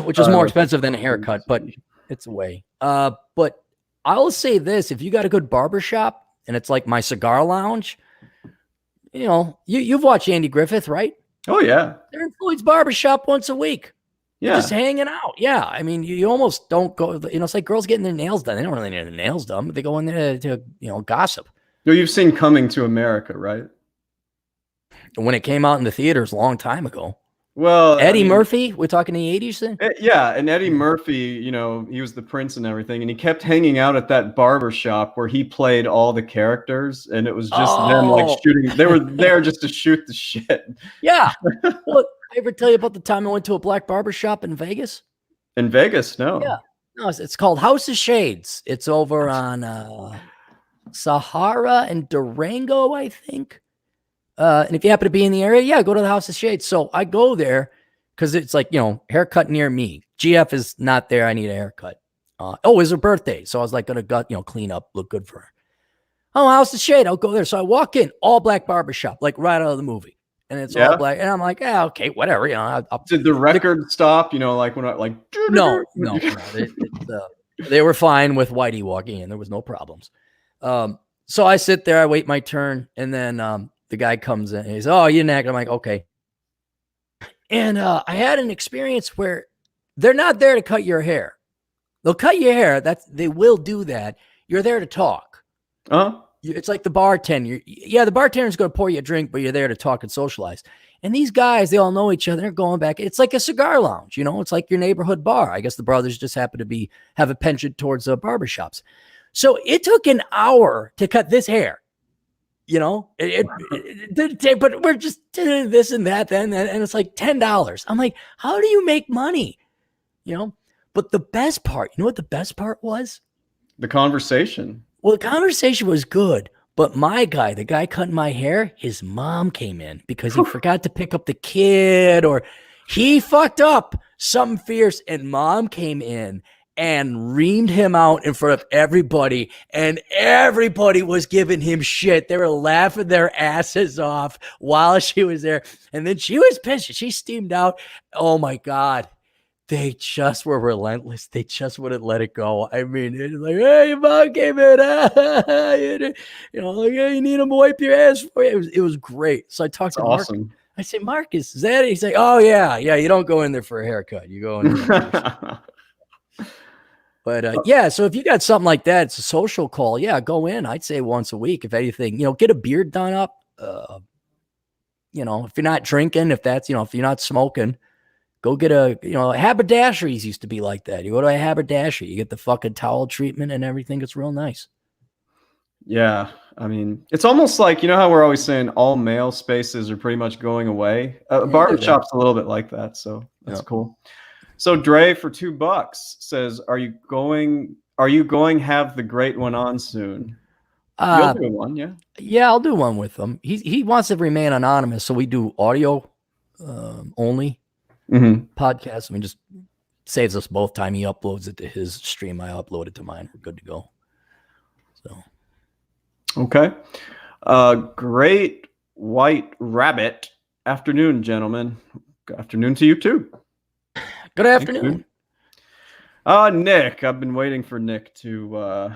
which is more expensive than a haircut, but it's a way. But I'll say this, if you got a good barbershop and it's like my cigar lounge, you've watched Andy Griffith, right? Oh, yeah. They're in Floyd's barbershop once a week. Yeah. Just hanging out. Yeah. I mean, you almost don't go, it's like girls getting their nails done. They don't really need their nails done, but they go in there to gossip. Well, you've seen Coming to America, right? When it came out in the theaters a long time ago. Well, Eddie Murphy, we're talking the 80s then? Yeah, and Eddie Murphy, he was the prince and everything, and he kept hanging out at that barber shop where he played all the characters, and it was just them like shooting. They were there just to shoot the shit. Yeah. Look, I ever tell you about the time I went to a black barber shop in Vegas? In Vegas, no. Yeah. No, it's called House of Shades. It's over on Sahara and Durango, I think. And if you happen to be in the area, go to the House of Shades. So I go there because it's like, haircut near me. GF is not there. I need a haircut. It's her birthday. So I was like, going to clean up, look good for her. Oh, how's the shade? I'll go there. So I walk in, all black barbershop, like right out of the movie. And it's all black. And I'm like, yeah, okay, whatever. Did the record stop? Like when I like. No. They were fine with Whitey walking in. There was no problems. So I sit there, I wait my turn, and then the guy comes in and he's, oh, you didn't act. I'm like, okay. And I had an experience where they're not there to cut your hair. They'll cut your hair. They will do that. You're there to talk. It's like the bartender. The bartender's going to pour you a drink, but you're there to talk and socialize. And these guys, they all know each other. They're going back. It's like a cigar lounge, It's like your neighborhood bar. I guess the brothers just happen to have a penchant towards barbershops. So it took an hour to cut this hair. But we're just doing this and that, and it's like $10. I'm like, how do you make money? But the best part, what the best part was? The conversation. Well, the conversation was good, but the guy cutting my hair, his mom came in because he forgot to pick up the kid, or he fucked up something fierce, and mom came in and reamed him out in front of everybody, and everybody was giving him shit. They were laughing their asses off while she was there, and then she was pissed. She steamed out. Oh my God. They just were relentless. They just wouldn't let it go. I mean, it's like, hey, your mom came in. You need him to wipe your ass for you. It was great. So I talked to Mark. Awesome. I say, Marcus, is that it? He's like, oh, yeah. You don't go in there for a haircut. You go in there. But so if you got something like that, it's a social call. Yeah, go in. I'd say once a week, if anything. Get a beard done up. If you're not drinking, if you're not smoking, go get haberdasheries used to be like that. You go to a haberdashery, you get the fucking towel treatment and everything. It's real nice. Yeah. I mean, it's almost like, how we're always saying all male spaces are pretty much going away. Barbershop's a little bit like that. So that's cool. So Dre for $2 says, are you going have the great one on soon? You'll do one. Yeah. Yeah. I'll do one with him. He wants to remain anonymous. So we do audio only. Podcast. I mean, just saves us both time. He uploads it to his stream. I upload it to mine. We're good to go. So, okay. Great White Rabbit. Afternoon, gentlemen. Good afternoon to you too. Good afternoon. Nick. I've been waiting for Nick to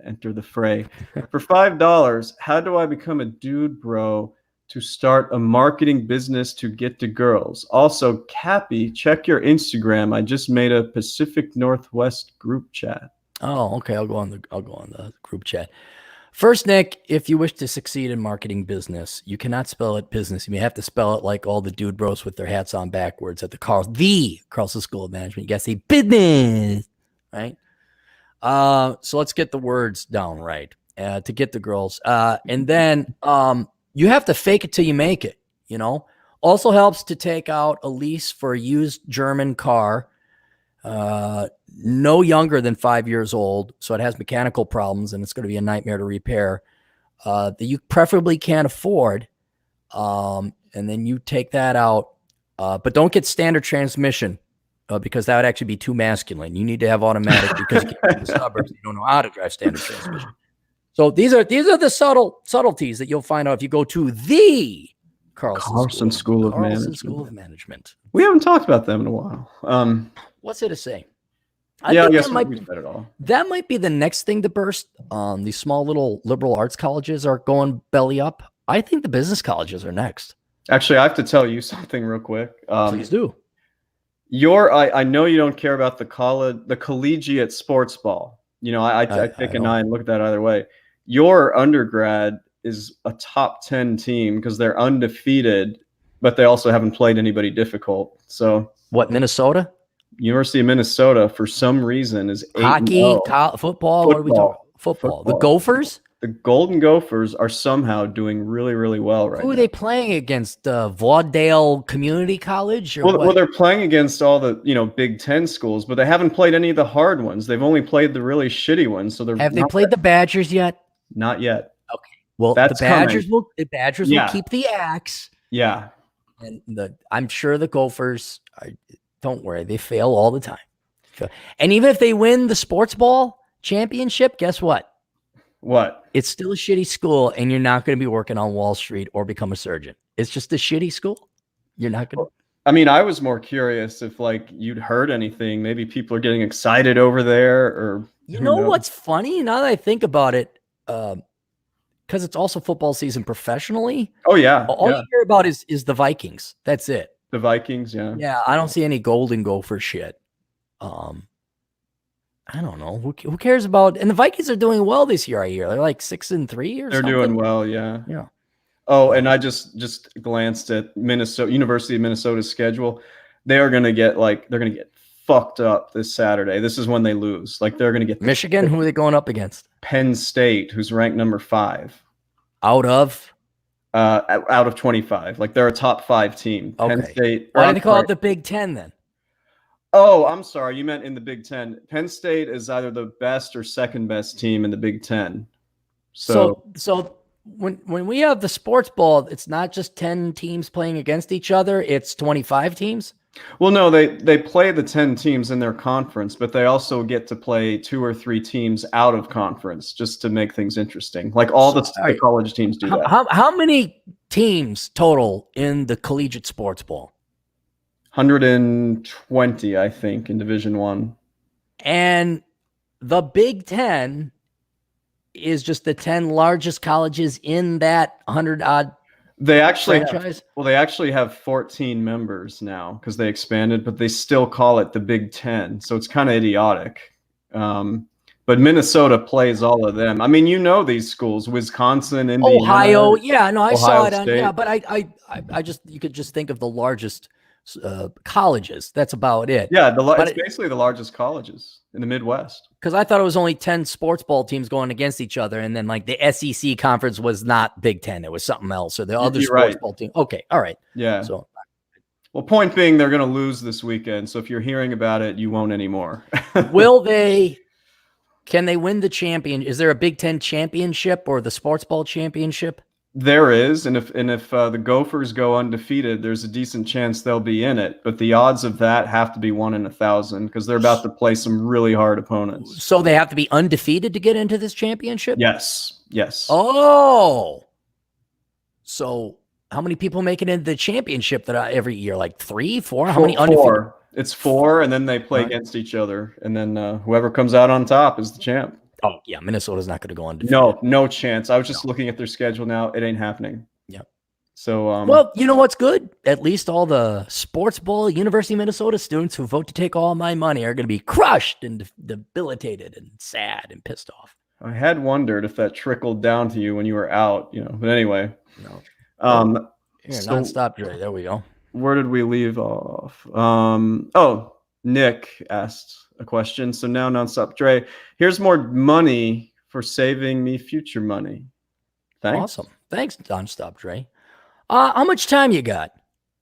enter the fray. For $5, how do I become a dude bro to start a marketing business to get to girls? Also, Cappy, check your Instagram. I just made a Pacific Northwest group chat. Oh, okay. I'll go on the group chat. First, Nick, if you wish to succeed in marketing business, you cannot spell it business. You may have to spell it like all the dude bros with their hats on backwards at the Carlson School of Management. You got to say business, right? So let's get the words down right to get the girls. And then you have to fake it till you make it, Also helps to take out a lease for a used German car, no younger than 5 years old. So it has mechanical problems and it's going to be a nightmare to repair, that you preferably can't afford. And then you take that out, but don't get standard transmission because that would actually be too masculine. You need to have automatic because you can't in the suburbs. You don't know how to drive standard transmission. So these are the subtleties that you'll find out if you go to the Carlson School of Management. We haven't talked about them in a while. What's it to say? I guess we said it all. That might be the next thing to burst. These small little liberal arts colleges are going belly up. I think the business colleges are next. Actually, I have to tell you something real quick. Please do. I know you don't care about the collegiate sports ball. I take an eye and look at that either way. Your undergrad is a top 10 team because they're undefeated, but they also haven't played anybody difficult. So what, Minnesota? University of Minnesota, for some reason, is 8-0. Hockey, football. What are we talking? Football. The Gophers? The Golden Gophers are somehow doing really, really well right now. Who are they playing against? Vaudale Community College? Well, they're playing against all the Big Ten schools, but they haven't played any of the hard ones. They've only played the really shitty ones. So have they played the Badgers yet? Not yet. Okay. Well, the Badgers will keep the axe. Yeah. And I'm sure the Gophers Don't worry, they fail all the time. And even if they win the sports ball championship, guess what? What? It's still a shitty school, and you're not going to be working on Wall Street or become a surgeon. It's just a shitty school. You're not going to. I mean, I was more curious if like you'd heard anything. Maybe people are getting excited over there, or You who know knows? what's funny? Now that I think about it, because it's also football season professionally. Oh yeah, All yeah. you hear about is the Vikings. That's it. The Vikings, yeah. Yeah, I don't see any Golden Gopher shit. I don't know. Who cares about? And the Vikings are doing well this year. I hear they're like 6-3 or They're something. doing well, yeah. Yeah. Oh, and I just glanced at University of Minnesota's schedule. They're gonna get fucked up this Saturday. This is when they lose. Like they're gonna get Michigan. Who are they going up against? Penn State, who's ranked number 5 Out of 25. Like they're a top 5 team. Okay. Penn State. Why do they call it the Big Ten then? Oh, I'm sorry. You meant in the Big Ten. Penn State is either the best or second best team in the Big Ten. So when we have the sports ball, it's not just 10 teams playing against each other. It's 25 teams. Well, no, they play the 10 teams in their conference, but they also get to play 2 or 3 teams out of conference just to make things interesting. Like all the college teams do that. How many teams total in the collegiate sports ball? 120, I think, in Division I. And the Big Ten is just the 10 largest colleges in that 100-odd They actually franchise? They actually have 14 members now because they expanded, but they still call it the Big Ten. So it's kind of idiotic. But Minnesota plays all of them. I mean, you know these schools: Wisconsin, Indiana, Ohio. Yeah, no, I saw it on. State. Yeah, but I just you could just think of the largest colleges. That's about it. Yeah, it's basically the largest colleges in the Midwest. Because I thought it was only 10 sports ball teams going against each other, and then like the SEC conference was not Big Ten; it was something else, or the other sports ball team. Okay, all right. Yeah. So, well, point being, they're going to lose this weekend. So if you're hearing about it, you won't anymore. Will they? Can they win the champion? Is there a Big Ten championship or the sports ball championship? There is, and if the Gophers go undefeated, there's a decent chance they'll be in it. But the odds of that have to be 1 in 1,000 because they're about to play some really hard opponents. So they have to be undefeated to get into this championship? Yes. Oh. So how many people make it into the championship every year? Like 3, 4? How many undefeated? 4. It's 4, and then they play against each other, and then whoever comes out on top is the champ. Oh yeah, Minnesota's not going to go undefeated. No chance. I was just looking at their schedule now. It ain't happening. Yep. So well, you know what's good? At least all the sports ball University of Minnesota students who vote to take all my money are going to be crushed and debilitated and sad and pissed off. I had wondered if that trickled down to you when you were out, But anyway, no. Here, so nonstop Dre. There we go. Where did we leave off? Nick asked a question. So now nonstop Dre. Here's more money for saving me future money. Thanks. Awesome. Thanks, nonstop Dre. How much time you got?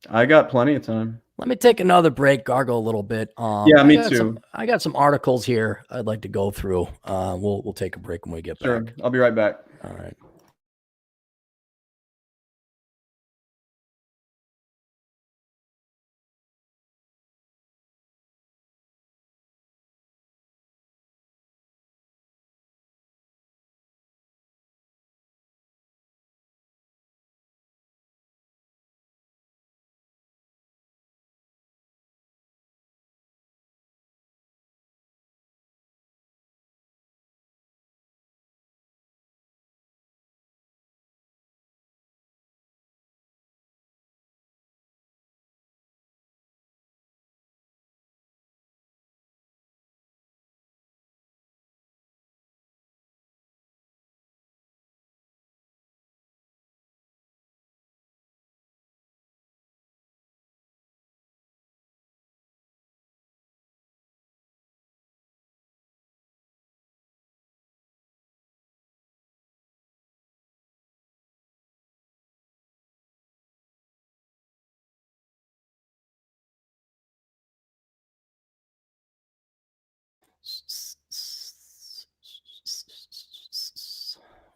I got plenty of time. Let me take another break, gargle a little bit. Yeah, me too. I got some articles here I'd like to go through. We'll take a break when we get back. Sure. I'll be right back. All right.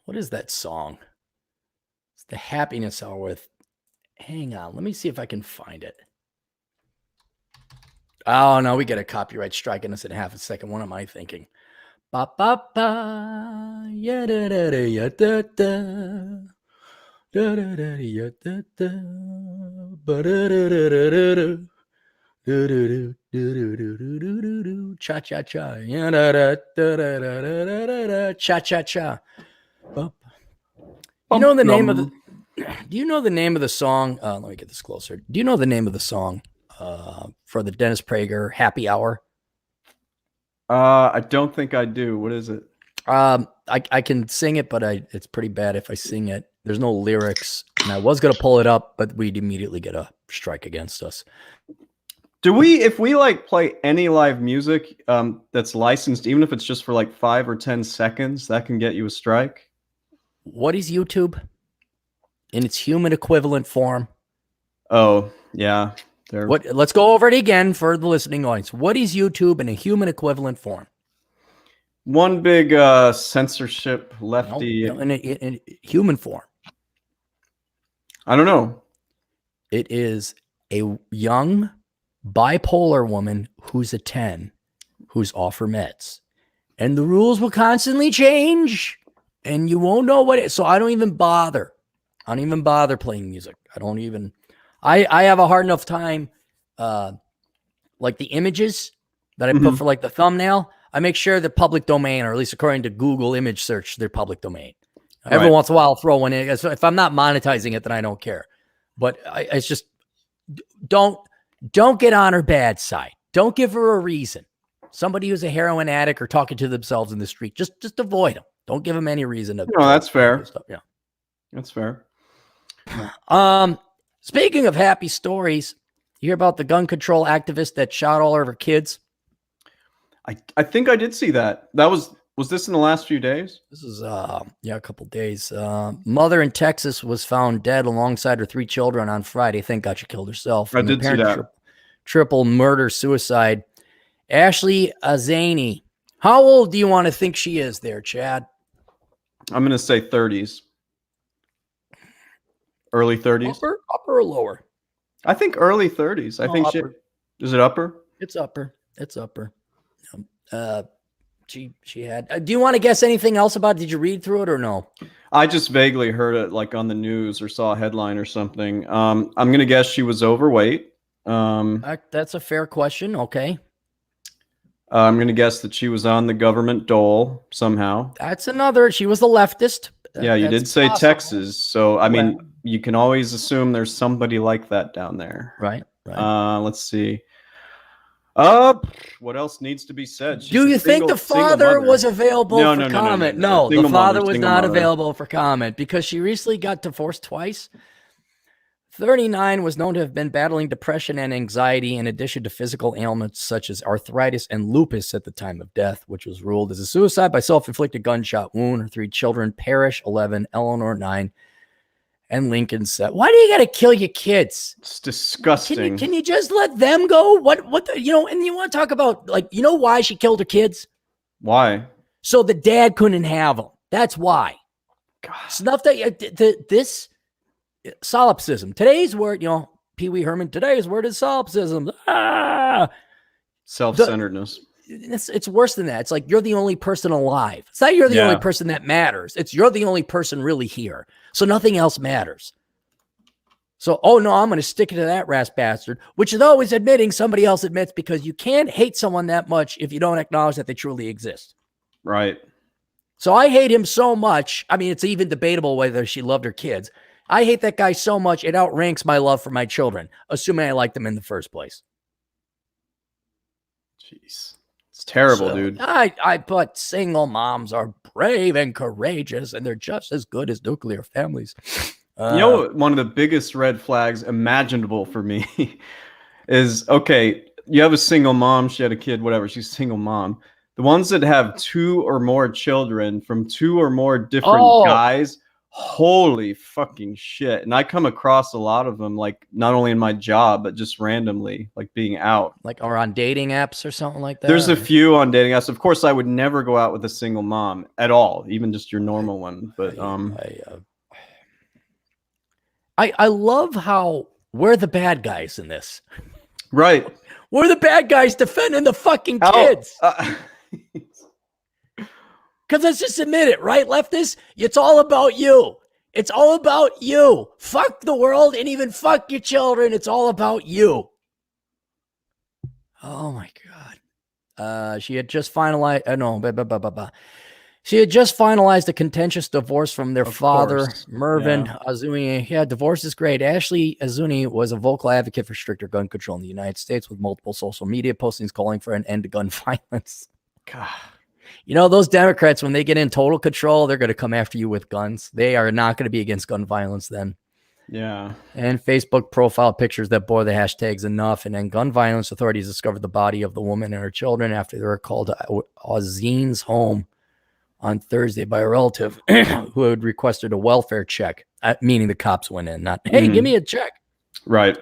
What is that song? It's the Happiness Hour with. Hang on. Let me see if I can find it. Oh no, we get a copyright strike in us in half a second. What am I thinking? Ba ba ba ya da da da ya da da da da da ya da da ba da da da da da da. Cha cha cha, ya da da da da da da da, cha cha cha. You know the name of the? Do you know the name of the song? Let me get this closer. Do you know the name of the song for the Dennis Prager Happy Hour? I don't think I do. What is it? I can sing it, but it's pretty bad if I sing it. There's no lyrics, and I was gonna pull it up, but we'd immediately get a strike against us. If we like play any live music that's licensed, even if it's just for like 5 or 10 seconds, that can get you a strike? What is YouTube in its human equivalent form? Oh, yeah. Let's go over it again for the listening audience. What is YouTube in a human equivalent form? One big censorship lefty. No, in human form. I don't know. It is a young bipolar woman who's a 10, who's off her meds. And the rules will constantly change, and you won't know what it is. So I don't even bother. I don't even bother playing music. I have a hard enough time, like the images that I put for like the thumbnail, I make sure they're public domain, or at least according to Google image search, they're public domain. Every once in a while, I'll throw one in. So if I'm not monetizing it, then I don't care. But it's just, don't get on her bad side. Don't give her a reason. Somebody who's a heroin addict or talking to themselves in the street, just avoid them. Don't give them any reason to. No, that's fair. Yeah, that's fair. Speaking of happy stories, you hear about the gun control activist that shot all of her kids? I think I did see that. Was this in the last few days? This is a couple days. Mother in Texas was found dead alongside her 3 children on Friday. Thank God she killed herself. I did see that. Triple murder suicide. Ashley Azani. How old do you want to think she is there, Chad? I'm going to say 30s. Early 30s. Upper or lower? I think early 30s. I think upper. Is it upper? It's upper. It's upper. She had. Do you want to guess anything else about it? Did you read through it or no? I just vaguely heard it like on the news or saw a headline or something. I'm going to guess she was overweight. That's a fair question. Okay. I'm going to guess that she was on the government dole somehow. That's another. She was a leftist. Yeah, you did say possible. Texas. So, I mean, you can always assume there's somebody like that down there. Right. Let's see. What else needs to be said? Do you think the father was available for comment? No, the father was not available for comment because she recently got divorced twice. 39 was known to have been battling depression and anxiety in addition to physical ailments such as arthritis and lupus at the time of death, which was ruled as a suicide by self-inflicted gunshot wound. Her 3 children, Parrish, 11, Eleanor, 9, and Lincoln, 7. Why do you got to kill your kids? It's disgusting. Can you just let them go? And you want to talk about, like, you know why she killed her kids? Why? So the dad couldn't have them. That's why. God. Snuff that, this solipsism. Today's word, Pee Wee Herman, today's word is solipsism. Self-centeredness. It's worse than that. It's like you're the only person alive. It's not you're the only person that matters. It's you're the only person really here. So nothing else matters. So, oh no, I'm going to stick it to that ras bastard, which is always admitting somebody else admits, because you can't hate someone that much if you don't acknowledge that they truly exist. Right. So I hate him so much. I mean, it's even debatable whether she loved her kids. I hate that guy so much it outranks my love for my children, assuming I liked them in the first place. Jeez. It's terrible, dude. But single moms are brave and courageous, and they're just as good as nuclear families. One of the biggest red flags imaginable for me is, okay, you have a single mom, she had a kid, whatever, she's a single mom. The ones that have 2 or more children from 2 or more different guys, holy fucking shit. And I come across a lot of them, like not only in my job, but just randomly, like being out. Like, or on dating apps or something like that? There's a few on dating apps. Of course, I would never go out with a single mom at all, even just your normal one. But I love how we're the bad guys in this. Right. We're the bad guys defending the fucking How- kids. Because let's just admit it, right, leftists? It's all about you. It's all about you. Fuck the world and even fuck your children. It's all about you. Oh my God. She had just finalized. She had just finalized a contentious divorce from their father, Mervyn Azuni. Yeah, divorce is great. Ashley Azuni was a vocal advocate for stricter gun control in the United States, with multiple social media postings calling for an end to gun violence. God. You know, those Democrats, when they get in total control, they're going to come after you with guns. They are not going to be against gun violence then. Yeah. And Facebook profile pictures that bore the hashtags enough. And then gun violence authorities discovered the body of the woman and her children after they were called to Azin's home on Thursday by a relative who had requested a welfare check, meaning the cops went in, not, hey, give me a check. Right.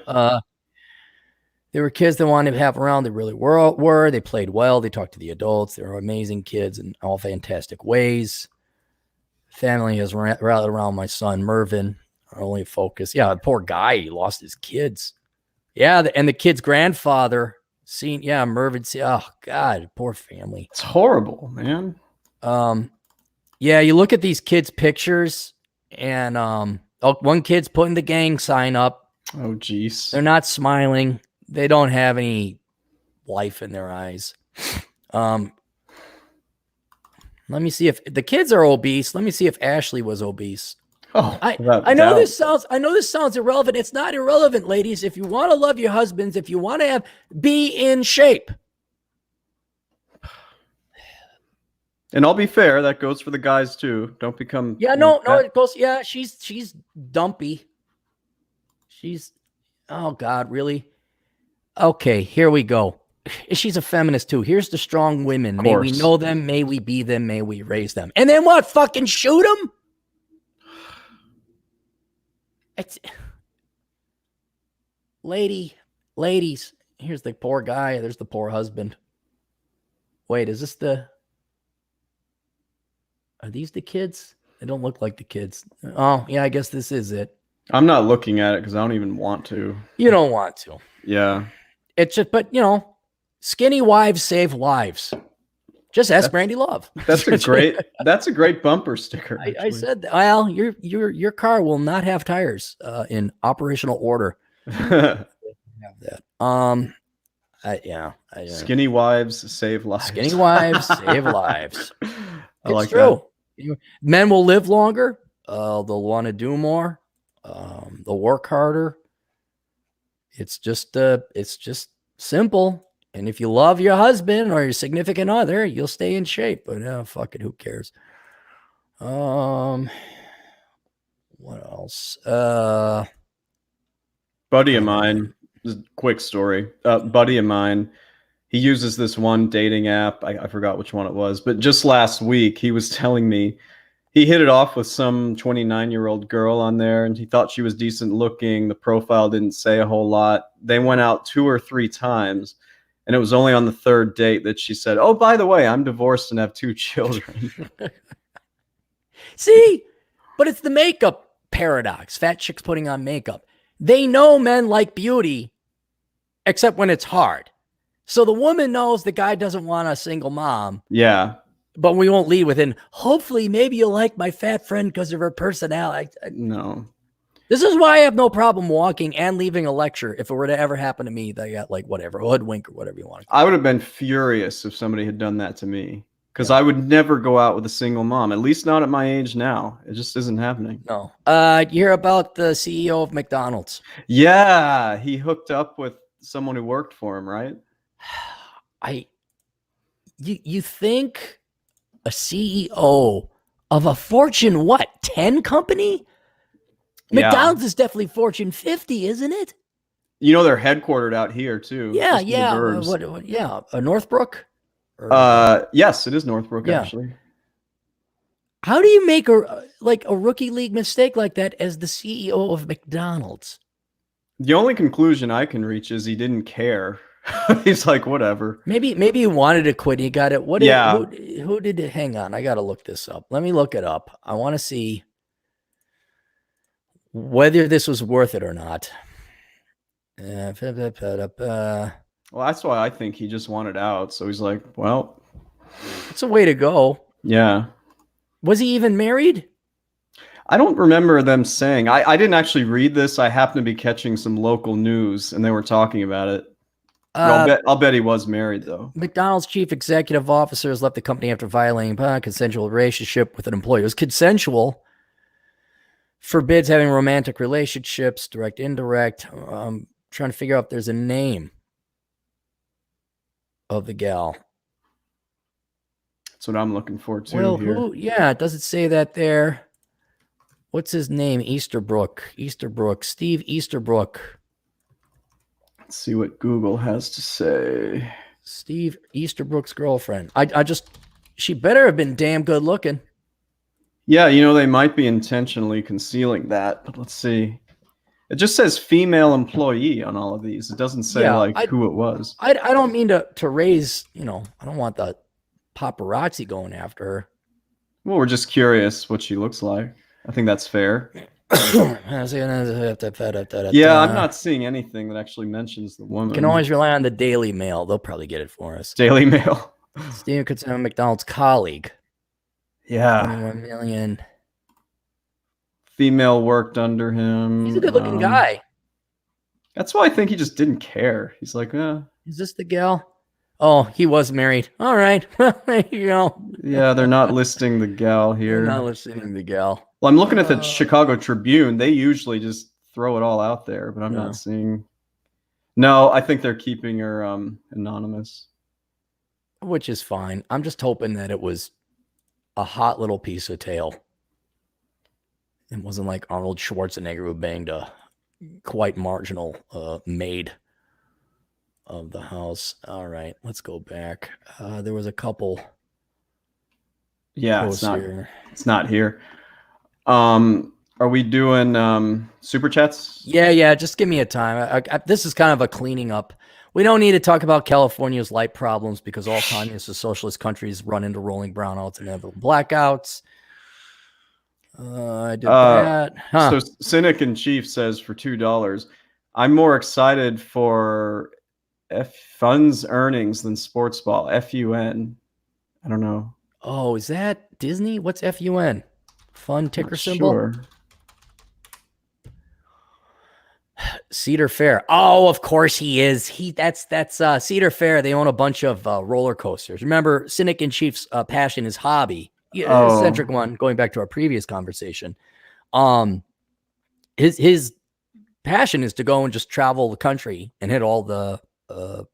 They were kids they wanted to have around. They really were. They played well. They talked to the adults. They were amazing kids in all fantastic ways. Family has rallied around my son, Mervyn, our only focus. Yeah, poor guy. He lost his kids. Yeah, and the kid's grandfather Mervyn. Oh, God, poor family. It's horrible, man. Yeah, you look at these kids' pictures, and one kid's putting the gang sign up. Oh, geez. They're not smiling. They don't have any life in their eyes. Let me see if the kids are obese. Let me see if Ashley was obese. Oh, I know this sounds irrelevant. It's not irrelevant, ladies. If you want to love your husbands, if you want to be in shape. And I'll be fair, that goes for the guys too. Don't become it goes. Yeah, she's dumpy. Oh God, really? Okay, here we go. She's a feminist too. Here's the strong women. May we know them, may we be them, may we raise them. And then what? Fucking shoot them? Ladies, here's the poor guy. There's the poor husband. Wait, are these the kids? They don't look like the kids. Oh, yeah, I guess this is it. I'm not looking at it because I don't even want to. You don't want to. Yeah. It's just, but skinny wives save lives. Just ask Brandi Love. That's a great bumper sticker. I said, well, your car will not have tires in operational order. Have that. Skinny wives save lives. Skinny wives save lives. It's true. That. Men will live longer. They'll want to do more. They'll work harder. It's just simple. And if you love your husband or your significant other, you'll stay in shape. But fuck it, who cares? What else? Buddy of mine, quick story. Buddy of mine, he uses this one dating app. I forgot which one it was, but just last week he was telling me he hit it off with some 29-year-old girl on there, and he thought she was decent looking. The profile didn't say a whole lot. They went out 2 or 3 times, and it was only on the 3rd date that she said, "Oh, by the way, I'm divorced and have 2 children." See, but it's the makeup paradox. Fat chicks putting on makeup. They know men like beauty, except when it's hard. So the woman knows the guy doesn't want a single mom. Yeah. But we won't lead within, hopefully, maybe you'll like my fat friend because of her personality. No. This is why I have no problem walking and leaving a lecture if it were to ever happen to me that I got like whatever, hoodwink or whatever you want. I would have been furious if somebody had done that to me because I would never go out with a single mom, at least not at my age now. It just isn't happening. No. You hear about the CEO of McDonald's? Yeah. He hooked up with someone who worked for him, right? You think a CEO of a Fortune 10 company? Yeah. McDonald's is definitely Fortune 50, isn't it? You know they're headquartered out here too. Yeah. Northbrook? Yes, it is Northbrook actually. How do you make a rookie league mistake like that as the CEO of McDonald's? The only conclusion I can reach is he didn't care. He's like, whatever. Maybe he wanted to quit. He got it. Who did it? Hang on. I got to look this up. Let me look it up. I want to see whether this was worth it or not. Well, that's why I think he just wanted out. So he's like, well, It's a way to go. yeah. Was he even married? I don't remember them saying. I didn't actually read this. I happened to be catching some local news, and they were talking about it. But I'll bet he was married though. McDonald's chief executive officer has left the company after violating a consensual relationship with an employee. It was consensual. Forbids having romantic relationships, direct, indirect. Trying to figure out if there's a name of the gal. That's what I'm looking for too. Well, here. who? Yeah, it doesn't say that there. What's his name? Easterbrook. Steve Easterbrook. Let's see what Google has to say. Steve Easterbrook's girlfriend. She better have been damn good looking. Yeah, they might be intentionally concealing that, but let's see. It just says female employee on all of these. It doesn't say who it was. I don't mean to raise, I don't want the paparazzi going after her. Well, we're just curious what she looks like. I think that's fair. Yeah, I'm not seeing anything that actually mentions the woman. You can always rely on the Daily Mail. They'll probably get it for us. Daily Mail. Steve considered McDonald's colleague. Yeah. 21 million. Female worked under him. He's a good-looking guy. That's why I think he just didn't care. He's like, Is this the gal? Oh, he was married. All right. There you go. Yeah, they're not listing the gal here. They're not listing the gal. Well, I'm looking at the Chicago Tribune. They usually just throw it all out there, but I'm not seeing. No, I think they're keeping her anonymous. Which is fine. I'm just hoping that it was a hot little piece of tail. It wasn't like Arnold Schwarzenegger who banged a quite marginal maid of the house. All right, let's go back. There was a couple. Yeah, it's not here. Are we doing super chats? Yeah. Just give me a time. This is kind of a cleaning up. We don't need to talk about California's light problems because all communist and socialist countries run into rolling brownouts and inevitable blackouts. I did that. So Cynic in Chief says for $2, I'm more excited for funds earnings than sports ball. FUN. I don't know. Oh, is that Disney? What's FUN? Fun ticker symbol? Sure. Cedar Fair. Oh, of course he is. That's Cedar Fair. They own a bunch of roller coasters. Remember, Cynic in Chief's passion is hobby. Yeah, eccentric one. Going back to our previous conversation, his passion is to go and just travel the country and hit all the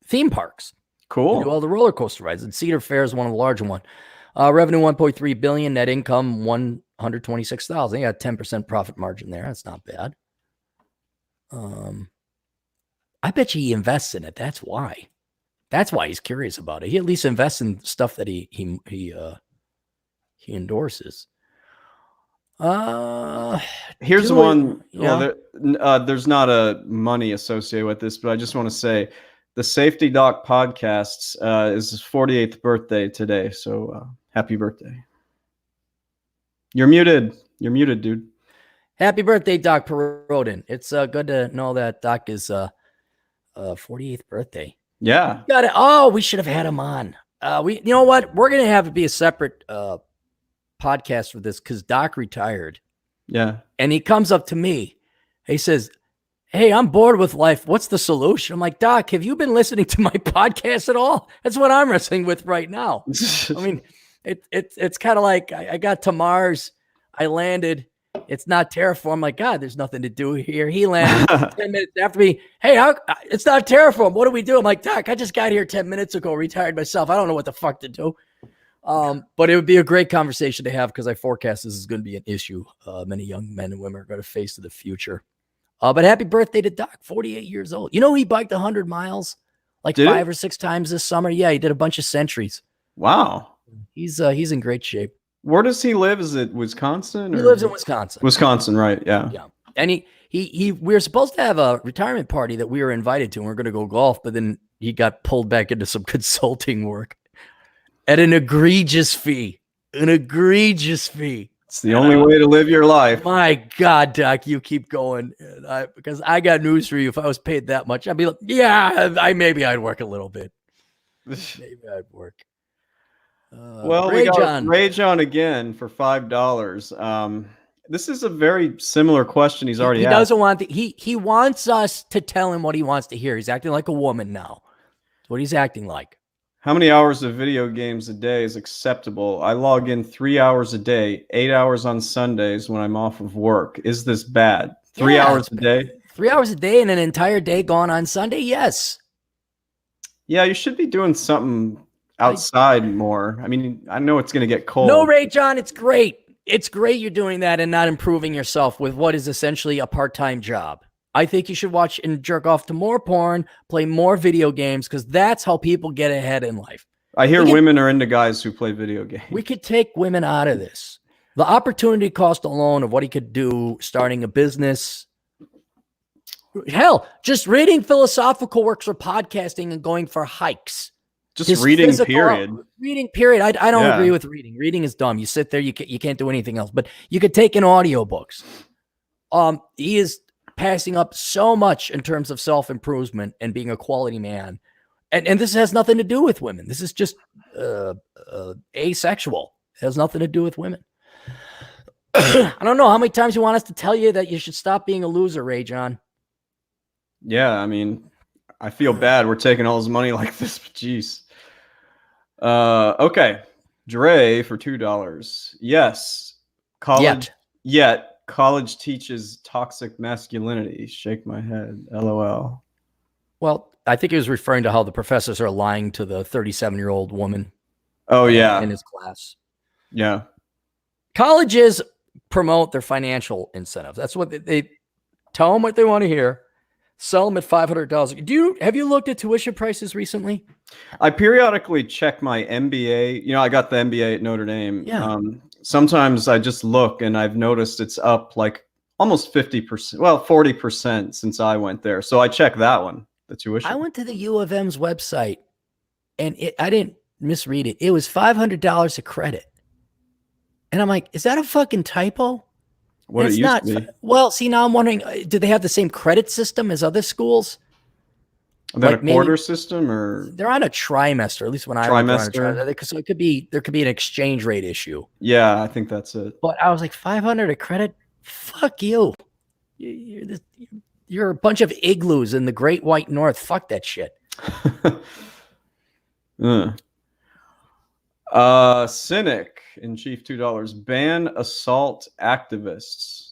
theme parks. Cool. Do all the roller coaster rides. And Cedar Fair is one of the larger ones. Revenue $1.3 billion, net income $126,000. They got 10% profit margin there. That's not bad. I bet you he invests in it. That's why. That's why he's curious about it. He at least invests in stuff that he endorses. Here's one. Yeah. Well, there's not a money associated with this, but I just want to say the Safety Doc Podcasts is his 48th birthday today. So happy birthday. You're muted. You're muted, dude. Happy birthday, Doc Perodin. It's good to know that Doc is 48th birthday. Yeah. Got it. Oh, we should have had him on. You know what? We're gonna have to be a separate podcast for this because Doc retired. Yeah. And he comes up to me. He says, "Hey, I'm bored with life. What's the solution?" I'm like, "Doc, have you been listening to my podcast at all?" That's what I'm wrestling with right now. I mean, it's kind of like I got to Mars. I landed. It's not terraform. I'm like, God, there's nothing to do here. He landed 10 minutes after me. Hey, it's not terraform. What do we do? I'm like, Doc, I just got here 10 minutes ago, retired myself. I don't know what the fuck to do. But it would be a great conversation to have because I forecast this is going to be an issue many young men and women are going to face in the future. But happy birthday to Doc, 48 years old. You know, he biked 100 miles like 5 or 6 times this summer. Yeah, he did a bunch of centuries. Wow. He's in great shape. Where does he live? Is it Wisconsin? He lives in Wisconsin. Wisconsin, right? Yeah. Yeah. And we were supposed to have a retirement party that we were invited to, and we are going to go golf, but then he got pulled back into some consulting work at an egregious fee. It's the only way to live your life. My God, Doc, you keep going. Because I got news for you. If I was paid that much, I'd be like, yeah, maybe I'd work a little bit. Maybe I'd work. Well, we got Rage On again for $5. This is a very similar question he's already asked. He doesn't want he wants us to tell him what he wants to hear. He's acting like a woman now. That's what he's acting like. How many hours of video games a day is acceptable? I log in 3 hours a day, 8 hours on Sundays when I'm off of work. Is this bad? 3 hours a day? 3 hours a day and an entire day gone on Sunday? Yes. Yeah, you should be doing something outside more. I mean, I know it's going to get cold. No, Ray John, it's great. It's great you're doing that and not improving yourself with what is essentially a part-time job. I think you should watch and jerk off to more porn, play more video games, because that's how people get ahead in life. I hear women are into guys who play video games. We could take women out of this. The opportunity cost alone of what he could do starting a business. Hell, just reading philosophical works or podcasting and going for hikes. Just reading, period. Reading, period. I don't agree with reading. Reading is dumb. You sit there, you can't do anything else. But you could take in audiobooks. He is passing up so much in terms of self-improvement and being a quality man. And this has nothing to do with women. This is just asexual. It has nothing to do with women. I don't know how many times you want us to tell you that you should stop being a loser, Ray John. Yeah, I mean, I feel bad. We're taking all his money like this, but jeez. Okay. Dre for $2. Yes. College. Yet. College teaches toxic masculinity. Shake my head. LOL. Well, I think he was referring to how the professors are lying to the 37-year-old woman. Oh, yeah. In his class. Yeah. Colleges promote their financial incentives. That's what they tell them what they want to hear. Sell them at $500. Have you looked at tuition prices recently? I periodically check my MBA. You know, I got the MBA at Notre Dame. Yeah. Sometimes I just look and I've noticed it's up like almost 50%, well, 40% since I went there. So I check that one, the tuition. I went to the U of M's website and I didn't misread it. It was $500 a credit. And I'm like, is that a fucking typo? What it used to be. Well, see, now I'm wondering, do they have the same credit system as other schools? Are they a quarter system, or they're on a trimester? At least when I went on a trimester. So there could be an exchange rate issue. Yeah, I think that's it. But I was like, $500 a credit? Fuck you. You're a bunch of igloos in the Great White North. Fuck that shit. Cynic in Chief $2. Ban assault activists.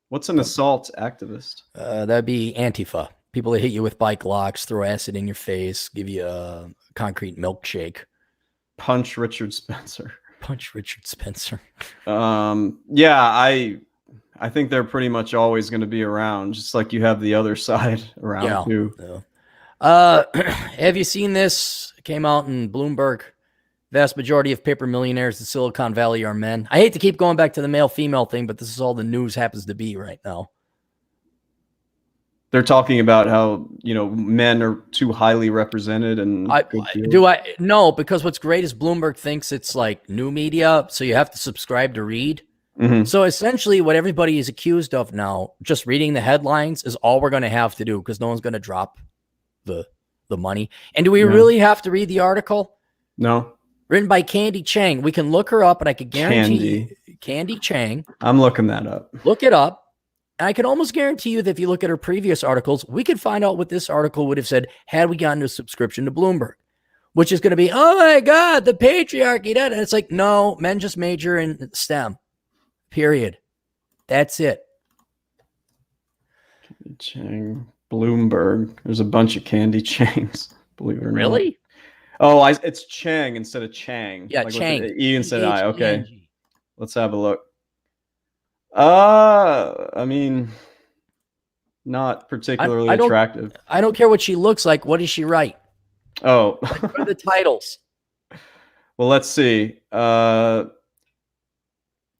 What's an assault activist? That'd be Antifa. People that hit you with bike locks, throw acid in your face, give you a concrete milkshake. Punch Richard Spencer. Punch Richard Spencer. Yeah, I think they're pretty much always going to be around, just like you have the other side around too. Yeah. Have you seen this? It came out in Bloomberg. Vast majority of paper millionaires in Silicon Valley are men. I hate to keep going back to the male-female thing, but this is all the news happens to be right now. They're talking about how, you know, men are too highly represented. And no, because what's great is Bloomberg thinks it's like new media, so you have to subscribe to read. Mm-hmm. So essentially what everybody is accused of now, just reading the headlines, is all we're going to have to do, because no one's going to drop the money. And do we really have to read the article? No. Written by Candy Chang. We can look her up, and I could guarantee Candy Chang. I'm looking that up. Look it up. And I can almost guarantee you that if you look at her previous articles, we could find out what this article would have said had we gotten a subscription to Bloomberg, which is going to be, oh my God, the patriarchy. And it's like, no, men just major in STEM. Period. That's it. Candy Chang, Bloomberg. There's a bunch of Candy Changs, believe it or not. Really? Oh, it's Chang instead of Chang. Yeah, like Chang. E instead of I. Okay. Let's have a look. I mean, not particularly attractive. I don't care what she looks like. What does she write? Oh. What are the titles? Well, let's see.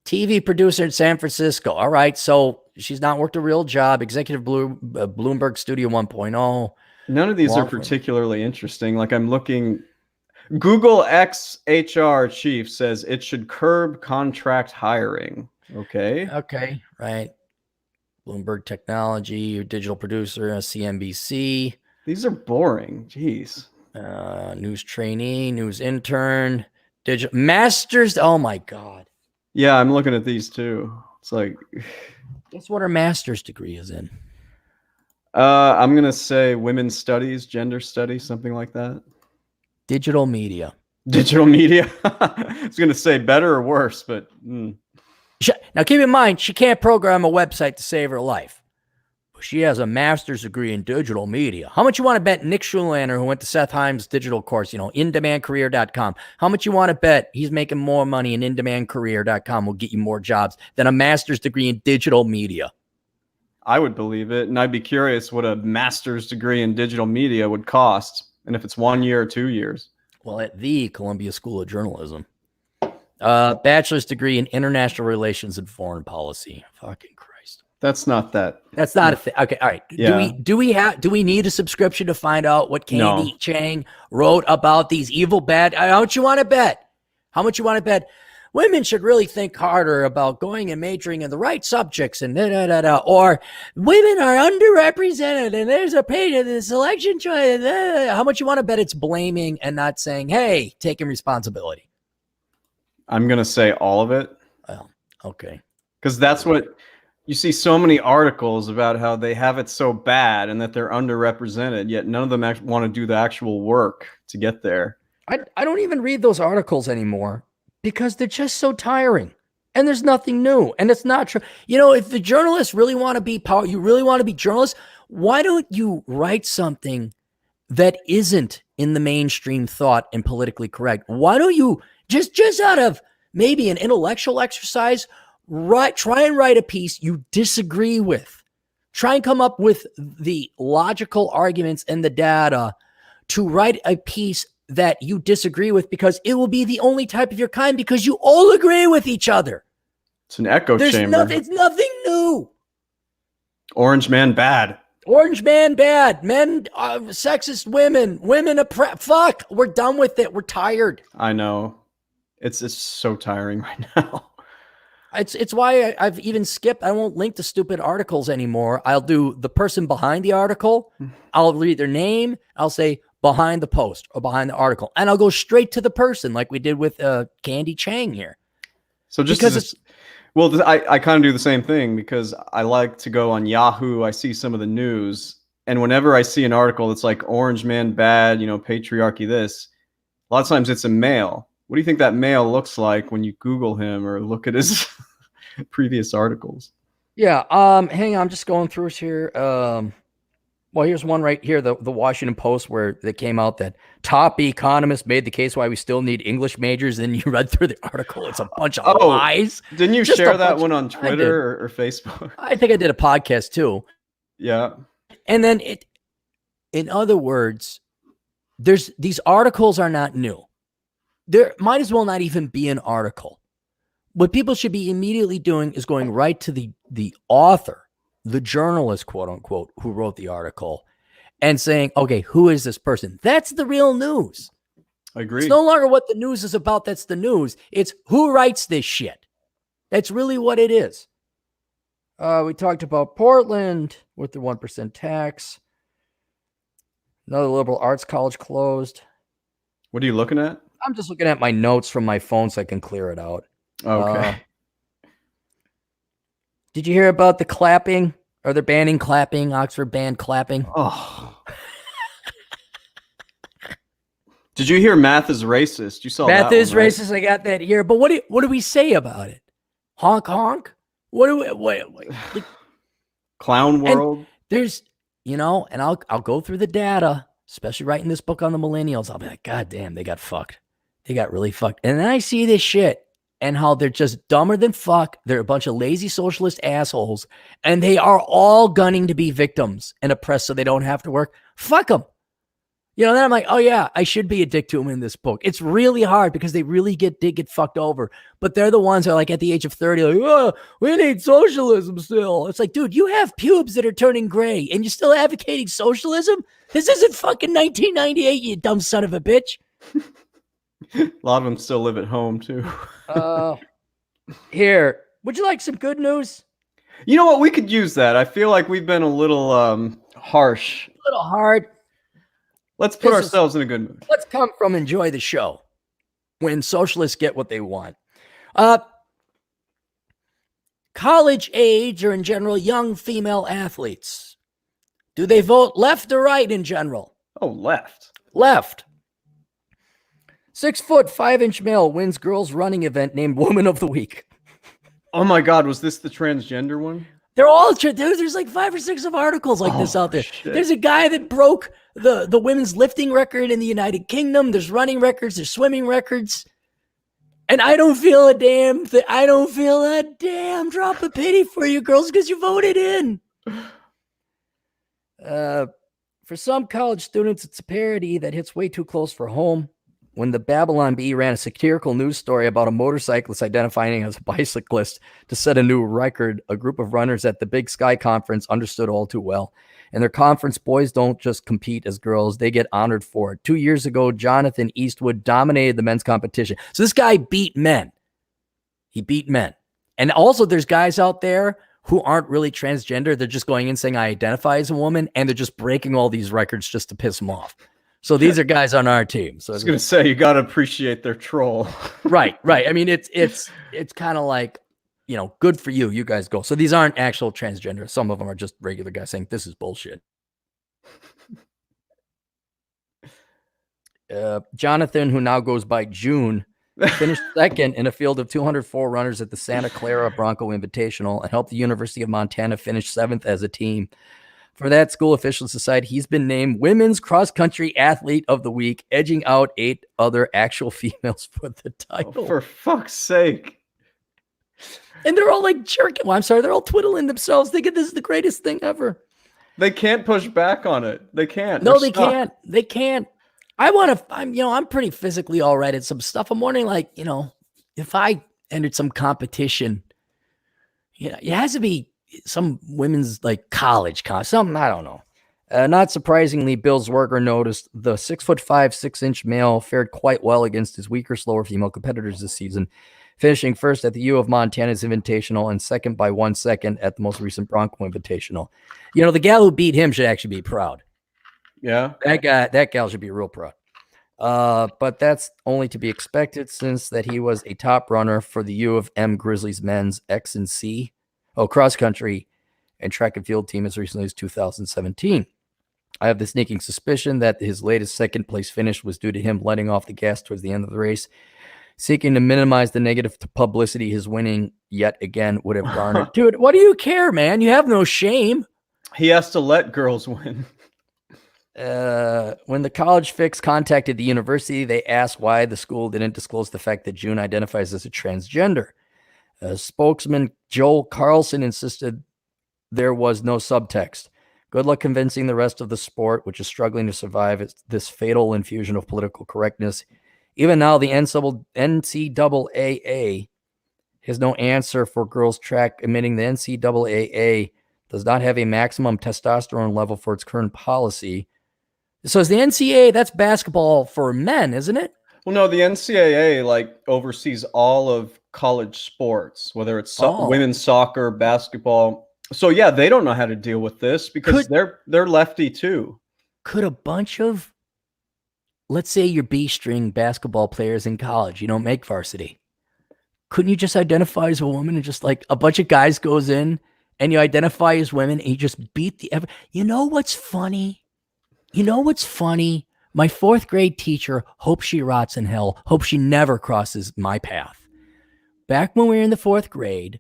TV producer in San Francisco. All right. So she's not worked a real job. Executive Bloomberg Studio 1.0. None of these are particularly interesting. Like I'm looking. Google XHR chief says it should curb contract hiring. Okay. Okay, right. Bloomberg Technology, your digital producer, CNBC. These are boring. Jeez. News trainee, news intern, digital masters. Oh my God. Yeah, I'm looking at these too. It's like, Guess what her master's degree is in? I'm gonna say women's studies, gender studies, something like that. Digital media. Digital media. I was gonna say better or worse, but Now keep in mind, she can't program a website to save her life. She has a master's degree in digital media. How much you want to bet Nick Schulander, who went to Seth Himes' digital course, indemandcareer.com, how much you want to bet he's making more money in indemandcareer.com will get you more jobs than a master's degree in digital media? I would believe it, and I'd be curious what a master's degree in digital media would cost, and if it's 1 year or 2 years. Well, at the Columbia School of Journalism. Bachelor's degree in international relations and foreign policy. Fucking Christ. That's not that. That's not a thing. Okay, all right. Yeah. Do we need a subscription to find out what Candy Chang wrote about these evil bad? How much you want to bet? How much you want to bet? Women should really think harder about going and majoring in the right subjects and or women are underrepresented and there's a pain in the selection choice. How much you want to bet it's blaming and not saying, hey, taking responsibility? I'm gonna say all of it. Well, okay. Because that's what you see so many articles about how they have it so bad and that they're underrepresented, yet none of them want to do the actual work to get there. I don't even read those articles anymore because they're just so tiring and there's nothing new and it's not true. If the journalists really want to be you really want to be journalists, why don't you write something that isn't in the mainstream thought and politically correct? Why don't you just out of maybe an intellectual exercise, try and write a piece you disagree with. Try and come up with the logical arguments and the data to write a piece that you disagree with, because it will be the only type of your kind because you all agree with each other. It's an echo chamber. It's nothing new. Orange man bad. Orange man bad. Men, sexist women. Women fuck. We're done with it. We're tired. I know. It's so tiring right now. It's why I've even skipped. I won't link to stupid articles anymore. I'll do the person behind the article. I'll read their name. I'll say behind the post or behind the article, and I'll go straight to the person like we did with Candy Chang here. So just because I kind of do the same thing because I like to go on Yahoo. I see some of the news, and whenever I see an article that's like orange man bad, patriarchy this, a lot of times it's a male. What do you think that male looks like when you Google him or look at his previous articles? Yeah. Hang on. I'm just going through here. Well, here's one right here. The Washington Post, where they came out that top economists made the case why we still need English majors. And you read through the article. It's a bunch of lies. Didn't you share that one on Twitter or Facebook? I think I did a podcast too. Yeah. And then in other words, these articles are not new. There might as well not even be an article. What people should be immediately doing is going right to the author, the journalist, quote unquote, who wrote the article, and saying, okay, who is this person? That's the real news. I agree. It's no longer what the news is about. That's the news. It's who writes this shit. That's really what it is. We talked about Portland with the 1% tax. Another liberal arts college closed. What are you looking at? I'm just looking at my notes from my phone so I can clear it out. Okay. Did you hear about the clapping? Or they're banning clapping? Oxford banned clapping. Oh. Did you hear math is racist? You saw math that is one, right? racist. I got that here. But what do we say about it? Honk honk. What do we? Like, Clown world. There's, and I'll go through the data, especially writing this book on the millennials. I'll be like, God damn, they got fucked. They got really fucked. And then I see this shit and how they're just dumber than fuck. They're a bunch of lazy socialist assholes, and they are all gunning to be victims and oppressed so they don't have to work. Fuck them. Then I'm like, oh yeah, I should be a dick to them in this book. It's really hard because they really did get fucked over. But they're the ones that are like at the age of 30, like, oh, we need socialism still. It's like, dude, you have pubes that are turning gray and you're still advocating socialism? This isn't fucking 1998, you dumb son of a bitch. A lot of them still live at home too. Here, would you like some good news? You know what? We could use that. I feel like we've been a little harsh. A little hard. Let's put ourselves in a good mood. Let's come from enjoy the show when socialists get what they want. College age, or in general, young female athletes. Do they vote left or right in general? Oh, left. Left. 6'5" male wins girls running event named Woman of the Week. Oh my God, was this the transgender one? They're all there's like 5 or 6 of articles like this out there. Shit. There's a guy that broke the women's lifting record in the United Kingdom. There's running records. There's swimming records. And I don't feel a damn drop of pity for you girls because you voted in. For some college students, it's a parody that hits way too close for home. When the Babylon Bee ran a satirical news story about a motorcyclist identifying as a bicyclist to set a new record, a group of runners at the Big Sky Conference understood all too well. In their conference, boys don't just compete as girls, they get honored for it. 2 years ago, Jonathan Eastwood dominated the men's competition. So this guy beat men. He beat men. And also there's guys out there who aren't really transgender. They're just going in saying, I identify as a woman, and they're just breaking all these records just to piss them off. So these are guys on our team. So I was going to say, you got to appreciate their troll. Right. I mean, it's kind of like, you know, good for you. You guys go. So these aren't actual transgender. Some of them are just regular guys saying this is bullshit. Jonathan, who now goes by June, finished second in a field of 204 runners at the Santa Clara Bronco Invitational and helped the University of Montana finish 7th as a team. For that, school officials decide he's been named Women's Cross Country Athlete of the Week, edging out 8 other actual females for the title. Oh, for fuck's sake. And they're all like jerking. Well, I'm sorry, they're all twiddling themselves, thinking this is the greatest thing ever. They can't push back on it. They can't. No, they can't. They can't. I'm pretty physically all right at some stuff. I'm wondering, like, you know, if I entered some competition, yeah, it has to be some women's like college, something, I don't know. Not surprisingly, Bill Zwerger noticed the 6'5", 6" male fared quite well against his weaker, slower female competitors this season, finishing first at the U of Montana's Invitational and second by 1 second at the most recent Bronco Invitational. You know, the gal who beat him should actually be proud. Yeah. That gal should be real proud. But that's only to be expected since that he was a top runner for the U of M Grizzlies men's X and C, cross country and track and field team as recently as 2017. I have the sneaking suspicion that his latest second place finish was due to him letting off the gas towards the end of the race, seeking to minimize the negative publicity his winning yet again would have garnered. Dude, what do you care, man? You have no shame. He has to let girls win. When the College Fix contacted the university, they asked why the school didn't disclose the fact that June identifies as a transgender. Spokesman Joel Carlson insisted there was no subtext. Good luck convincing the rest of the sport, which is struggling to survive this fatal infusion of political correctness. Even now, the NCAA has no answer for girls track, admitting the NCAA does not have a maximum testosterone level for its current policy. So is the NCAA, that's basketball for men, isn't it? Well, no, the NCAA like oversees all of college sports, whether it's women's soccer, basketball. So yeah, they don't know how to deal with this because they're lefty too. Could a bunch of, let's say you're B-string basketball players in college, you don't make varsity. Couldn't you just identify as a woman and just like a bunch of guys goes in and you identify as women and you just beat the ever? You know what's funny? My 4th grade teacher, hope she rots in hell, hope she never crosses my path. Back when we were in the 4th grade,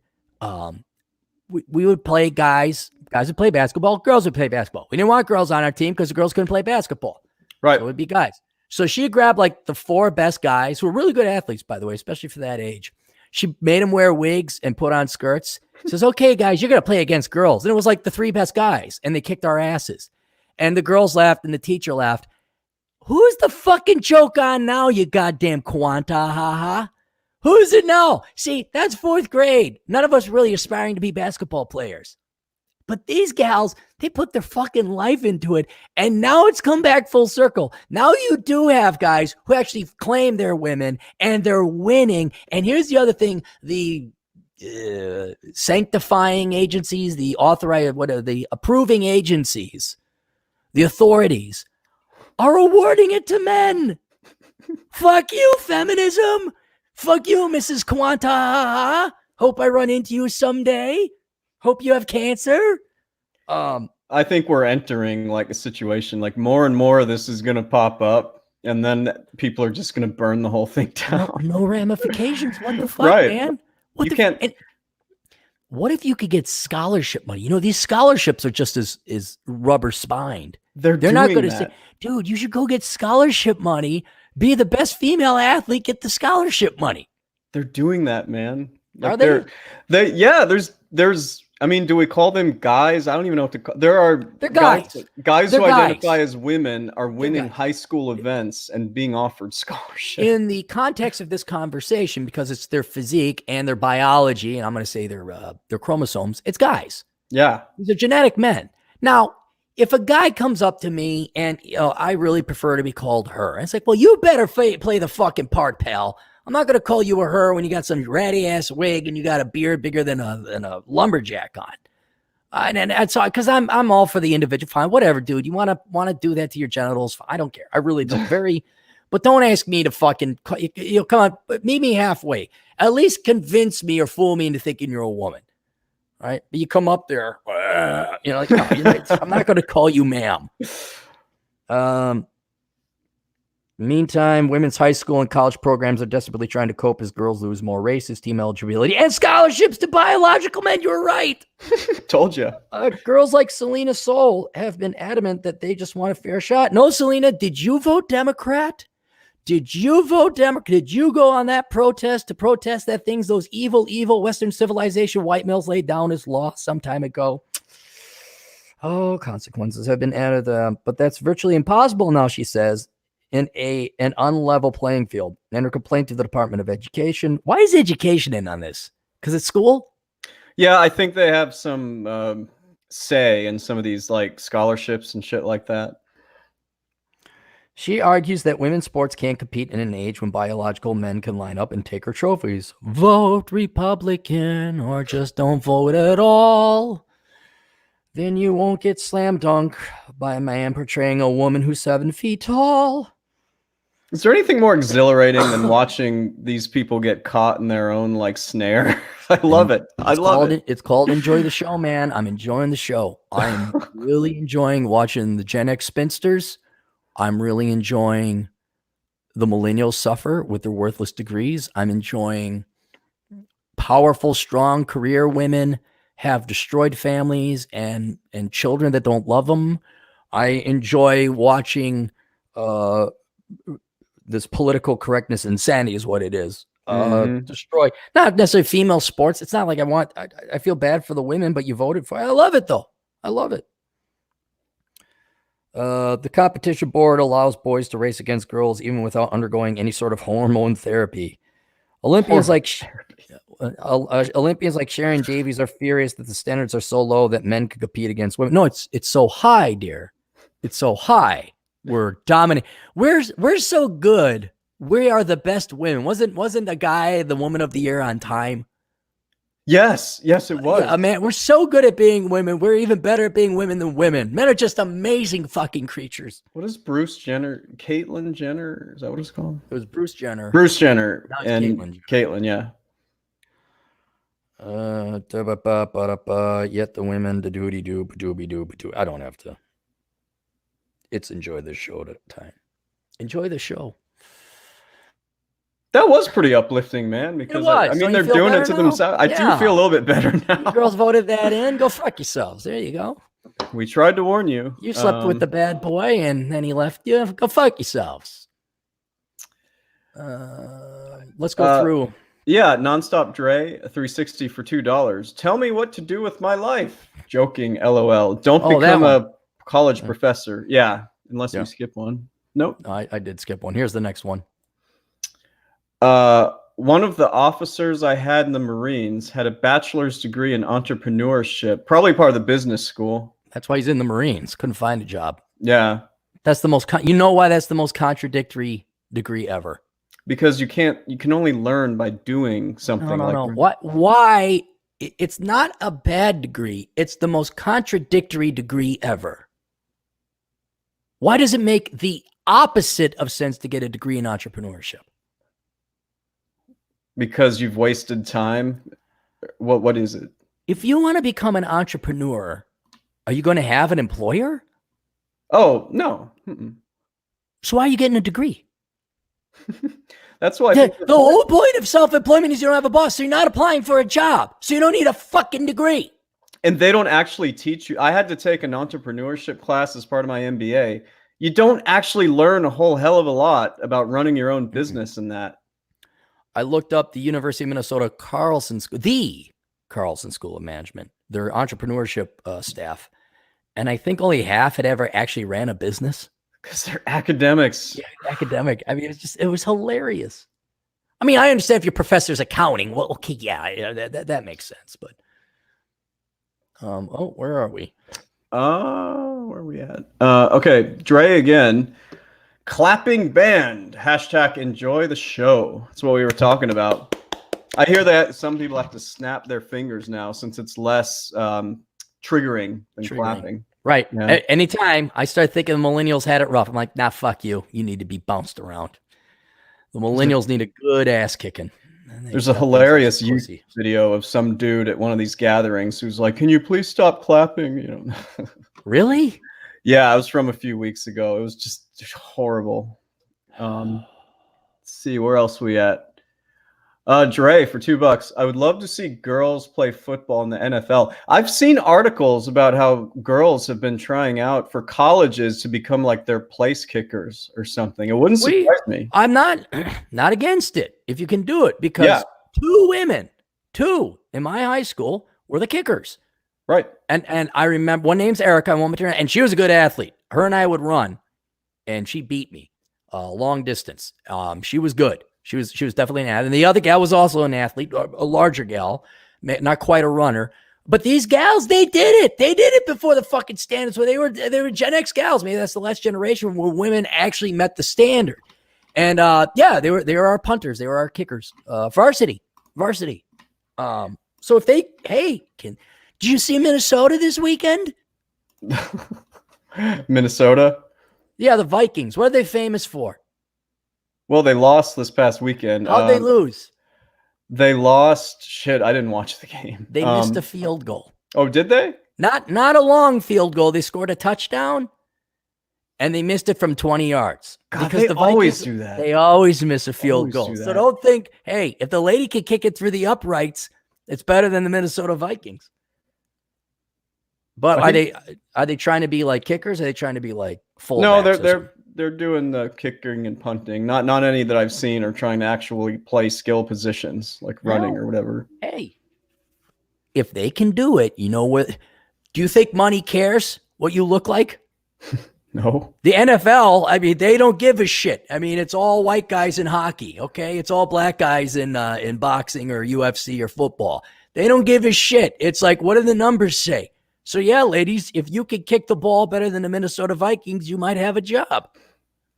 we would play guys would play basketball, girls would play basketball. We didn't want girls on our team because the girls couldn't play basketball. Right. So it would be guys. So she grabbed like the 4 best guys who were really good athletes, by the way, especially for that age. She made them wear wigs and put on skirts. Says, okay, guys, you're going to play against girls. And it was like the 3 best guys, and they kicked our asses. And the girls laughed and the teacher laughed. Who's the fucking joke on now, you goddamn quanta, ha? Who's it now? See, that's 4th grade. None of us really aspiring to be basketball players. But these gals, they put their fucking life into it. And now it's come back full circle. Now you do have guys who actually claim they're women and they're winning. And here's the other thing. The sanctifying agencies, the approving agencies, the authorities are awarding it to men. Fuck you, feminism. Fuck you, Mrs. Quanta. Hope I run into you someday. Hope you have cancer. I think we're entering like a situation like more and more of this is going to pop up, and then people are just going to burn the whole thing down. No ramifications. What the fuck, Right. man? What if you could get scholarship money? You know, these scholarships are just as rubber spined. They're not going to that. say, dude, you should go get scholarship money. Be the best female athlete. Get the scholarship money. They're doing that, man. Like are they? Yeah. There's. I mean, do we call them guys? I don't even know what to call. They're guys. Guys They're who guys. identify as women are winning high school events and being offered scholarships. In the context of this conversation, because it's their physique and their biology, and I'm going to say their chromosomes, it's guys. Yeah. These are genetic men. Now, if a guy comes up to me and, I really prefer to be called her, and it's like, well, you better play the fucking part, pal. I'm not going to call you a her when you got some ratty ass wig and you got a beard bigger than a lumberjack on. And so, because I'm all for the individual. Fine, whatever, dude. You want to do that to your genitals? I don't care. I really don't. But don't ask me to fucking. Come on, meet me halfway. At least convince me or fool me into thinking you're a woman. All right, but you come up there, like, no, I'm not going to call you ma'am. Meantime, women's high school and college programs are desperately trying to cope as girls lose more races, team eligibility, and scholarships to biological men. You're right. Told you. Girls like Selena Soul have been adamant that they just want a fair shot. No, Selena, did you vote Democrat? Did you vote Democrat? Did you go on that protest to protest that things those evil Western civilization white males laid down as law some time ago? Oh, consequences have been added, but that's virtually impossible now, she says. In an unlevel playing field, and her complaint to the Department of Education. Why is education in on this? Because it's school? Yeah, I think they have some say in some of these like scholarships and shit like that. She argues that women's sports can't compete in an age when biological men can line up and take her trophies. Vote Republican or just don't vote at all. Then you won't get slam dunk by a man portraying a woman who's 7 feet tall. Is there anything more exhilarating than watching these people get caught in their own like snare? I love it. I love it. It's called Enjoy the Show, man. I'm enjoying the show. I'm really enjoying watching the Gen X spinsters. I'm really enjoying the millennials suffer with their worthless degrees. I'm enjoying powerful, strong career women have destroyed families and children that don't love them. I enjoy watching this political correctness insanity is what it is. Destroy, not necessarily female sports. It's not like I feel bad for the women, but you voted for it. I love it though. I love it. The competition board allows boys to race against girls even without undergoing any sort of hormone therapy. Olympians like Sharon Davies are furious that the standards are so low that men could compete against women. No, it's so high, dear. It's so high. We're dominant. We're so good. We are the best women. Wasn't a guy the woman of the year on Time? Yes, it was. Yeah, man, we're so good at being women. We're even better at being women than women. Men are just amazing fucking creatures. What is Bruce Jenner? Caitlyn Jenner? Is that what it's called? It was Bruce Jenner. Bruce Jenner and Caitlyn, yeah. Yet the women, the doody doo, dooby doo. I don't have to. It's enjoy the show time. Enjoy the show. That was pretty uplifting, man, because I mean, they're doing it to themselves. I do feel a little bit better now. You girls voted that in. Go fuck yourselves. There you go. We tried to warn you. You slept with the bad boy and then he left you. Go fuck yourselves. Let's go through. Yeah, Nonstop Dre, a 360 for $2. Tell me what to do with my life. Joking, LOL. Don't become a college professor. Yeah, unless you skip one. Nope. I did skip one. Here's the next one. one of the officers I had in the Marines had a bachelor's degree in entrepreneurship, probably part of the business school. That's why he's in the Marines. Couldn't find a job. Yeah. That's the most, you know why that's the most contradictory degree ever? Because you can only learn by doing something. No. Why? It's not a bad degree. It's the most contradictory degree ever. Why does it make the opposite of sense to get a degree in entrepreneurship? Because you've wasted time. What is it? If you want to become an entrepreneur, are you going to have an employer? Oh, no. Mm-mm. So why are you getting a degree? That's why the whole point of self-employment is you don't have a boss, so you're not applying for a job. So you don't need a fucking degree. And they don't actually teach you. I had to take an entrepreneurship class as part of my MBA. You don't actually learn a whole hell of a lot about running your own business in that. I looked up the University of Minnesota the Carlson School of Management, their entrepreneurship staff. And I think only half had ever actually ran a business. Because they're academics. Yeah, academic. I mean, it was hilarious. I mean, I understand if your professor's accounting. Well, okay, yeah, that makes sense. But, where are we? Where are we at? Okay, Dre again. Clapping band. # enjoy the show. That's what we were talking about. I hear that some people have to snap their fingers now since it's less triggering than clapping. Right. Yeah. Anytime I start thinking the millennials had it rough, I'm like, nah, fuck you. You need to be bounced around. The millennials need a good ass kicking. There's a hilarious YouTube video of some dude at one of these gatherings who's like, "Can you please stop clapping?" You know. Really? Yeah, it was from a few weeks ago. It was just horrible. Let's see, where else we at? Dre, for $2, I would love to see girls play football in the NFL. I've seen articles about how girls have been trying out for colleges to become like their place kickers or something. It wouldn't surprise me. I'm not against it if you can do it, because two in my high school were the kickers. Right. And I remember one name's Erica, and she was a good athlete. Her and I would run, and she beat me long distance. She was good. She was definitely an athlete. And the other gal was also an athlete, a larger gal, not quite a runner. But these gals, they did it. They did it before the fucking standards. Where they were Gen X gals. Maybe that's the last generation where women actually met the standard. And they were our punters. They were our kickers. Varsity. So if they, did you see Minnesota this weekend? Minnesota? Yeah, the Vikings. What are they famous for? Well, they lost this past weekend. How'd they lose? They lost. Shit, I didn't watch the game. They missed a field goal. Oh, did they? Not a long field goal. They scored a touchdown, and they missed it from 20 yards. God, because the Vikings always do that. They always miss a field goal. So don't think, hey, if the lady can kick it through the uprights, it's better than the Minnesota Vikings. But are they trying to be like kickers? Or are they trying to be like full? No, they're doing the kicking and punting. Not any that I've seen are trying to actually play skill positions like running or whatever. Hey, if they can do it, you know what? Do you think money cares what you look like? No. The NFL, I mean, they don't give a shit. I mean, it's all white guys in hockey, okay? It's all black guys in boxing or UFC or football. They don't give a shit. It's like, what do the numbers say? So yeah, ladies, if you could kick the ball better than the Minnesota Vikings, you might have a job.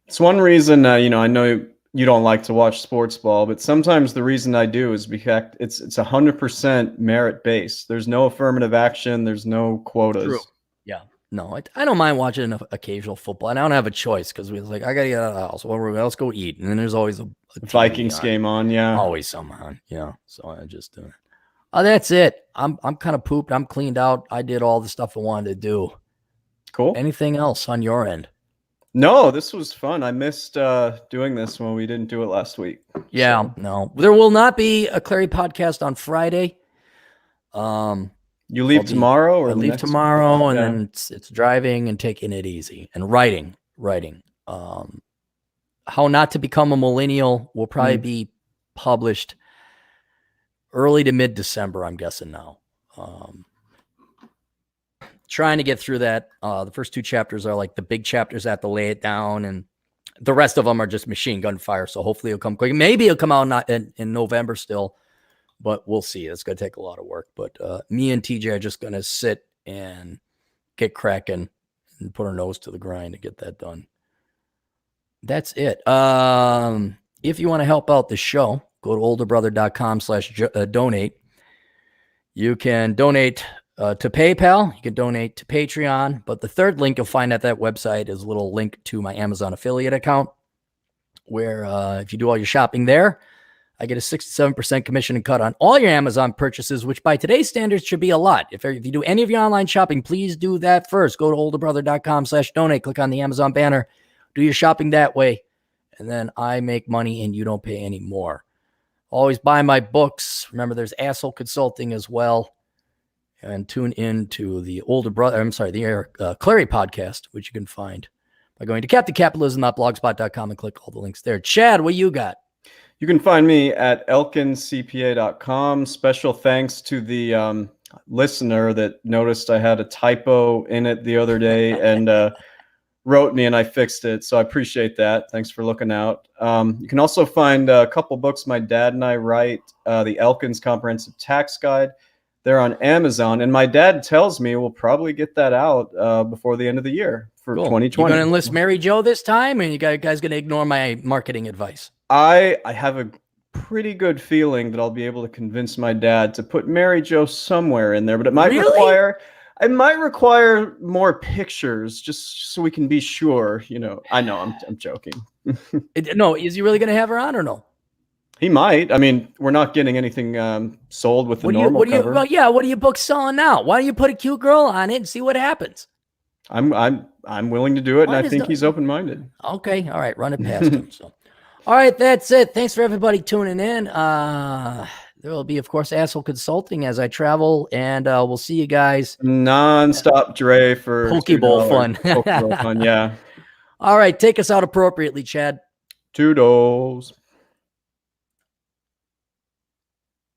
It's one reason, I know you don't like to watch sports ball, but sometimes the reason I do is because it's 100% merit based. There's no affirmative action. There's no quotas. True. Yeah. No, I don't mind watching an occasional football, and I don't have a choice because we was like, I gotta get out of the house. Well, let's go eat, and then there's always a Vikings game on. Yeah, always some on. Yeah, so I just do it. Oh, that's it. I'm kind of pooped. I'm cleaned out. I did all the stuff I wanted to do. Cool. Anything else on your end? No, this was fun. I missed doing this when we didn't do it last week. Yeah, so. No. There will not be a Clary podcast on Friday. You leave tomorrow, or I leave tomorrow, and then it's driving and taking it easy and writing. How Not to Become a Millennial will probably be published early to mid-December, I'm guessing now. Trying to get through that. The first two chapters are like the big chapters. I have to lay it down, and The rest of them are just machine gun fire. So hopefully it'll come quick. Maybe it'll come out not in November still, but we'll see. It's going to take a lot of work. But me and TJ are just going to sit and get cracking and put our nose to the grind to get that done. That's it. If you want to help out the show, go to olderbrother.com/donate. You can donate to PayPal. You can donate to Patreon. But the third link you'll find at that website is a little link to my Amazon affiliate account where if you do all your shopping there, I get a 67% commission and cut on all your Amazon purchases, which by today's standards should be a lot. If you do any of your online shopping, please do that first. Go to olderbrother.com/donate. Click on the Amazon banner. Do your shopping that way. And then I make money and you don't pay any more. Always buy my books. Remember, there's Asshole Consulting as well. And tune in to the the Clary podcast, which you can find by going to captaincapitalism.blogspot.com and click all the links there. Chad, what you got? You can find me at elkincpa.com. Special thanks to the listener that noticed I had a typo in it the other day and wrote me and I fixed it. So I appreciate that. Thanks for looking out. You can also find a couple books my dad and I write, the Elkins Comprehensive Tax Guide. They're on Amazon. And my dad tells me we'll probably get that out before the end of the year for 2020. You going to enlist Mary Jo this time? And you guys going to ignore my marketing advice? I have a pretty good feeling that I'll be able to convince my dad to put Mary Jo somewhere in there, but it might require more pictures just so we can be sure. I know I'm joking. No, is he really going to have her on or no? He might. I mean, we're not getting anything sold with the normal cover. What are your books selling now? Why don't you put a cute girl on it and see what happens? I'm willing to do it, and I think he's open-minded. Okay, all right, run it past him. So, all right, that's it. Thanks for everybody tuning in. There will be, of course, Asshole Consulting as I travel, and we'll see you guys. Non-stop Dre for Pokeball fun. Pokeball fun, yeah. All right, take us out appropriately, Chad. $2.